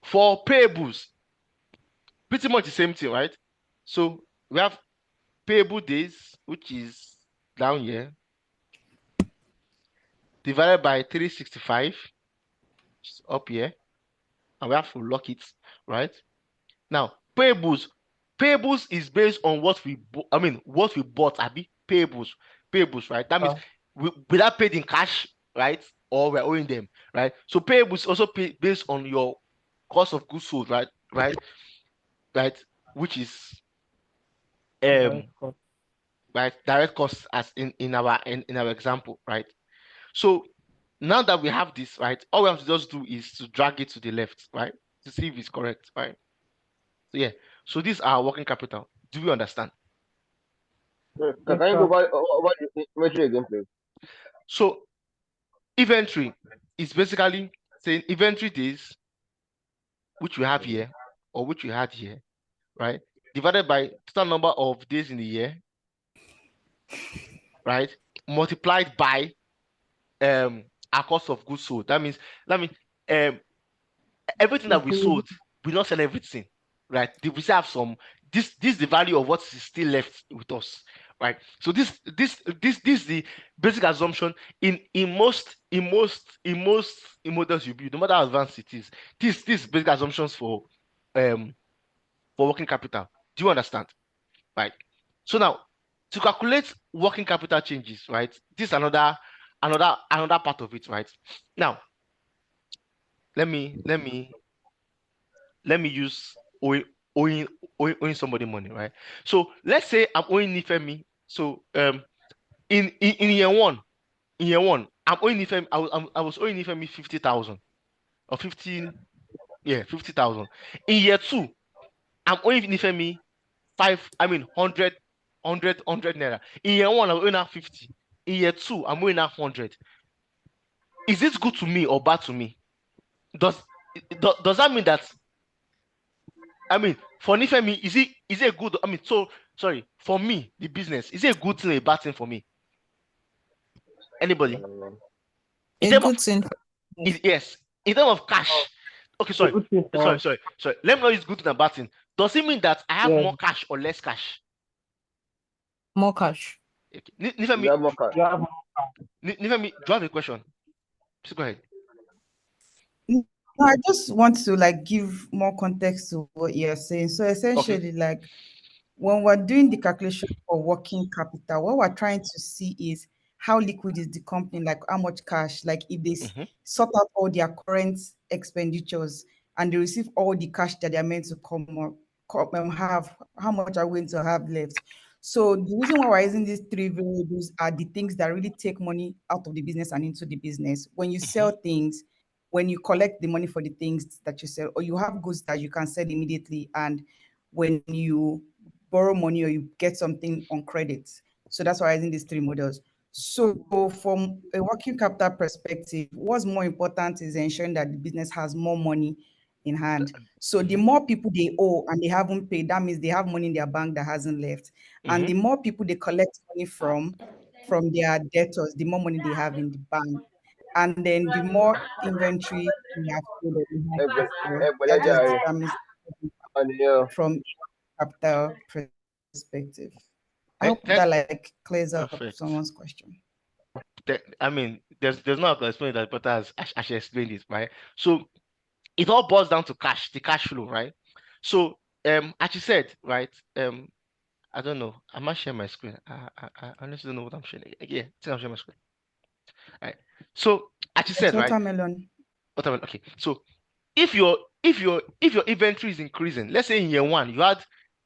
For payables, pretty much the same thing, right? So we have payable days, which is down here, divided by 365, which is up here, and we have to lock it, right? Now, payables is based on what we what we bought, abi payables, right? That means we are paid in cash, right? Or we're owing them, right? So payables also based on your cost of goods sold, right? Right, which is right, direct costs, as in our example, right? So now that we have this, right, all we have to just do is to drag it to the left, right, to see if it's correct, right? So yeah, so this is our working capital. Do you understand? Can you go over the inventory again, please? So inventory is basically saying inventory days, which we have here, or which we had here, right, divided by total number of days in the year, right, multiplied by our cost of goods sold. That means everything that we sold, we not sell everything, right? We still have some. This is the value of what is still left with us, right? So this is the basic assumption in most models you build, no matter how advanced it is. This basic assumptions for working capital. Do you understand? Right. So now, to calculate working capital changes, right? This is another part of it, right? Now, let me use owing somebody money, right? So let's say I'm owing Nifemi. So in year one, I'm owing Nifemi. I was owing Nifemi 50,000 or 50,000. In year two, I'm owing Nifemi 100 naira. In year one, I'm owing her 50. In year two, I'm owing her 100. Is this good to me or bad to me? Does that mean that, for Nifemi, is it a good, sorry, for me, the business, is it a good thing or a bad thing for me? Anybody? A good thing. Yes. In terms of cash. Okay, sorry. Let me know it's good thing or bad thing. Does it mean that I have more cash or less cash? More cash. Okay. Nifemi, You have more cash. Nifemi, do you have a question? Please go ahead. No, I just want to give more context to what you're saying. So essentially, when we're doing the calculation for working capital, what we're trying to see is how liquid is the company, like how much cash, like if they sort out all their current expenditures and they receive all the cash that they're meant to have, how much are we going to have left? So the reason why we're using these three variables are the things that really take money out of the business and into the business. When you sell things, when you collect the money for the things that you sell, or you have goods that you can sell immediately, and when you borrow money or you get something on credit. So that's why I'm using these three models. So from a working capital perspective, what's more important is ensuring that the business has more money in hand. So the more people they owe and they haven't paid, that means they have money in their bank that hasn't left. And the more people they collect money from their debtors, the more money they have in the bank. And then the more inventory we have sold, that just determines from capital perspective. I hope that clears up someone's question. There's no explanation that better as she explained it, right? So it all boils down to cash, the cash flow, right? So as she said, right? I don't know. I might share my screen. I honestly don't know what I'm sharing. Yeah, I think I'm sharing my screen. All right. So as you said, right? Watermelon. Okay. So if your inventory is increasing, let's say in year one you had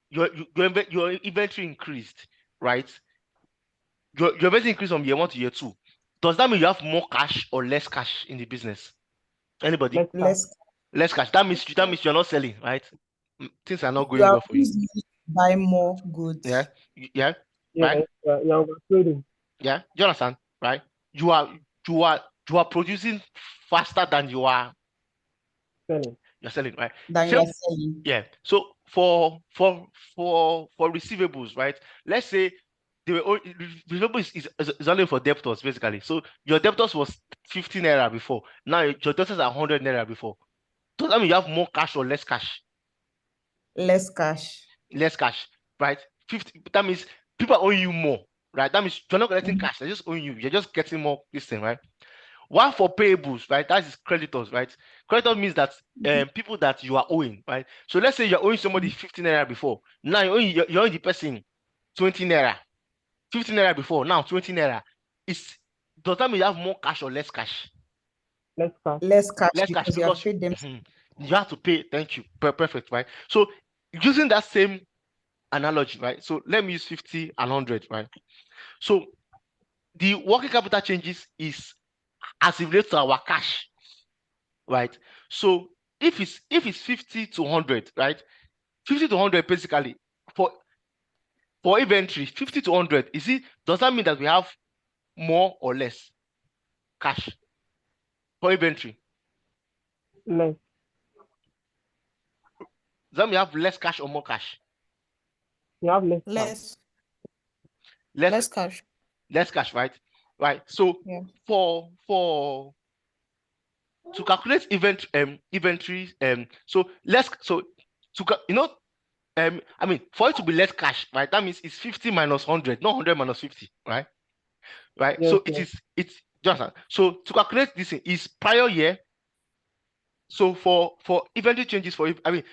your inventory increased, right? Your inventory increased from year one to year two. Does that mean you have more cash or less cash in the business? Anybody? Less cash. That means you're not selling, right? Things are not going well for you. Buy more goods. Yeah. Right? Yeah, trading. Yeah. Do you understand? Right? You are producing faster than you are selling. You're selling, right? Than you're selling. Yeah. So for receivables, right? Let's say receivable is only for debtors basically. So your debtors was 50 naira before. Now your debtors are 100 naira before. Does that mean you have more cash or less cash? Less cash. Less cash, right? 50. That means people are owing you more, right? That means you're not collecting Mhm. cash. They're just owing you. You're just getting more this thing, right? While for payables, right? That is creditors, right? Creditor means that people that you are owing, right? So let's say you're owing somebody 15 naira before. Now you're owing the person 20 naira. 15 naira before, now 20 naira. Does that mean you have more cash or less cash? Less cash. Less cash Less cash because you have because paid them. you have to pay. Thank you. Perfect, right? So using that same analogy, right? So let me use 50 and 100, right? So the working capital changes is as it relates to our cash, right? So if it's 50 to 100, right? 50 to 100 basically for inventory, 50 to 100, does that mean that we have more or less cash for inventory? Less. Does that mean we have less cash or more cash? You have less cash. Less cash. Less cash, right? Right. So Yeah. to calculate inventory, I mean, for it to be less cash, right? That means it's 50 minus 100, not 100 minus 50, right? Right. Yes, So yes. it's just so to calculate this is prior year. So for inventory changes for working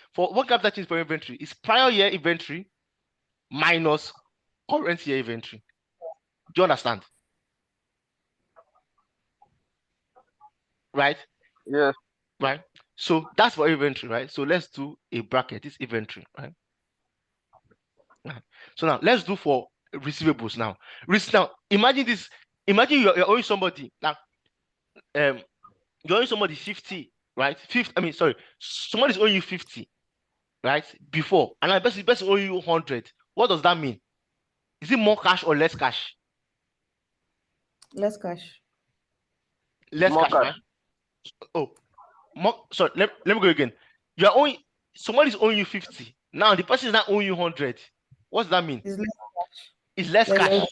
capital changes for inventory is prior year inventory minus current year inventory. Do you understand? Right? Yes. Right. So that's for inventory, right? So let's do a bracket. This inventory, right? So now let's do for receivables now. Now imagine this. Imagine you're owing somebody now. You're owing somebody 50, right? 50. I mean, sorry, somebody's owing you 50, right? Before, and I person owing you 100. What does that mean? Is it more cash or less cash? Less cash. Less More cash, cash. right? Oh, more. Sorry, let me go again. You're owing somebody's owing you 50. Now the person is not owing you 100. What does that mean? It's less cash. It's less Less cash, cash.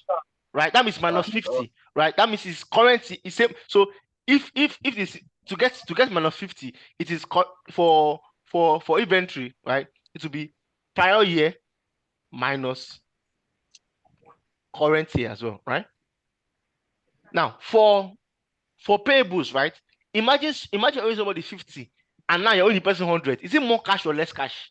right? That means minus 50, right? That means his currency is same. So if this to get minus 50, it is for inventory, right? It will be prior year minus current year as well, right? Now for payables, right? Imagine owing somebody 50 and now you're owing the person 100. Is it more cash or less cash?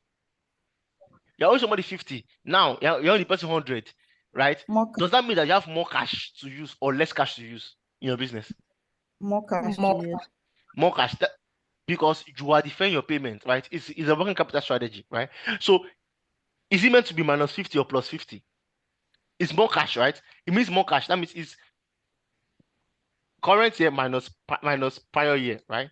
You're owing somebody 50. Now you're owing the person 100, right? More cash. Does that mean that you have more cash to use or less cash to use in your business? More cash More to use. More cash because you are deferring your payment, right? It's a working capital strategy, right? So is it meant to be minus 50 or plus 50? It's more cash, right? It means more cash. That means it's current year minus prior year, right?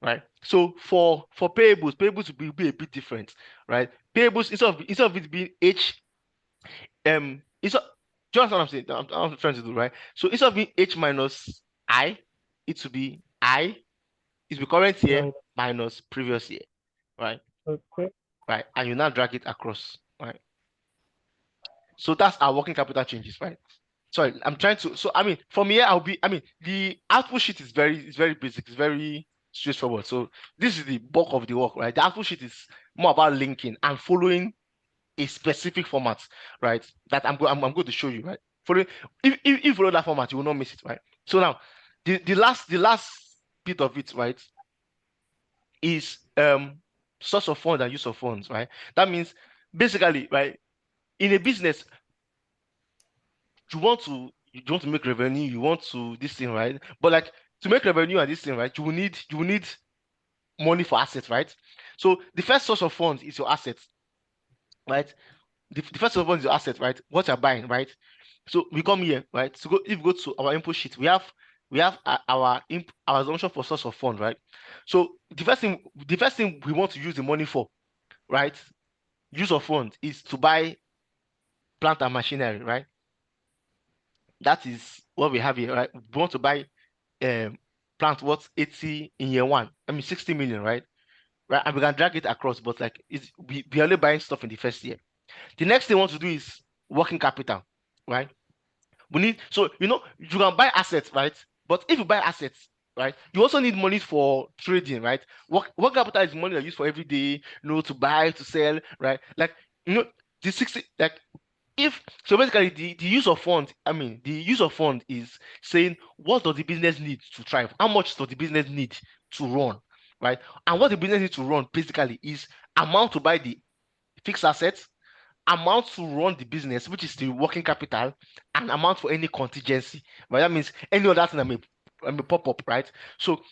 Right. So for payables will be a bit different, right? Payables instead of it being H, just what I'm saying. I'm trying to do, right? So instead of being H minus I, it will be I. It's the current year Right. minus previous year, right? Okay. Right, and you now drag it across, right? So that's our working capital changes, right? Sorry, I'm trying to. So I mean, from here, the output sheet is very basic. It's very straightforward. So this is the bulk of the work, right? The output sheet is more about linking and following a specific format, right? That I'm going to show you, right? Following, if you follow that format, you will not miss it, right? So now, the last bit of it, right, is source of funds and use of funds, right? That means basically, right, in a business, you want to make revenue, you want to this thing, right? But like to make revenue and this thing, right, you will need money for assets, right? So the first source of funds is your assets, right? The first source of funds is your asset, right? What you're buying, right? So we come here, right? So if we go to our input sheet, we have our assumption for source of fund, right? So the first thing we want to use the money for, right? Use of funds is to buy plant and machinery, right? That is what we have here, right? We want to buy plant worth 80 in year one. I mean 60 million, right? Right, and we can drag it across, but like we are only buying stuff in the first year. The next thing we want to do is working capital, right? We need, so you know, you can buy assets, right? But if you buy assets, right, you also need money for trading, right? Working capital is money that you use for every day, you know, to buy, to sell, right? Like, you know, the 60, like, if so basically the use of fund, I mean, the use of fund is saying what does the business need to thrive? How much does the business need to run, right? And what the business needs to run basically is amount to buy the fixed assets, amount to run the business, which is the working capital, and amount for any contingency. Right? That means any other thing that may pop up, right? So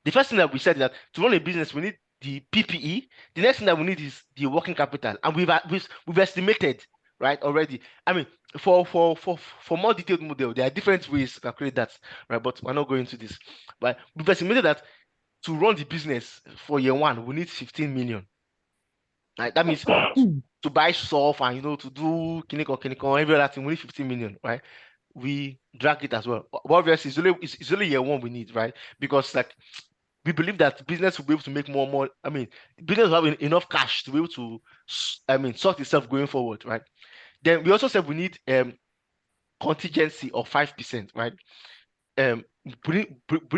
the first thing that we said is that to run a business, we need the PPE. The next thing that we need is the working capital, and we've estimated, right, already. I mean, for more detailed model, there are different ways to calculate that, right? But we're not going into this. But we've estimated that to run the business for year one, we need 15 million. Right? That means to buy stuff and to do clinical, every other thing, we need 15 million, right? We drag it as well. But obviously, it's only year one we need, right? Because like we believe that business will be able to make more. I mean, business will have enough cash to be able to, sort itself going forward, right? Then we also said we need contingency of 5%, right? Bring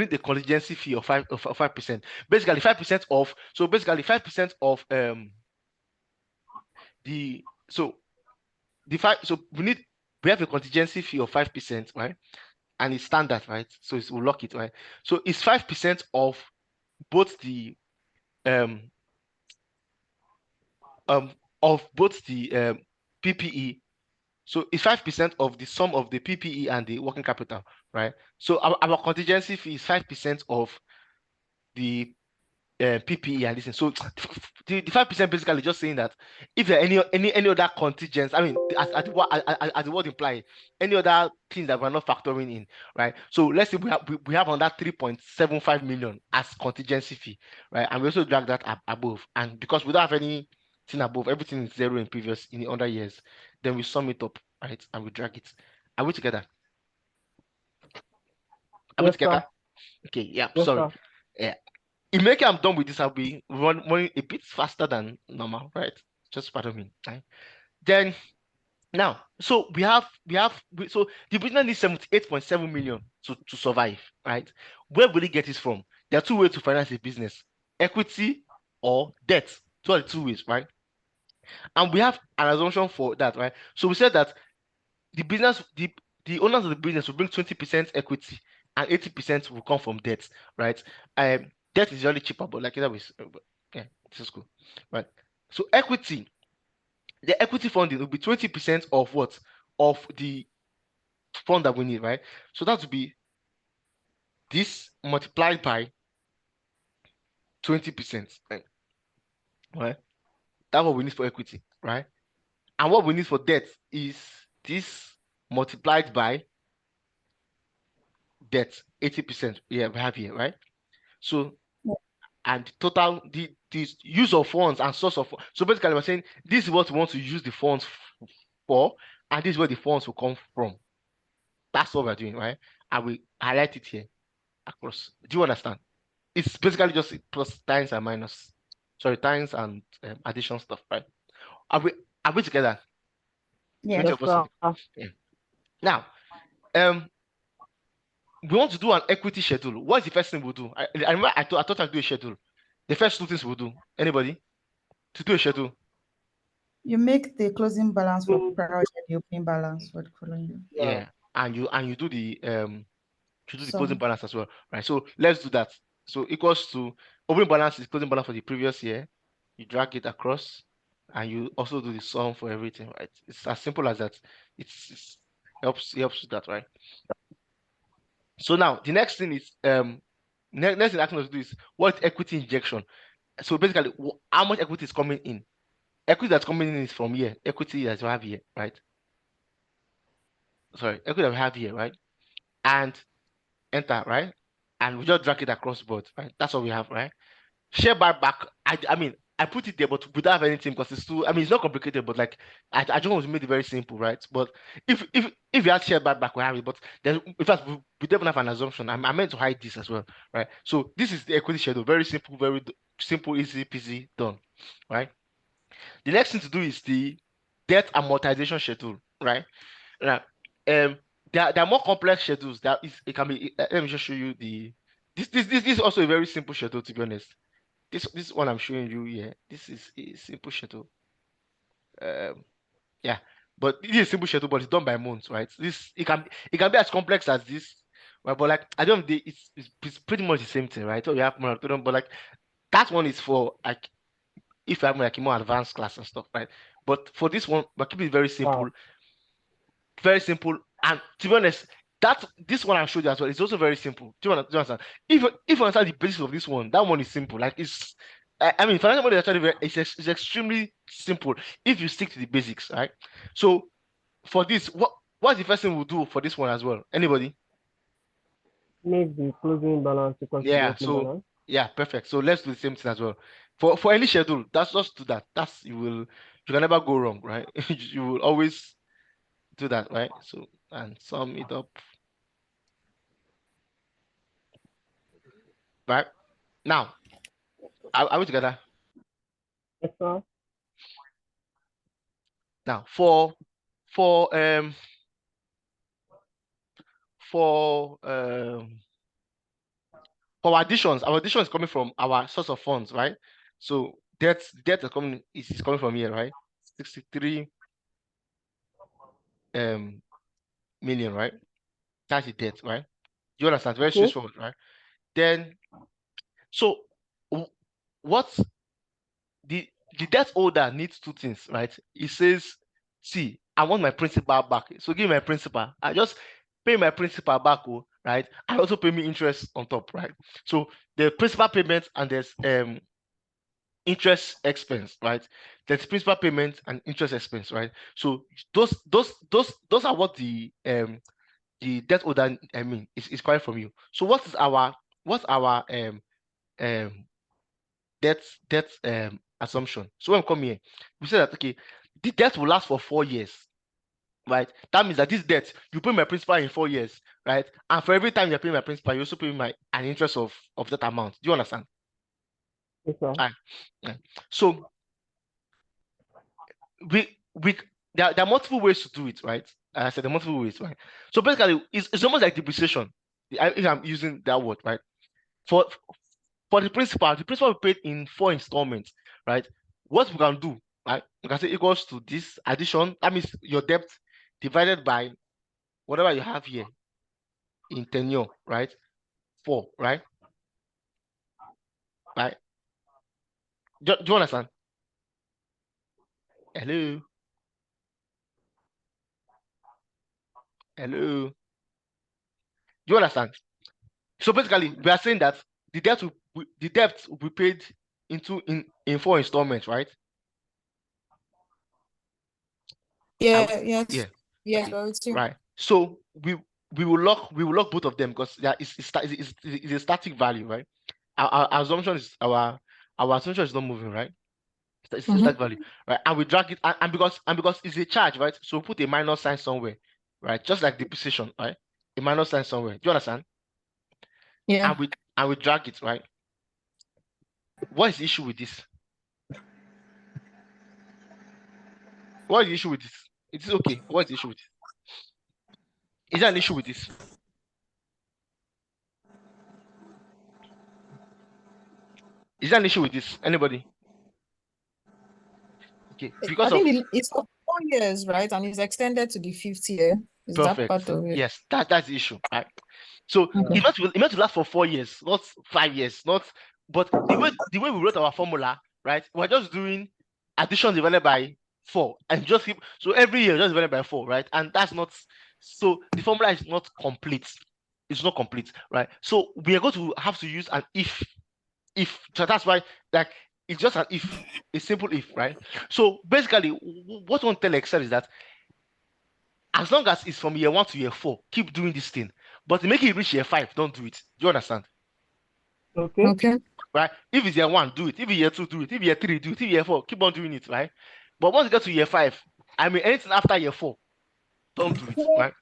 the contingency fee of 5%. Basically, 5% of basically 5% of we have a contingency fee of 5%, right? And it's standard, right? So we'll lock it, right? So it's 5% of both the PPE. So it's 5% of the sum of the PPE and the working capital, right? So our contingency fee is 5% of the PPE and this. So the 5% basically just saying that if there are any other contingents, I mean, as the word imply, any other things that we're not factoring in, right? So let's say we have on that 3.75 million as contingency fee, right? And we also drag that above, and because we don't have anything above, everything is zero in the other years, then we sum it up, right? And we drag it. Are we together? Are we together? Sir. Okay, yeah, Yes, sorry. sir. Yeah. Immediately I'm done with this, I'll be running a bit faster than normal, right? Just pardon me. Right? Then now, so so the business needs 78.7 million to survive, right? Where will it get this from? There are two ways to finance a business: equity or debt. Two are the two ways, right? And we have an assumption for that, right? So we said that the owners of the business will bring 20% equity and 80% will come from debt, right? Debt is really cheaper, but like that was, yeah, this is cool, right? So the equity funding will be 20% of what? Of the fund that we need, right? So that would be this multiplied by 20%, right? That's what we need for equity, right? And what we need for debt is this multiplied by debt, 80%. Yeah, we have here, right? So, and total the use of funds and source of, so basically we're saying this is what we want to use the funds for, and this is where the funds will come from. That's what we're doing, right? And we highlight it here across. Do you understand? It's basically just plus, times and minus. Sorry, times and addition stuff, right? Are we together? Yes. Yeah. Now, we want to do an equity schedule. What's the first thing we'll do? I remember I thought I'd do a schedule. The first two things we'll do. Anybody? To do a schedule. You make the closing balance for prior year, the opening balance for the following year. Yeah. And you do the closing Sum. balance as well, right? So let's do that. So equals to opening balance is closing balance for the previous year. You drag it across, and you also do the sum for everything, right? It's as simple as that. It helps with that, right? So now the next thing is next thing asking us to do is what equity injection. So basically, how much equity is coming in? Equity that's coming in is from here. Equity that we have here, right? Sorry, equity that we have here, right? And enter, right? And we just drag it across board, right? That's what we have, right? Share buyback. I mean, I put it there, but we don't have anything because it's too. I mean, it's not complicated, but like I just want to make it very simple, right? But if you had share buyback, we have it. But then, in fact, we don't have an assumption. I meant to hide this as well, right? So this is the equity schedule. Very simple, simple, easy peasy, done, right? The next thing to do is the debt amortization schedule, right? Now, there are more complex schedules. It can be. Let me just show you this is also a very simple schedule, to be honest. This one I'm showing you here. This is a simple schedule. Yeah, but it is a simple schedule, but it's done by months, right? It can be as complex as this, right? But like I don't, it's pretty much the same thing, right? So we have more, but like that one is for like if you have like a more advanced class and stuff, right? But for this one, but keep it very simple, Wow. very simple. And to be honest, this one I showed you as well. It's also very simple. Do you understand? If you understand the basis of this one, that one is simple. Like I mean, financial model is actually it's extremely simple if you stick to the basics, right? So for this, what's the first thing we'll do for this one as well? Anybody? Make the closing balance equal to the Yeah. opening So balance. yeah, perfect. So let's do the same thing as well. For any schedule, that's just do that. You can never go wrong, right? You will always do that, right? So and sum it up. Right now, are we together? Yes, sir. Now for our additions, our addition is coming from our source of funds, right? So debt is coming from here, right? 63 million, right? That's the debt, right? You understand? Very Okay. straightforward, right? Then so what's the debt holder needs two things, right? It says, see, I want my principal back. So give my principal. I just pay my principal back, right? And also pay me interest on top, right? So the principal payment and there's interest expense, right? There's principal payment and interest expense, right? So those are what the debt holder is quite from you. So what's our debt assumption? So when we come here, we say that okay, the debt will last for 4 years, right? That means that this debt, you pay my principal in 4 years, right? And for every time you're paying my principal, you also pay me an interest of that amount. Do you understand? Yes, sir. Yeah. So there are multiple ways to do it, right? I said there are multiple ways, right? So basically, it's almost like depreciation. If I'm using that word, right? For the principal will be paid in 4 installments, right? What we can do, right? We can say equals to this addition. That means your debt divided by whatever you have here in tenure, right? 4, right? Right? Do you understand? Hello? Hello? Do you understand? So basically, we are saying that the debt will be paid in 4 installments, right? Yeah, yes. Yeah. Yes, Okay. well, it's you. Right. So we will lock both of them because it's a static value, right? Our assumption is our assumption is not moving, right? It's a static value, right? And we drag it, and because it's a charge, right? So we put a minus sign somewhere, right? Just like depreciation, right? A minus sign somewhere. Do you understand? Yeah. And we drag it, right? What is the issue with this? What is the issue with this? It is okay. What is the issue with this? Is there an issue with this? Is there an issue with this? Anybody? Okay, because I of think it's for 4 years, right? And it's extended to the 5th year. Is that perfect. part of it? Yes, that's the issue, right? So Okay. it meant to last for 4 years, not 5 years, not. But the way we wrote our formula, right? We're just doing addition divided by 4, and just keep so every year just divided by 4, right? And that's not so the formula is not complete. It's not complete, right? So we are going to have to use an if. So that's why like it's just an if, a simple if, right? So basically, what I want to tell Excel is that as long as it's from year 1 to year 4, keep doing this thing. But to make it reach year 5, don't do it. Do you understand? Okay. Okay. Right? If it's year 1, do it. If it's year 2, do it. If year 3, do it. If year 4, keep on doing it, right? But once you get to year 5, I mean anything after year 4, don't do it, right?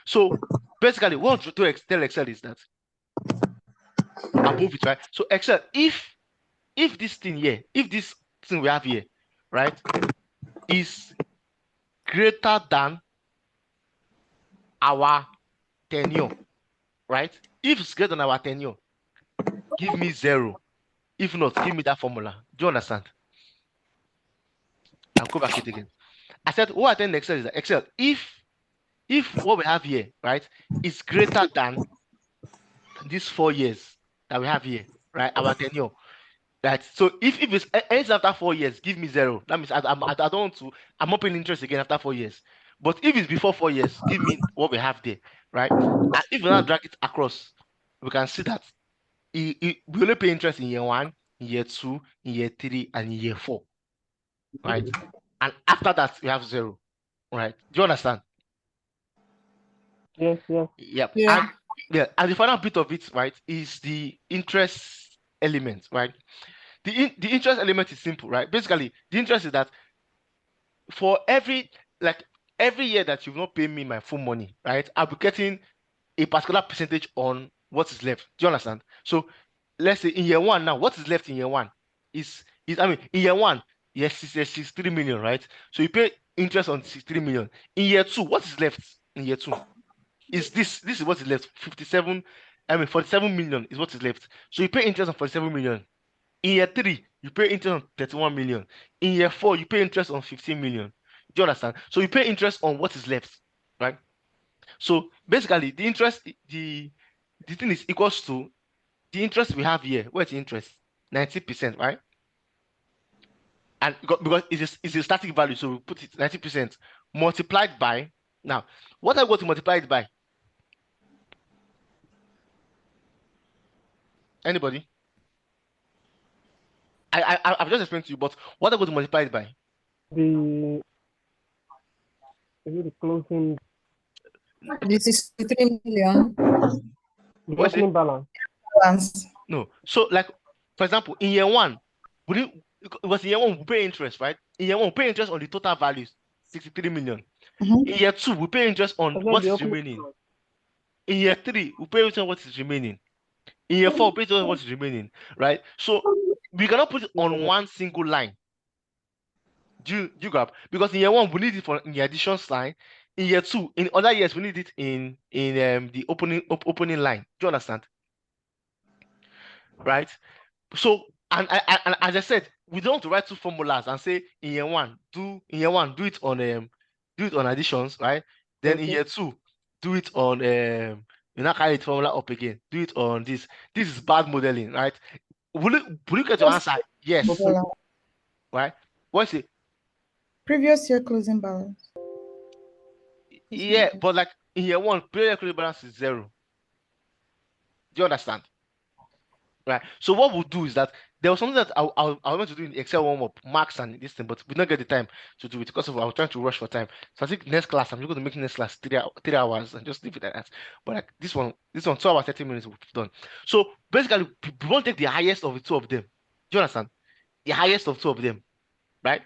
So basically, what to tell Excel is that above it, right? So Excel, if this thing here, if this thing we have here, right, is greater than our tenure, right? If it's greater than our tenure, give me 0. If not, give me that formula. Do you understand? I'll go back it again. I said, what I think Excel is that Excel, if what we have here, right, is greater than these 4 years that we have here, right, our tenure, right? So if it's anything after 4 years, give me 0. That means I don't want to. I'm not paying interest again after 4 years. But if it's before 4 years, give me what we have there, right? And if we now drag it across, we can see that we only pay interest in year 1, in year 2, in year 3, and in year 4, right? And after that, we have 0, right? Do you understand? Yes, yes. Yep. Yeah. And yeah, and the final bit of it, right, is the interest element, right? The interest element is simple, right? Basically, the interest is that for every year that you've not paid me my full money, right, I'll be getting a particular percentage on what is left. Do you understand? So let's say in year 1 now, what is left in year 1 is in year 1, yes, it's 63 million, right? So you pay interest on 63 million. In year 2, what is left in year 2? Is this is what is left? 47 million is what is left. So you pay interest on 47 million. In year 3, you pay interest on 31 million. In year 4, you pay interest on 15 million. Do you understand? So you pay interest on what is left, right? So basically, the interest, the thing is equals to the interest we have here. What's the interest? 90%, right? And because it's a static value, so we put it 90% multiplied by. Now, what I go to multiply it by? Anybody? I've just explained to you, but what I go to multiply it by? Is it the closing This is 3 million. the opening balance? Balance. No. So, like, for example, in year 1, because in year 1 we pay interest, right? In year 1 we pay interest on the total values, 63 million. In year 2, we pay interest on That's what the is opening remaining. balance. In year 3, we pay interest on what is remaining. In year 4, we pay interest on what is remaining, right? So we cannot put it on one single line. Do you grab? Because in year 1, we need it in the additions line. In year 2, in other years, we need it in the opening line. Do you understand? Right? So, and as I said, we don't want to write 2 formulas and say in year 1, do it on additions, right? Then in Okay. year 2, do it on you now carry the formula up again. Do it on this. This is bad modeling, right? Will you get your answer? Yes. Right? What's it? Previous year closing balance. Yeah, but like in year 1, period closing balance is 0. Do you understand? Right. So what we'll do is that there was something that I wanted to do in the Excel warm-up, marks and this thing, but we don't get the time to do it because I was trying to rush for time. So I think next class, I'm just going to make next class 3 hours and just leave it at that. But like this one 2 hours, 30 minutes, we've done. So basically, we won't take the highest of the 2 of them. Do you understand? The highest of 2 of them, right?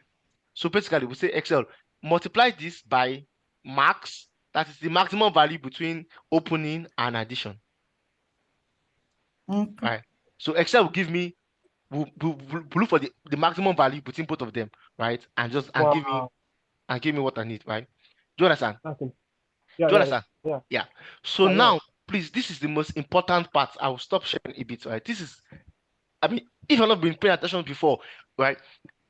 So basically, we say Excel, multiply this by max, that is the maximum value between opening and addition. Okay. Right. So Excel will give me, we'll look for the maximum value between both of them, right? And give me what I need, right? Do you understand? Okay. Do Yeah, you yeah, understand? yeah. Yeah. So Yeah. now, please, this is the most important part. I will stop sharing a bit, right? This is, I mean, if you've not been paying attention before, right?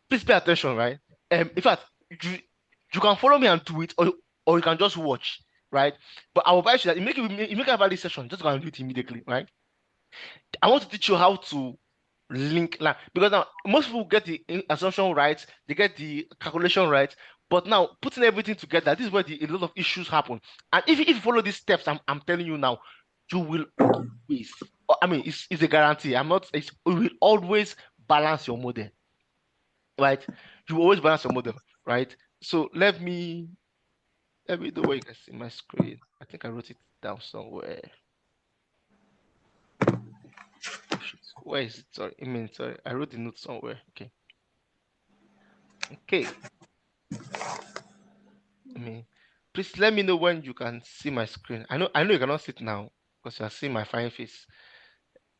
Please pay attention, right? In fact, you can follow me and do it, or you can just watch, right? But I will advise you that you make a valid session, just go and do it immediately, right? I want to teach you how to link now, because now most people get the assumption right, they get the calculation right, but now putting everything together, this is where a lot of issues happen. And if you follow these steps, I'm telling you now, you will always, I mean, it's a guarantee. You will always balance your model, right? You will always balance your model, right? So let me do what you can see my screen. I think I wrote it down somewhere. Where is it? Sorry. I wrote the note somewhere. Okay. Please let me know when you can see my screen. I know you cannot see it now because you are seeing my fine face.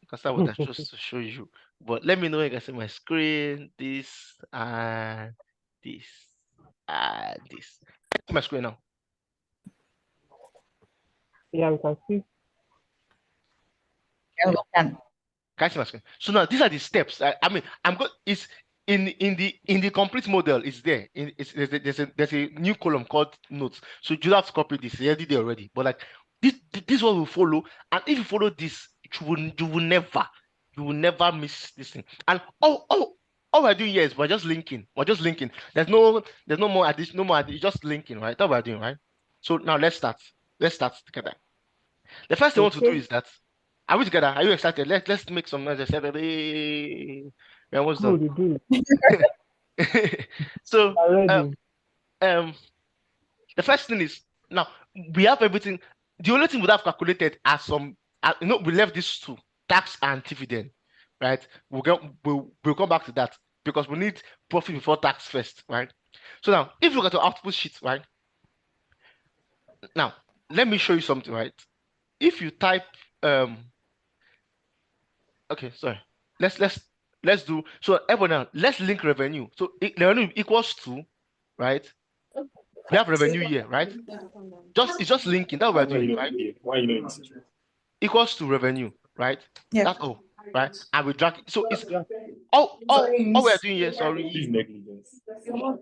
Because that's what I chose to show you. But let me know when you can see my screen. This and this and this. See my screen now. Yeah, we can see. Yeah, we can. Can you see my screen? So now these are the steps. I mean, I'm going. It's in the complete model. It's there. There's a new column called notes. So you have to copy this. It's already there already. But like this one will follow. And if you follow this, you will never miss this thing. And all we're doing here is we're just linking. We're just linking. There's no more addition, no more addition, just linking, right? That's what we're doing, right? So now let's start. Let's start together. The first thing I want to do Okay. is that, are we together? Are you excited? Let's make some noise. We're almost done. Good, good. So Already. the first thing is, now we have everything. The only thing we have calculated are some, we left these two, tax and dividend, right? We'll come back to that because we need profit before tax first, right? So now, if you look at your output sheet, right? Now, let me show you something, right? If you type, okay, sorry. Let's do, so everyone now, let's link revenue. So revenue equals to, right? We have revenue here, right? It's just linking. That's what we're doing, right? Why you know Equals to revenue, right? Yeah. That's all, right? And we drag it. So it's all we're doing here, sorry. negligence. Someone is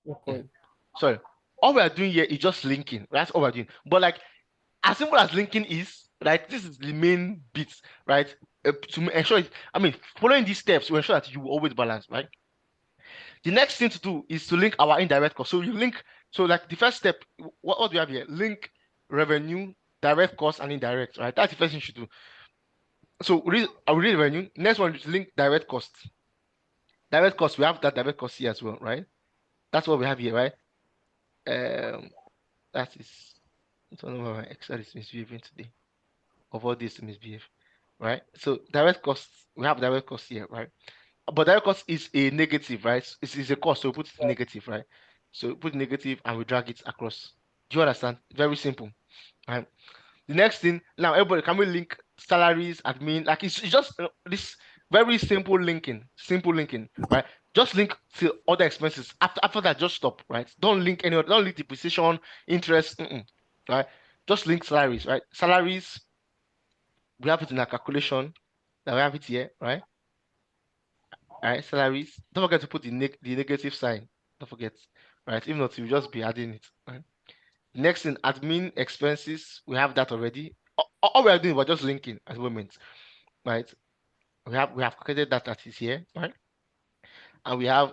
recording. Sorry. All we are doing here is just linking. That's all we're doing. But like, as simple as linking is, right? This is the main bit, right? To ensure, following these steps will ensure that you always balance, right? The next thing to do is to link our indirect cost. So you link, so like the first step, what do we have here? Link revenue, direct cost, and indirect, right? That's the first thing you should do. So I will read revenue. Next one is link direct cost. Direct cost, we have that direct cost here as well, right? That's what we have here, right? That is, I don't know why my Excel is misbehaving today. Of all this to misbehave, right? So direct costs, we have direct costs here, right? But direct cost is a negative, right? It's a cost, so we put it negative, right? So we put negative and we drag it across. Do you understand? Very simple, right? The next thing, now everybody, can we link salaries, admin? Like it's just this very simple linking, right? Just link to other expenses. After that, just stop, right? Don't link any other, don't link depreciation, interest, right? Just link salaries, right? Salaries, we have it in our calculation. That we have it here, right? All right, salaries. Don't forget to put the negative sign. Don't forget, right? If not, you'll just be adding it, right? Next in admin expenses, we have that already. All we are doing, we're just linking at the moment, right? We have calculated that is here, right? And we have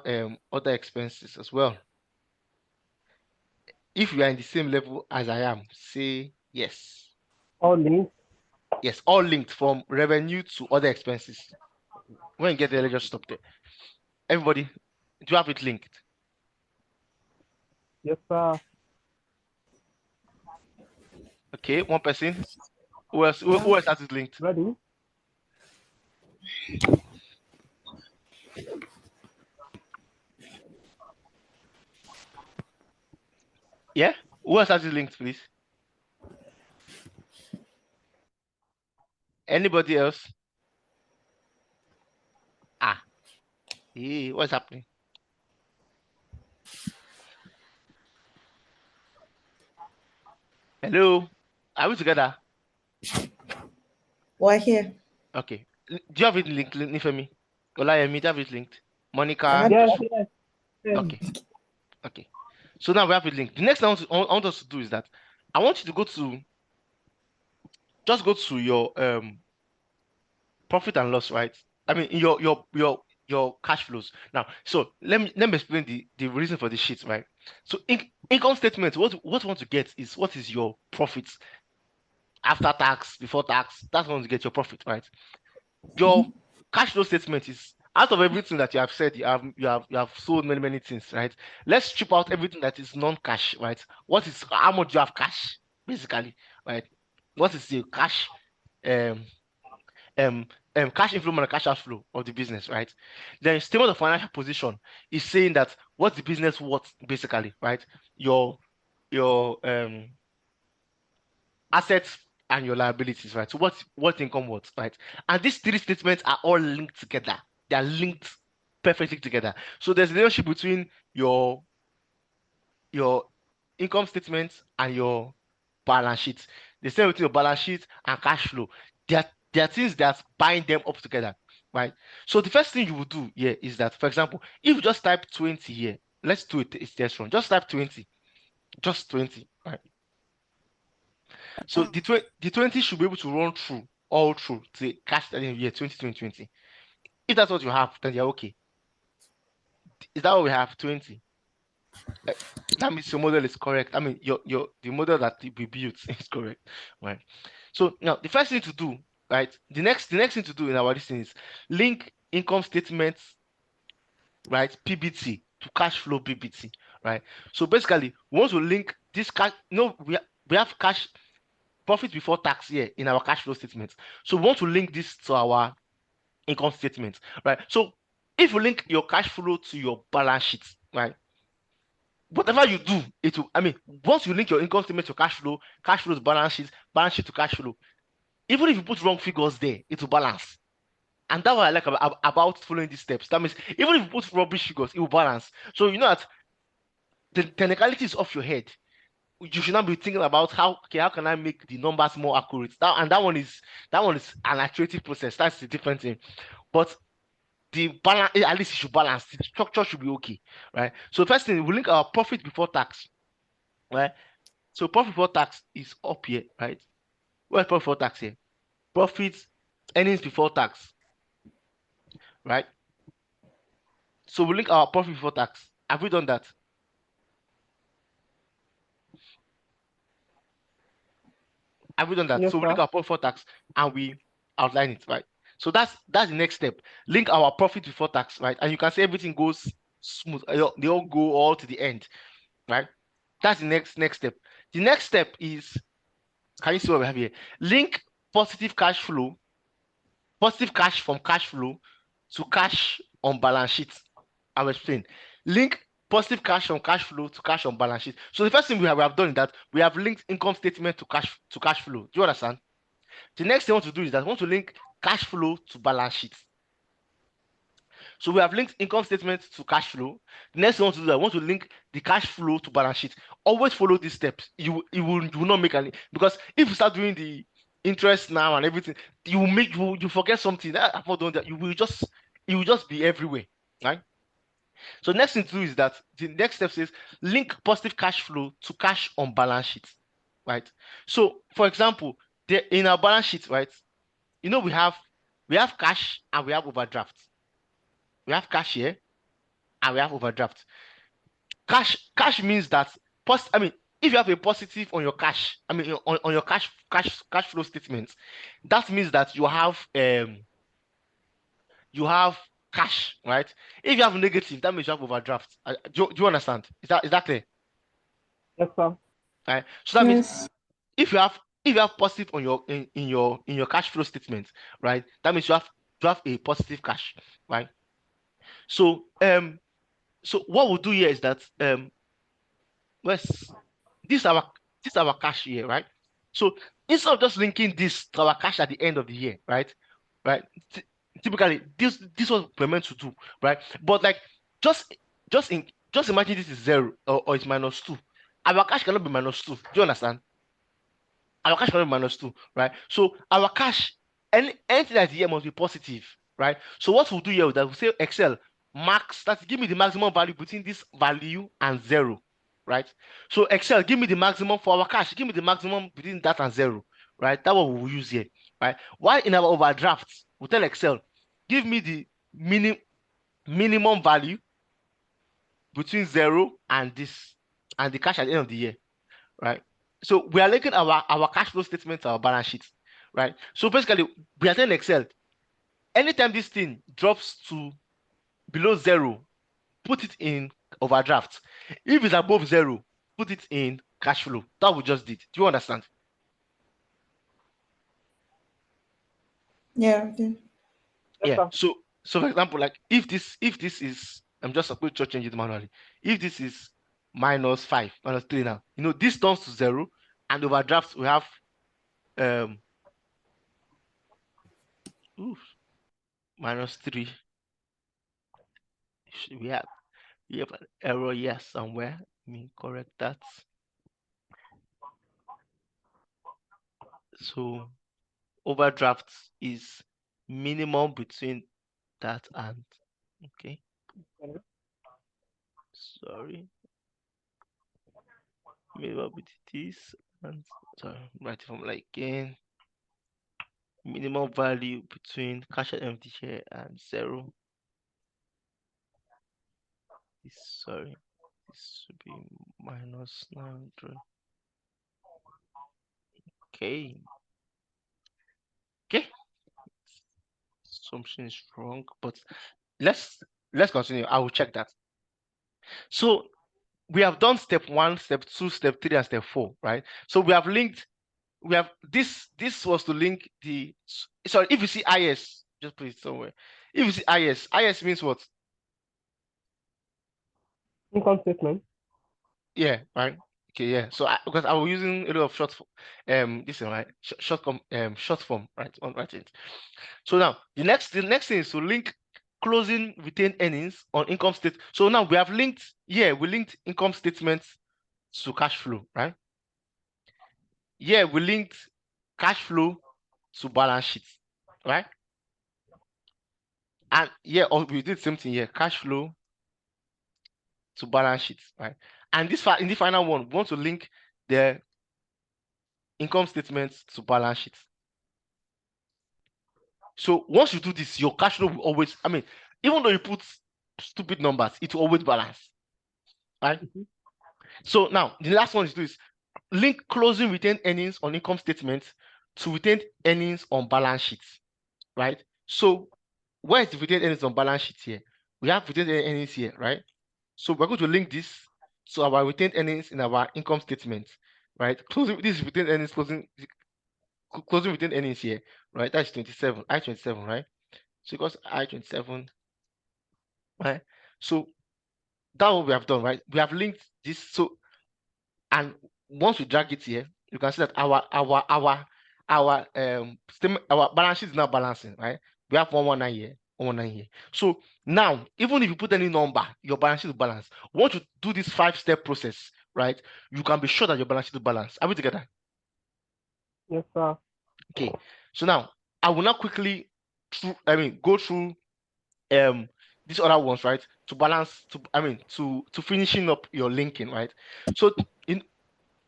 other expenses as well. If you are in the same level as I am, say yes. All linked. Yes, all linked from revenue to other expenses. When you get there, let's just stop there. Everybody, do you have it linked? Yes, sir. Okay, one person. Who else has it linked? Ready? Yeah? Who else has it linked, please? Anybody else? Hey, what's happening? Hello? Are we together? We're here. Okay. Do you have it linked, Nifemi? Olayemi, do you have it linked? Monica? Yes. Okay. So now we have it linked. The next thing I want us to do is that I want you to go to your profit and loss, right? I mean, your cash flows. Now, so let me explain the reason for the sheet, right? So income statement, what we want to get is what is your profits after tax, before tax. That's what you want to get your profit, right? Your cash flow statement is, out of everything that you have said, you have sold many things, right? Let's strip out everything that is non-cash, right? How much you have cash, basically, right? What is the cash cash inflow and cash outflow of the business, right? Then statement of financial position is saying that what's the business worth, basically, right? Your assets and your liabilities, right? So what's income worth, right? And these three statements are all linked together. They are linked perfectly together. So there's a relationship between your income statement and your balance sheet. The same with your balance sheet and cash flow. There are things that bind them up together, right? So the first thing you will do here is that, for example, if you just type 20 here, let's do it. It's test run. Just type 20, just 20, right? So the 20 should be able to run through all through the cash at the end of the year 2020. If that's what you have, then you're okay. Is that what we have? 20. That means your model is correct. I mean, the model that we built is correct, right? So now the first thing to do, right? The next thing to do in our listing is link income statements, right? PBT to cash flow PBT, right? So basically, we want to link this cash. No, we have cash profit before tax here in our cash flow statement. So we want to link this to our income statement, right? So if you link your cash flow to your balance sheet, right? Whatever you do, it will, I mean, once you link your income statement to cash flow to balance sheet to cash flow, even if you put wrong figures there, it will balance. And that's what I like about following these steps. That means even if you put rubbish figures, it will balance. So you know that the technicality is off your head. You should not be thinking about how can I make the numbers more accurate. That one is an iterative process. That's the different thing. But the balance, at least it should balance. The structure should be okay, right? So first thing, we link our profit before tax, right? So profit before tax is up here, right? Where's profit before tax here? Profit, earnings before tax, right? So we link our profit before tax. Have we done that? Have we done that? Yes, So we sir. link our profit before tax and we outline it, right? So that's the next step. Link our profit before tax, right? And you can see everything goes smooth. They all go all to the end, right? That's the next step. The next step is, can you see what we have here? Link positive cash flow, positive cash from cash flow to cash on balance sheet. I will explain. Link positive cash from cash flow to cash on balance sheet. So the first thing we have done is that we have linked income statement to cash flow. Do you understand? The next thing I want to do is that I want to link cash flow to balance sheet. So we have linked income statement to cash flow. The next thing I want to do, I want to link the cash flow to balance sheet. Always follow these steps. You will not make any, because if you start doing the interest now and everything, you forget something. After doing that, you will just be everywhere, right? So next thing to do is that the next step says link positive cash flow to cash on balance sheet, right? So for example, in our balance sheet, right? You know we have cash and we have overdraft. We have cash here and we have overdraft. Cash means that if you have a positive on your cash, on your cash flow statement, that means that you have cash, right? If you have negative, that means you have overdraft. Do you understand? Is that clear? Yes, sir. Right. So that means if you have positive on your in your cash flow statement, right? That means you have a positive cash, right? So what we'll do here is that this is our cash here, right? So instead of just linking this to our cash at the end of the year, right? Typically, this was we're meant to do, right? But like just imagine this is 0 or it's -2. Our cash cannot be -2. Do you understand? Our cash cannot be -2, right? So our cash, anything that's here must be positive, right? So what we'll do here is that we'll say Excel max, that's give me the maximum value between this value and 0, right? So Excel, give me the maximum for our cash, give me the maximum between that and 0, right? That's what we will use here, right? While in our overdrafts, we'll tell Excel, give me the minimum value between 0 and this, and the cash at the end of the year, right? So we are linking our cash flow statement to our balance sheet, right? So basically, we are telling Excel, anytime this thing drops to below 0, put it in overdraft. If it's above 0, put it in cash flow. That we just did. Do you understand? Yeah, okay. Yeah. So for example, like if this is, I'm just supposed to change it manually. If this is -5, -3 now, this turns to 0, and overdraft we have -3. We have an error here somewhere. Let me correct that. So overdraft is minimum between that and okay. Sorry. Minimum between this and sorry, write it from like again. Minimum value between cash and empty share and 0. Sorry, this should be minus 900. Okay. Okay. Assumption is wrong, but let's continue. I will check that. So we have done step 1, step 2, step 3, and step 4, right? So we have linked. We have this was to link the sorry. If you see IS, just put it somewhere. If you see IS means what? Income statement. Yeah, right. Okay, yeah. So because I was using a lot of short this is right, short form, right? On writing. So now the next thing is to link closing retained earnings on income statement. So now we have linked, we linked income statements to cash flow, right? Yeah, we linked cash flow to balance sheet, right? And yeah, we did the same thing here, cash flow to balance sheet, right? And this in the final one, we want to link the income statements to balance sheet. So once you do this, your cash flow will always, I mean, even though you put stupid numbers, it will always balance, right? So now the last one is to do is link closing retained earnings on income statement to retained earnings on balance sheet, right? So where is the retained earnings on balance sheet here? We have retained earnings here, right? So we're going to link this to our retained earnings in our income statement, right? Closing this is retained earnings, closing retained earnings here, right? That's 27, I-27, right? So because I-27, right? So that's what we have done, right? We have linked this. So, and once we drag it here, you can see that our statement, our balance sheet is now balancing, right? We have 119 here, 119 here. So now, even if you put any number, your balance sheet will balance. Once you do this 5-step process, right, you can be sure that your balance sheet will balance. Are we together? Yes, sir. Okay. So now I will now quickly go through these other ones, right, to balance to finishing up your linking, right? So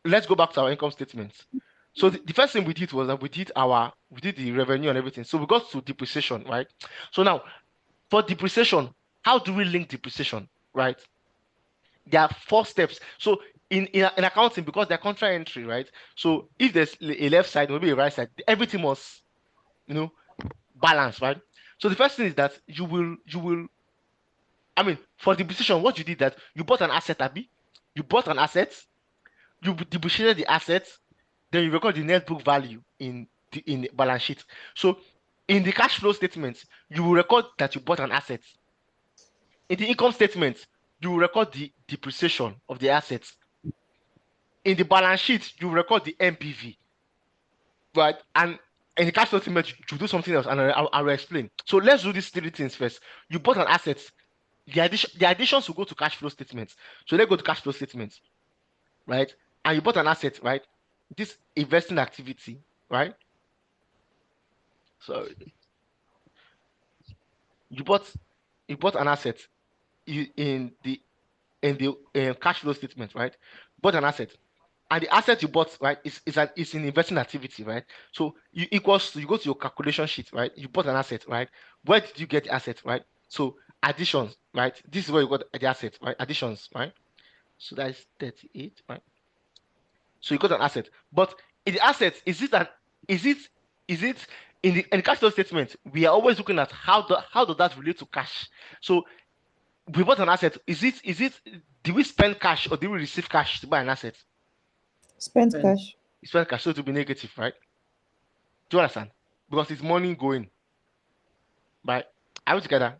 let's go back to our income statements. So the first thing we did was that we did the revenue and everything. So we got to depreciation, right? So now for depreciation, how do we link depreciation, right? There are 4 steps. So in accounting, because they're contra entry, right? So if there's a left side, maybe a right side, everything must, balance, right? So the first thing is that you will for depreciation, what you did that you bought an asset, Abi. You bought an asset, you depreciated the asset, then you record the net book value in the balance sheet. So in the cash flow statement, you will record that you bought an asset. In the income statement, you will record the depreciation of the assets. In the balance sheet, you will record the NPV, right? And in the cash flow statement, you do something else, and I'll explain. So let's do these 3 things first. You bought an asset. The additions will go to cash flow statements. So let's go to cash flow statements, right? And you bought an asset, right? This investing activity, right? So you bought an asset in the cash flow statement, right? Bought an asset, and the asset you bought, right, is an investing activity, right? So you go to your calculation sheet, right? You bought an asset, right? Where did you get the asset, right? So additions, right? This is where you got the asset, right? Additions, right? So that is 38, right? So you got an asset, but in the asset, is it in the cash flow statement? We are always looking at how does that relate to cash? So we bought an asset. Did we spend cash or did we receive cash to buy an asset? Spend cash. You spend cash, so it will be negative, right? Do you understand? Because it's money going. Right? Are we together?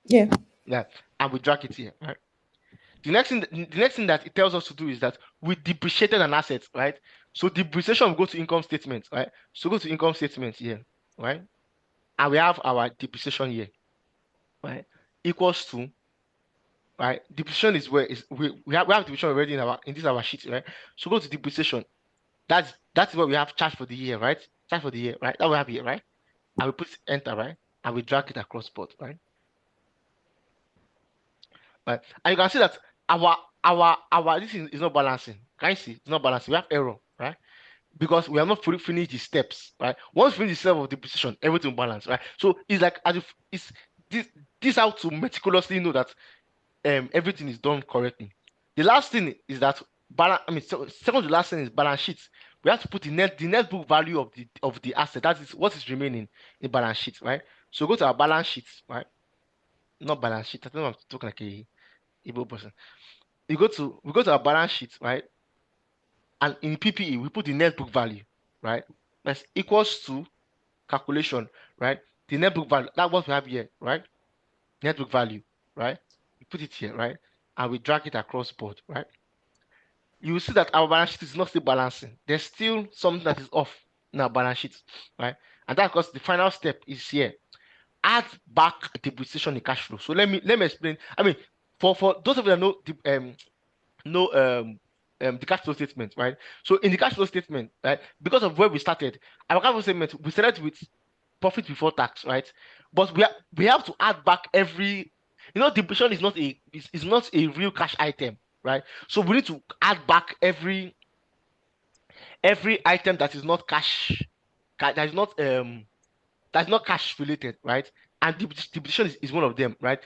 Yeah. Yeah. And we drag it here, right? The next thing that it tells us to do is that we depreciated an asset, right? So depreciation will go to income statement, right? So go to income statement here, right? And we have our depreciation here, right? Equals to, right? Depreciation is where we have depreciation already in our sheet, right? So go to depreciation. That's what we have charged for the year, right? Charge for the year, right? That we have here, right? And we put enter, right? And we drag it across board, right? Right. And you can see that our this is not balancing. Can you see? It's not balancing. We have error, right? Because we have not fully finished the steps, right? Once we finish the step of the position, everything balance, right? So it's like as if it's this how to meticulously know that everything is done correctly. The last thing is that balance. I mean, second to last thing is balance sheet. We have to put the net book value of the asset. That is what is remaining in balance sheet, right? So go to our balance sheet, right? Not balance sheet. I don't know I'm talking like a Igbo person. We go to our balance sheet, right? And in PPE, we put the net book value, right? That's equals to calculation, right? The net book value, that's what we have here, right? Net book value, right? We put it here, right? And we drag it across board, right? You will see that our balance sheet is not still balancing. There's still something that is off in our balance sheet, right? And that's because the final step is here. Add back depreciation in cash flow. So let me explain. I mean, for those of you that know the cash flow statement, right? So in the cash flow statement, right, because of where we started, our cash flow statement, we started with profit before tax, right? But we have to add back every, depreciation is not a real cash item, right? So we need to add back every item that is not cash, that's not cash related, right? And depreciation is one of them, right?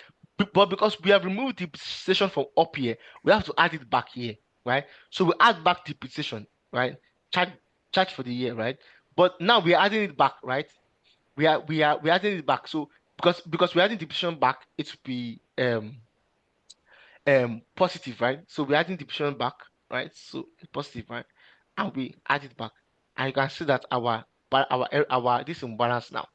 But because we have removed depreciation from up here, we have to add it back here, right? So we add back depreciation, right? Charge for the year, right? But now we are adding it back, right? We are adding it back. So because we're adding depreciation back, it will be positive, right? So we're adding depreciation back, right? So it's positive, right? And we add it back, and you can see that our this is imbalance now,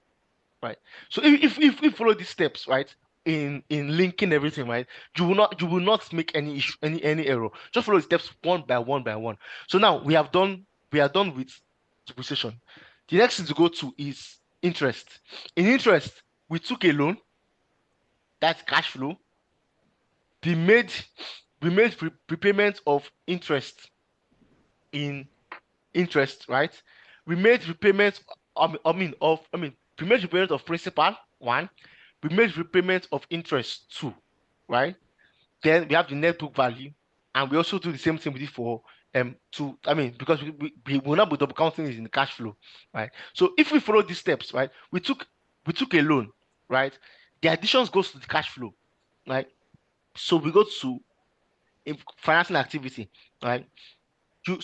right? So if we follow these steps, right, in linking everything, right, you will not make any issue, any error. Just follow the steps one by one. So now we are done with depreciation. The next thing to go to is interest. In interest, we took a loan, that's cash flow. We made prepayment of interest in interest, right? We made repayment we made repayment of principal, 1. We made repayment of interest, 2, right? Then we have the net book value, and we also do the same thing with it for because we will not be double counting it in the cash flow, right? So if we follow these steps, right, we took a loan, right? The additions goes to the cash flow, right? So we go to financing activity, right? You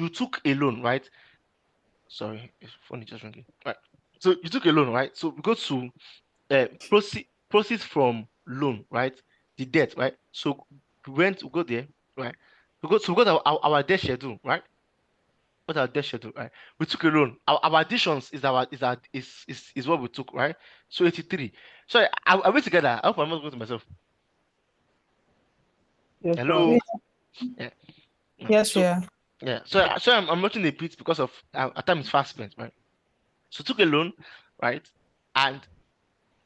took a loan, right? Sorry, it's funny just ringing. Right. So you took a loan, right? So we go to proceeds from loan, right? The debt, right? So we go there, right? We go to our debt schedule, right? What's our debt schedule, right? We took a loan. Our additions is what we took, right? So 83. Sorry, are we together? I hope I'm not going to myself. Yes, Hello. sir. Yeah. Yes, yeah. Yeah. So I'm watching the beat because of our time is fast spent, right? So took a loan, right? And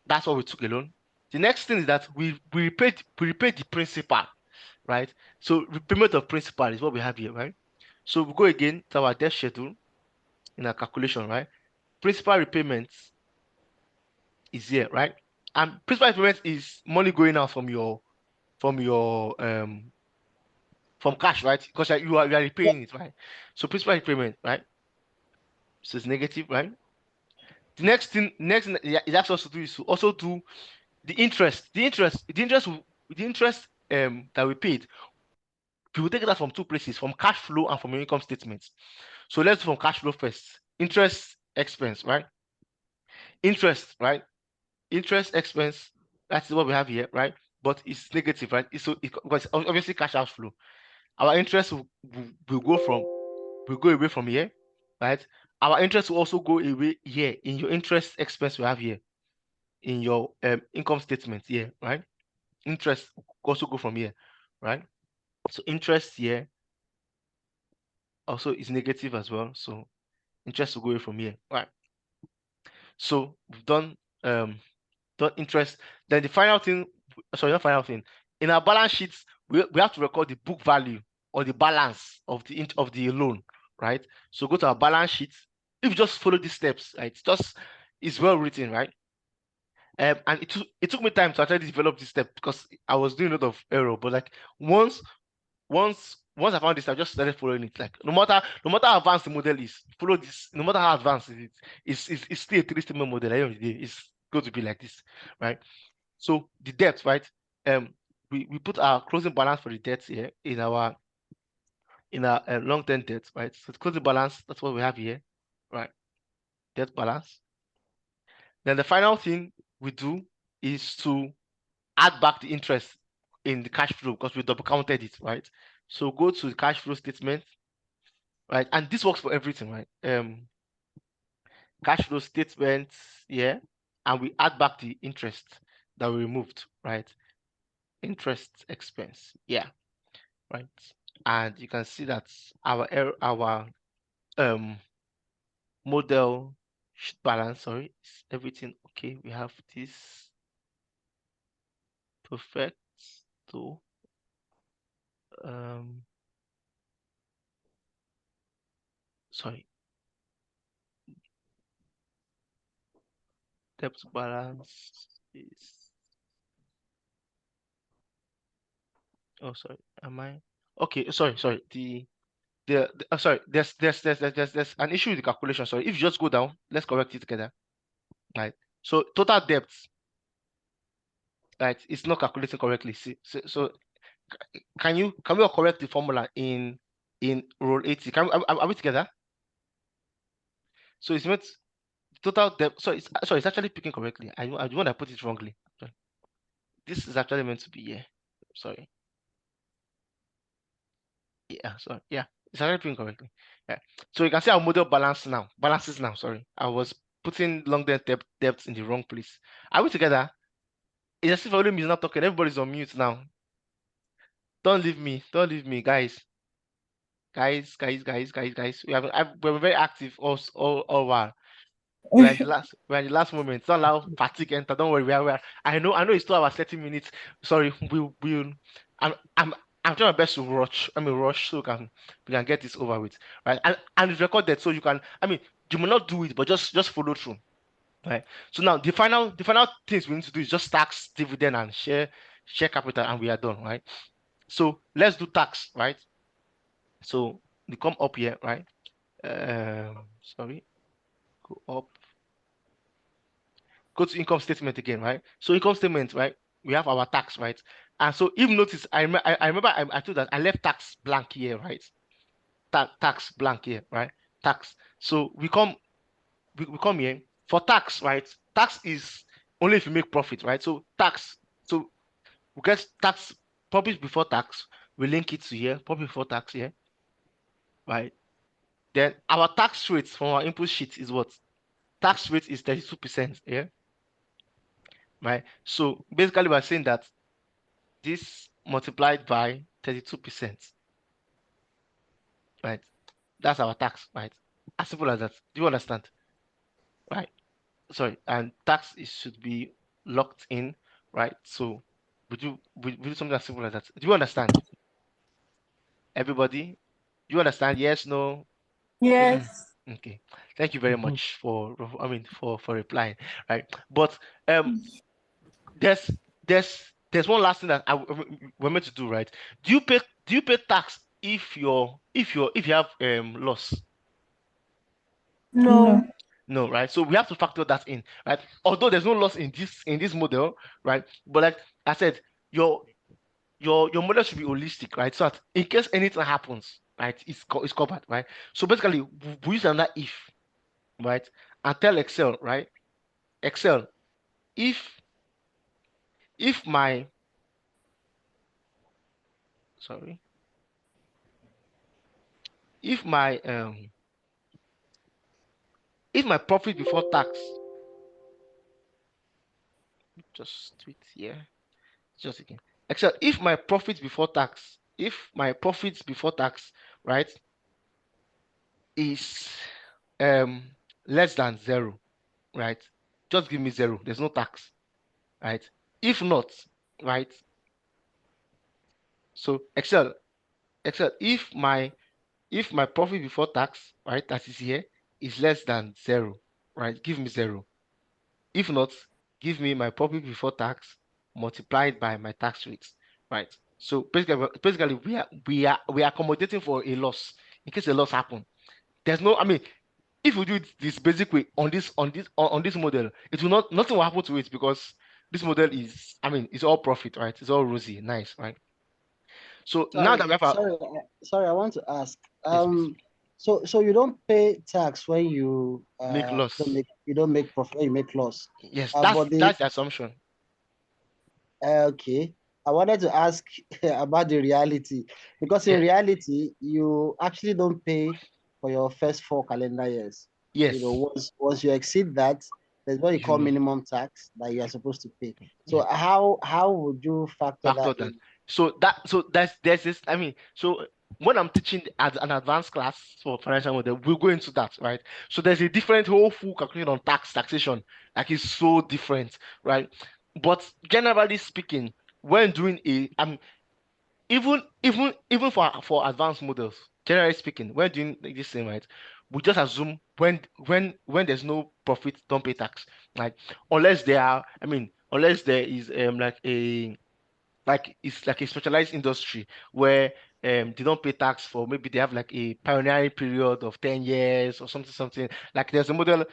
that's what we took a loan. The next thing is that we repaid the principal, right? So repayment of principal is what we have here, right? So we go again to our debt schedule in our calculation, right? Principal repayments is here, right? And principal repayment is money going out from cash, right? Because you are repaying it, right? So principal repayment, right? So it's negative, right? The next thing it asks us to do is to also do the interest. The interest that we paid, we will take it out from two places, from cash flow and from your income statement. So let's do from cash flow first. Interest expense, right? Interest, right? Interest expense, that's what we have here, right? But it's negative, right? Because obviously cash outflow. Our interest will go away from here, right? Our interest will also go away here in your interest expense we have here in your income statement here, right? Interest also go from here, right? So interest here also is negative as well. So interest will go away from here, right? So we've done interest. Then the final thing, sorry, not final thing. In our balance sheets, we have to record the book value or the balance of the loan, right? So go to our balance sheet. If you just follow these steps, right? It's well written, right? And it took me time to actually develop this step because I was doing a lot of error. But like once I found this, I just started following it. Like no matter how advanced the model is, follow this. No matter how advanced it is, it's still a three-statement model. At the end of the day, it's going to be like this, right? So the debt, right? We put our closing balance for the debt here in our long-term debt, right? So the closing balance, that's what we have here, right? Debt balance. Then the final thing we do is to add back the interest in the cash flow because we double counted it, right? So go to the cash flow statement, right? And this works for everything, right? Cash flow statement, yeah, and we add back the interest that we removed, right? Interest expense, yeah, right? And you can see that our model sheet balance, sorry, is everything okay? We have this perfect. So sorry, debt balance is, oh sorry, am I okay? Sorry, sorry, there's an issue with the calculation. Sorry, if you just go down, let's correct it together. Right, so total debt, right, it's not calculating correctly. See, so can we correct the formula in row 80? Are we together? So it's meant total debt. So it's actually picking correctly. I want to put it wrongly. This is actually meant to be here. Sorry. Yeah, so yeah, it's actually picking correctly. Yeah. So you can see our model balances now. Sorry, I was putting long-term debts in the wrong place. Are we together? It's as if only me is not talking. Everybody's on mute now. Don't leave me, guys. Guys. We're very active all while. We're in the last moment. Don't allow fatigue enter. Don't worry. I know it's 2 hours, 30 minutes. Sorry, I'm trying my best to rush. Rush so we can get this over with. Right. And it's recorded so you can, you may not do it, but just follow through. Right. So now the final things we need to do is just tax, dividend, and share capital, and we are done, right? So let's do tax, right? So we come up here, right? Sorry, go up. Go to income statement again, right? So income statement, right? We have our tax, right? And so if notice, I remember I told that I left tax blank here, right? Tax blank here, right? Tax. So we come here for tax, right? Tax is only if you make profit, right? So tax. So we get tax profit before tax. We link it to here, profit before tax here, right? Then our tax rate from our input sheet is what? Tax rate is 32%, yeah? Right? So basically we're saying that this multiplied by 32%, right? That's our tax, right? As simple as that. Do you understand? Right? Sorry, and tax should be locked in, right? So we do something as simple as that. Do you understand? Everybody? Do you understand? Yes, no? Yes. Okay. Thank you very much for replying, right? But there's one last thing that we're meant to do, right? Do you pay tax if you have loss? No. No, right? So we have to factor that in, right? Although there's no loss in this model, right? But like I said, your model should be holistic, right? So that in case anything happens, right, it's covered, right? So basically, we use another if, right? And tell Excel, right? Excel, if my sorry, if my profit before tax, just tweet here, just again. Excel, if my profit before tax, right, is less than 0, right? Just give me 0. There's no tax, right? If not, right? So Excel, if my if my profit before tax, right, that is here, is less than 0, right, give me 0. If not, give me my profit before tax multiplied by my tax rates, right? So basically we are accommodating for a loss in case a loss happen. There's no, I mean, if we do it this basic way on this model, it will nothing will happen to it because this model is, I mean, it's all profit, right? It's all rosy, nice, right? So now that we have Sorry, I want to ask. Yes, please. So you don't pay tax when you Make loss. don't make profit, when you make loss. Yes, But that's the assumption. Okay. I wanted to ask about the reality, because in reality, you actually don't pay for your first 4 calendar years. Yes. You know, once you exceed that, there's what you call minimum tax that you are supposed to pay. So how would you factor that in? So there's this, I mean, so when I'm teaching as an advanced class for financial model, we'll go into that, right? So there's a different whole full calculation on taxation, like it's so different, right? But generally speaking, when doing even for advanced models, generally speaking, when doing this thing, right, we just assume when there's no profit, don't pay tax, like unless there is it's like a specialized industry where they don't pay tax for, maybe they have like a pioneering period of 10 years or something. Like there's a model,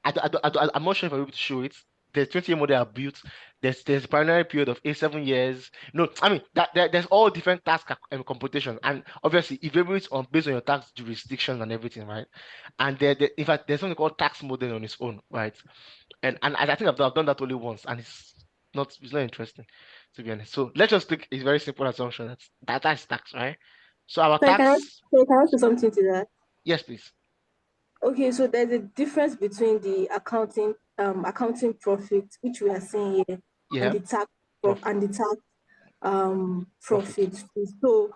I'm not sure if I'm able to show it. The 20-year model are built. There's a pioneering period of 7 years. No, I mean there's all different tax computation, and obviously it varies on based on your tax jurisdiction and everything, right? And in fact there's something called tax model on its own, right? And I think I've done that only once, and it's not interesting, to be honest. So let's just take a very simple assumption that's tax, right? So our Sorry, tax. can I say something to that? Yes, please. Okay, so there's a difference between the accounting profit, which we are seeing here, and the tax profit. So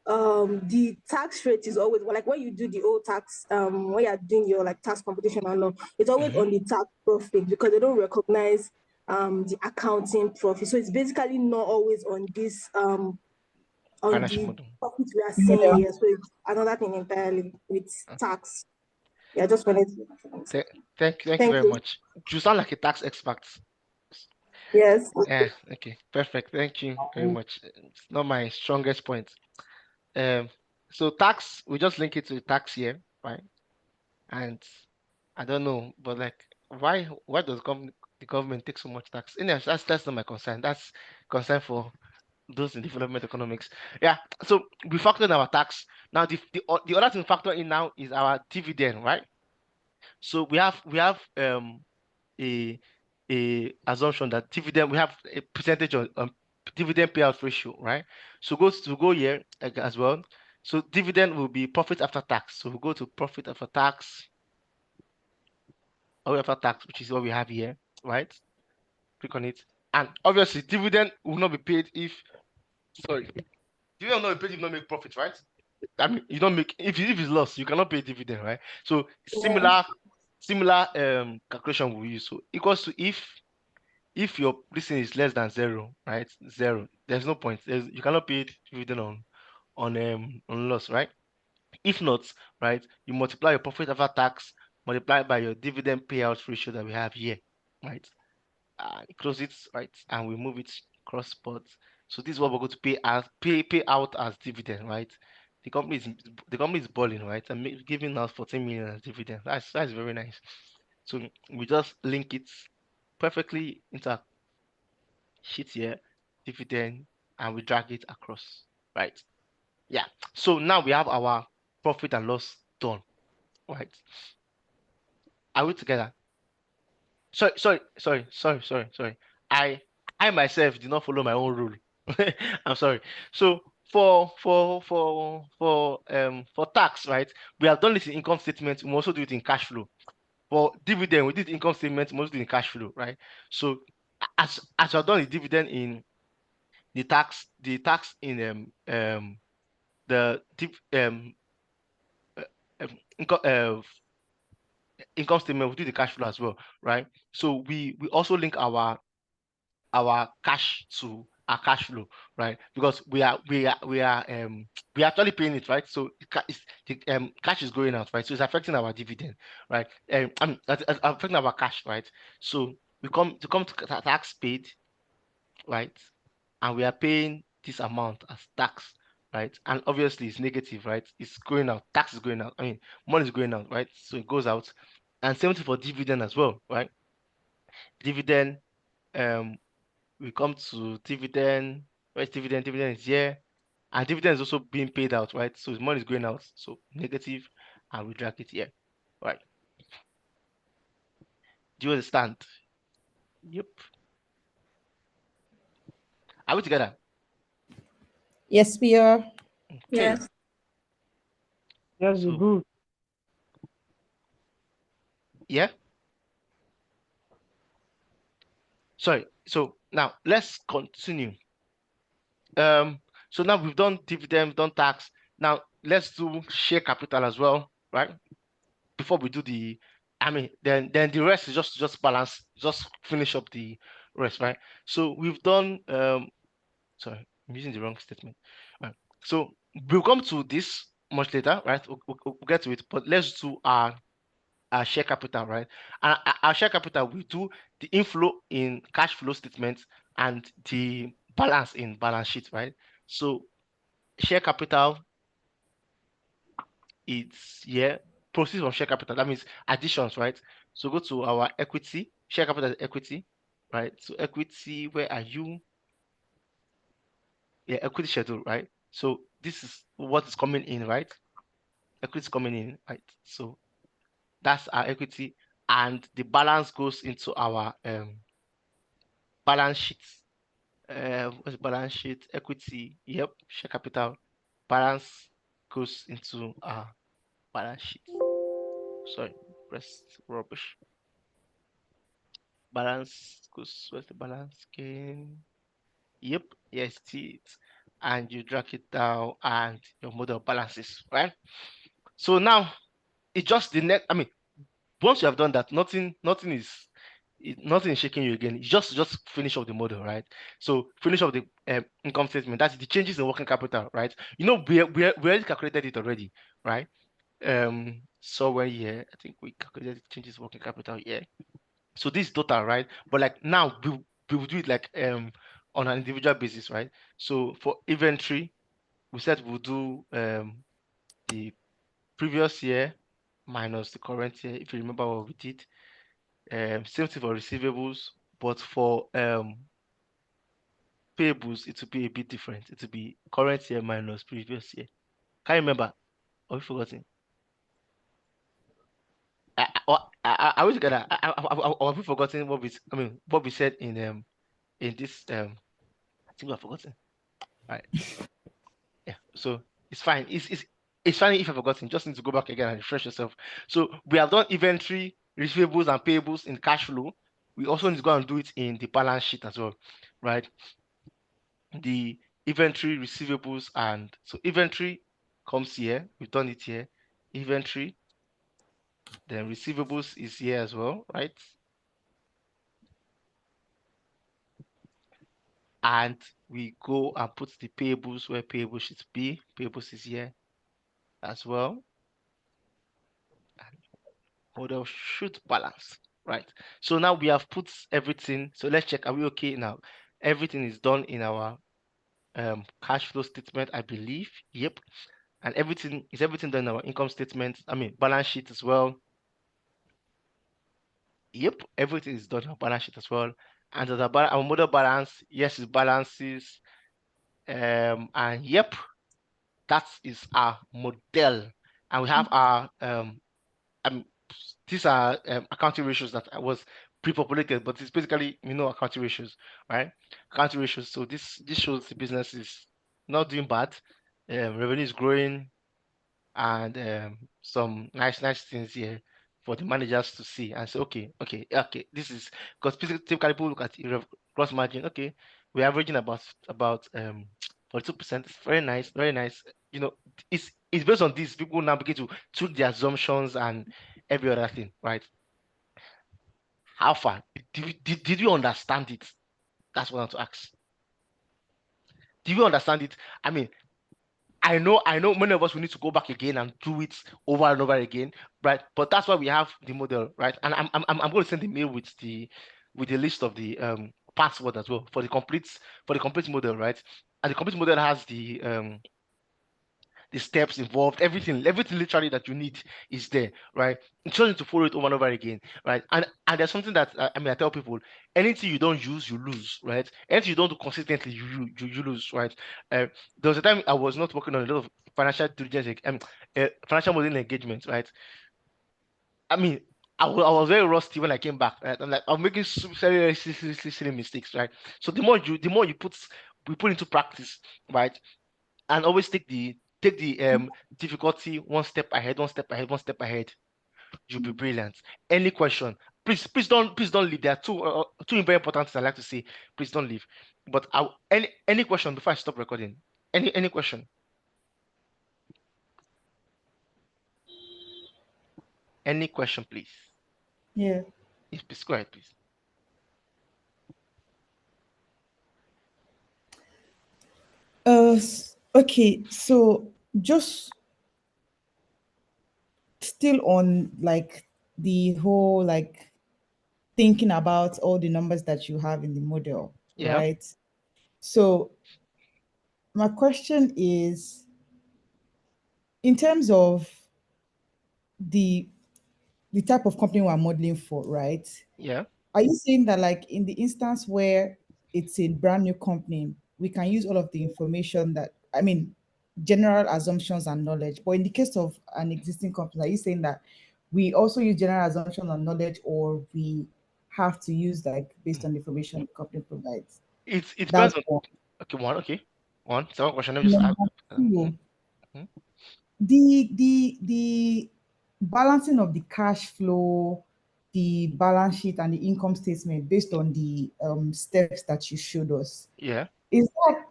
the tax rate is always, like when you do the old tax, when you're doing your like tax computation and all, it's always on the tax profit, because they don't recognize the accounting profit. So it's basically not always on this on the profit we are seeing here. So it's another thing entirely with tax. Yeah, I just wanted to. Thank you very much. You sound like a tax expert. Yes. Yeah, okay, perfect. Thank you very much. It's not my strongest point. So tax, we just link it to the tax year, right? And I don't know, but like, why does the government take so much tax? Anyway, that's not my concern. That's concern for those in development economics. Yeah. So we factor in our tax. Now the other thing to factor in now is our dividend, right? So we have a assumption that dividend, we have a percentage of dividend payout ratio, right? So go here as well. So dividend will be profit after tax. So we go to profit after tax, which is what we have here, right? Click on it, and obviously dividend will not be paid if dividend will not be paid if you don't make profit, right? I mean, you don't make, if it's lost, you cannot pay dividend, right? So similar calculation we use. So equals to if your listing is less than 0, right? 0, there's no point. You cannot pay dividend on loss, right? If not, right, you multiply your profit after tax multiplied by your dividend payout ratio that we have here, right? Close it, right, and we move it cross spot. So this is what we're going to pay out as dividend, right? The company is balling, right, and giving us 14 million as dividend. That's very nice. So we just link it perfectly into a sheet here, dividend, and we drag it across, right? Yeah. So now we have our profit and loss done, right? Are we together? Sorry. I myself did not follow my own rule. I'm sorry. So for tax, right? We have done this in income statement. We also do it in cash flow. For dividend, we did income statement, we also do it in cash flow, right? So as you have done the dividend in the tax in income statement, we do the cash flow as well, right? So we also link our cash to our cash flow, right? Because we are actually paying it, right? So the cash is going out, right? So it's affecting our dividend, right? It's affecting our cash, right? So we come to tax paid, right? And we are paying this amount as tax, right? And obviously it's negative, right? It's going out, tax is going out. I mean, money is going out, right? So it goes out. And same thing for dividend as well, right? Dividend, we come to dividend. Where's dividend? Dividend is here. And dividend is also being paid out, right? So the money is going out. So negative, and we drag it here. Right. Do you understand? Yep. Are we together? Yes, we are. Okay. Yes. Yes, So, we do. yeah. Sorry. So now let's continue. So now we've done dividend, we've done tax. Now let's do share capital as well, right? Before we do the, I mean, then the rest is just balance, just finish up the rest, right? So we've done sorry, I'm using the wrong statement. Right. So we'll come to this much later, right? We'll get to it, but let's do our share capital, right? And our share capital, we do the inflow in cash flow statement and the balance in balance sheet, right? So share capital, it's proceeds from share capital. That means additions, right? So go to our equity, share capital is equity, right? So equity, where are you? Yeah, equity schedule, right? So this is what is coming in, right? Equity is coming in, right? So that's our equity, and the balance goes into our balance sheet. What's balance sheet? Equity, yep, share capital, balance goes into our balance sheet. Sorry, press rubbish. Balance goes, where's the balance again? Yep, yes, it. And you drag it down and your model balances, right? So now it's just the net. I mean, once you have done that, nothing is shaking you again. You just finish off the model, right? So finish off the income statement. That's the changes in working capital, right? You know, we already calculated it already, right? Somewhere here, I think we calculated changes in working capital here. So this is total, right? But like now we will do it like on an individual basis, right? So for inventory, we said we'll do the previous year minus the current year, if you remember what we did. Same thing for receivables, but for payables, it will be a bit different. It will be current year minus previous year. Can't remember. Or we forgotten? I was gonna. Have we forgotten what we said in this I think I've forgotten. All right. Yeah. So it's fine. It's fine if I've forgotten. Just need to go back again and refresh yourself. So we have done inventory, receivables, and payables in cash flow. We also need to go and do it in the balance sheet as well, right? The inventory, receivables, and so inventory comes here. We've done it here. Inventory. Then receivables is here as well, right? And we go and put the payables where payables should be. Payables is here as well. And model should balance, right? So now we have put everything. So let's check, are we okay now? Everything is done in our cash flow statement, I believe. Yep. And everything done in our income statement, I mean balance sheet as well. Yep, everything is done in our balance sheet as well. And our model balance, yes, it balances. And yep, that is our model. And we have our these are accounting ratios that was pre-populated, but it's basically accounting ratios, right? Accounting ratios. So this shows the business is not doing bad. Revenue is growing, and some nice things here for the managers to see and say, okay, this is because typically people look at gross margin. Okay, we're averaging about 42%. It's very nice, very nice. It's based on this. People now begin to tweak the assumptions and every other thing, right? How far did you understand it? That's what I want to ask. Do you understand it? I mean, I know many of us will need to go back again and do it over and over again, right? But that's why we have the model, right? And I'm going to send the mail with the list of the password as well for the complete model, right? And the complete model has the steps involved, everything literally that you need is there, right? You just need to follow it over and over again, right? And there's something that I tell people: anything you don't use, you lose, right? Anything you don't do consistently, you lose, right? There was a time I was not working on a lot of financial intelligence, financial modeling engagement, right? I mean, I was very rusty when I came back, right? I'm making very silly mistakes, right? So the more you put into practice, right? And always take the difficulty one step ahead, you'll be brilliant. Any question? Please don't leave. There are two very important things I like to say. Please don't leave. But any question before I stop recording? Any question? Any question, please? Yeah. Yes, please go ahead, please. Okay, so just still on like the whole like thinking about all the numbers that you have in the model, Yeah. right? So my question is, in terms of the type of company we're modeling for, right? Yeah. Are you saying that like in the instance where it's a brand new company, we can use all of the information that, I mean, general assumptions and knowledge, but in the case of an existing company, are you saying that we also use general assumptions and knowledge, or we have to use like based on the information the company provides? It That's depends on one. okay. One second question. Let me just Number two, mhm. the balancing of the cash flow, the balance sheet, and the income statement based on the steps that you showed us. Yeah. Is that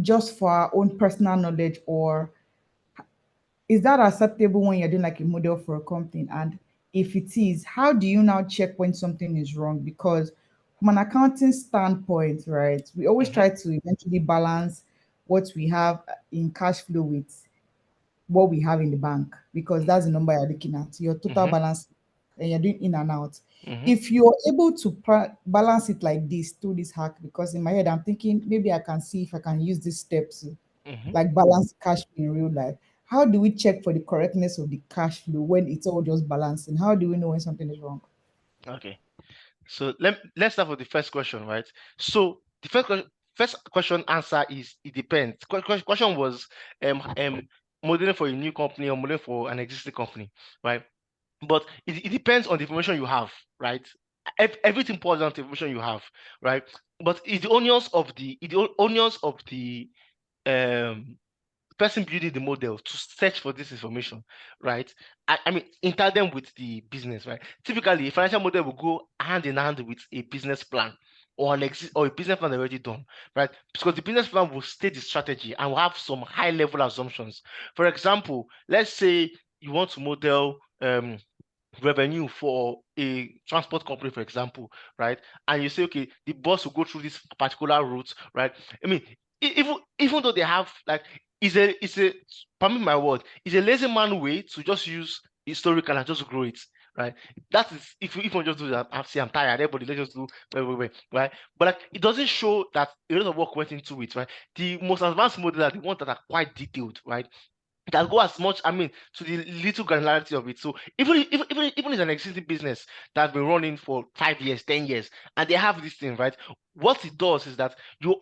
just for our own personal knowledge, or is that acceptable when you're doing like a model for a company? And if it is, how do you now check when something is wrong? Because from an accounting standpoint, right, we always try to eventually balance what we have in cash flow with what we have in the bank, because that's the number you're looking at, your total balance, and you're doing in and out. If you're able to balance it like this through this hack, because in my head I'm thinking maybe I can see if I can use these steps to like balance cash in real life. How do we check for the correctness of the cash flow when it's all just balancing? How do we know when something is wrong? Okay. So let's start with the first question, right? So the first question answer is it depends. Question was modeling for a new company or modeling for an existing company, right? But it depends on the information you have, right? Everything boils down to the information you have, right? But it's the onions of the person building the model to search for this information, right? I mean, in tandem with the business, right? Typically, a financial model will go hand in hand with a business plan or a business plan already done, right? Because the business plan will state the strategy and will have some high level assumptions. For example, let's say you want to model revenue for a transport company, for example, right? And you say, okay, the bus will go through this particular route, right? I mean, even though they have like it's a permit my word, it's a lazy man way to just use historical and just grow it, right? That is if you just do that, I'm tired, everybody let's just do wait, right? But like it doesn't show that a lot of work went into it, right? The most advanced models are the ones that are quite detailed, right? That go as much, I mean, to the little granularity of it. So even it's an existing business that's been running for 5 years, 10 years, and they have this thing, right? What it does is that you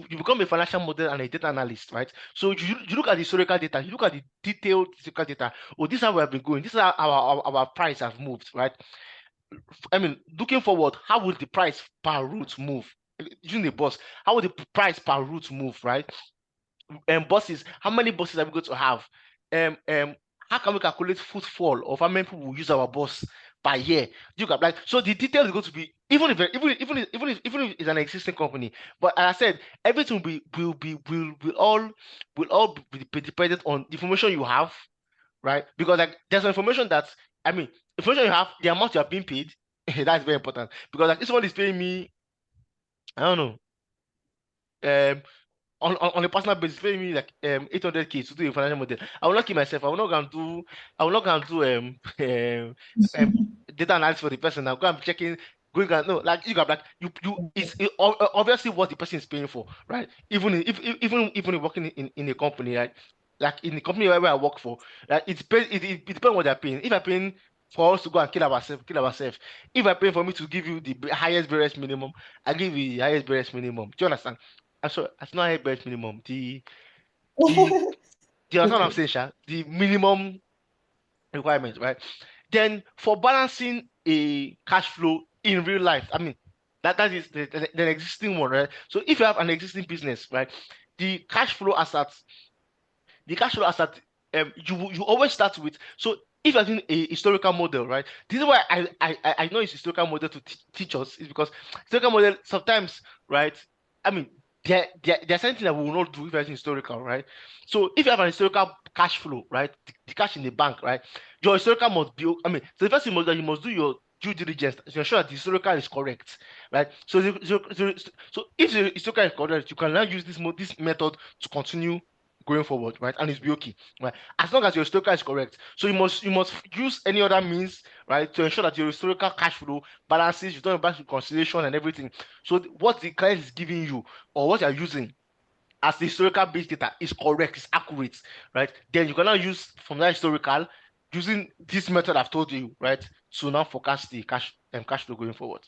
become a financial model and a data analyst, right? So you look at the historical data, you look at the detailed historical data. Oh, this is how we have been going. This is how our price have moved, right? I mean, looking forward, how will the price per route move? Using the bus, how will the price per route move, right? Buses, how many buses are we going to have? How can we calculate footfall of how many people will use our bus per year? You got like so the detail is going to be even if it's an existing company, but as I said, everything will all be dependent on the information you have, right? Because like there's information that I mean information you have, the amount you are being paid, that's very important. Because like if someone is paying me, I don't know, on a personal basis, paying me like 800K to do a financial model, I will not kill myself. I will not go and do data analysis for the person. I'll go and be checking. Going and no, like you got like it's obviously what the person is paying for, right? Even if working in a company, right? Like in the company where I work for, like it depends on what they're paying. If I'm paying for us to go and kill ourselves. If I pay for me to give you the highest barest minimum, I give you the highest barest minimum. Do you understand? I'm sorry, it's not highest barest minimum. The do you understand what I'm saying, Sha? The minimum requirement, right? Then for balancing a cash flow in real life, I mean that is the existing one, right? So if you have an existing business, right, the cash flow assets you always start with. So if you're doing a historical model, right? This is why I know it's historical model to teach us, is because historical model sometimes, right? I mean, there's something that we will not do if it's historical, right? So if you have an historical cash flow, right? The cash in the bank, right? Your historical must be, I mean, so the first thing that you must do your due diligence to ensure that the historical is correct, right? So if the historical is correct, you can now use this method to continue going forward, right? And it's be okay, right? As long as your historical is correct. So you must use any other means, right, to ensure that your historical cash flow balances, you don't back to conciliation and everything. So what the client is giving you or what you're using as the historical based data is correct, is accurate, right? Then you can now use from that historical using this method I've told you, right, to now forecast the cash flow going forward.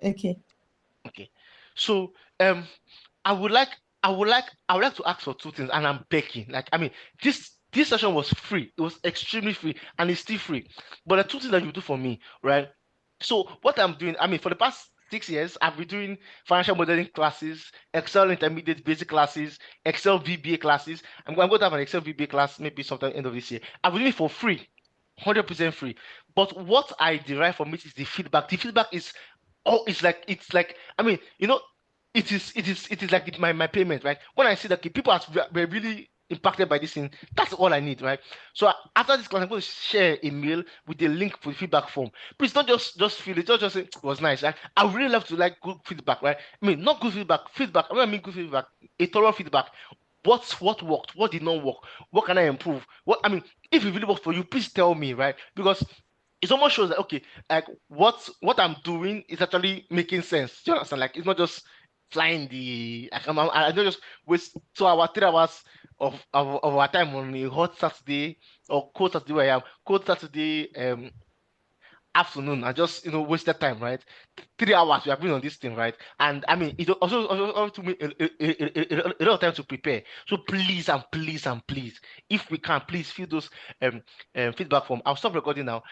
Okay. Okay. So I would like to ask for two things, and I'm begging. Like, I mean, this session was free. It was extremely free, and it's still free. But the two things that you do for me, right? So what I'm doing, I mean, for the past 6 years, I've been doing financial modeling classes, Excel intermediate basic classes, Excel VBA classes. I'm going to have an Excel VBA class maybe sometime end of this year. I've been doing it for free, 100% free. But what I derive from it is the feedback. The feedback is, it's like I mean, you know, it is like my payment, right? When I see that people were really impacted by this thing, that's all I need, right? So after this class, I'm going to share a mail with a link for the feedback form. Please don't just feel it, don't just say it was nice, right? I would really love to like good feedback, right? I mean, not good feedback. I mean good feedback, a thorough feedback. What worked? What did not work? What can I improve? What, I mean, if it really works for you, please tell me, right? Because it almost shows that, okay, like what I'm doing is actually making sense. Do you understand? Like, it's not just flying the, I don't just waste 2 hours, 3 hours of our time on a hot Saturday or cold Saturday where I am, cold Saturday afternoon. I just, wasted time, right? 3 hours we have been on this thing, right? And I mean, it also took me a lot of time to prepare. So please and please and please, if we can, please fill those feedback form. I'll stop recording now.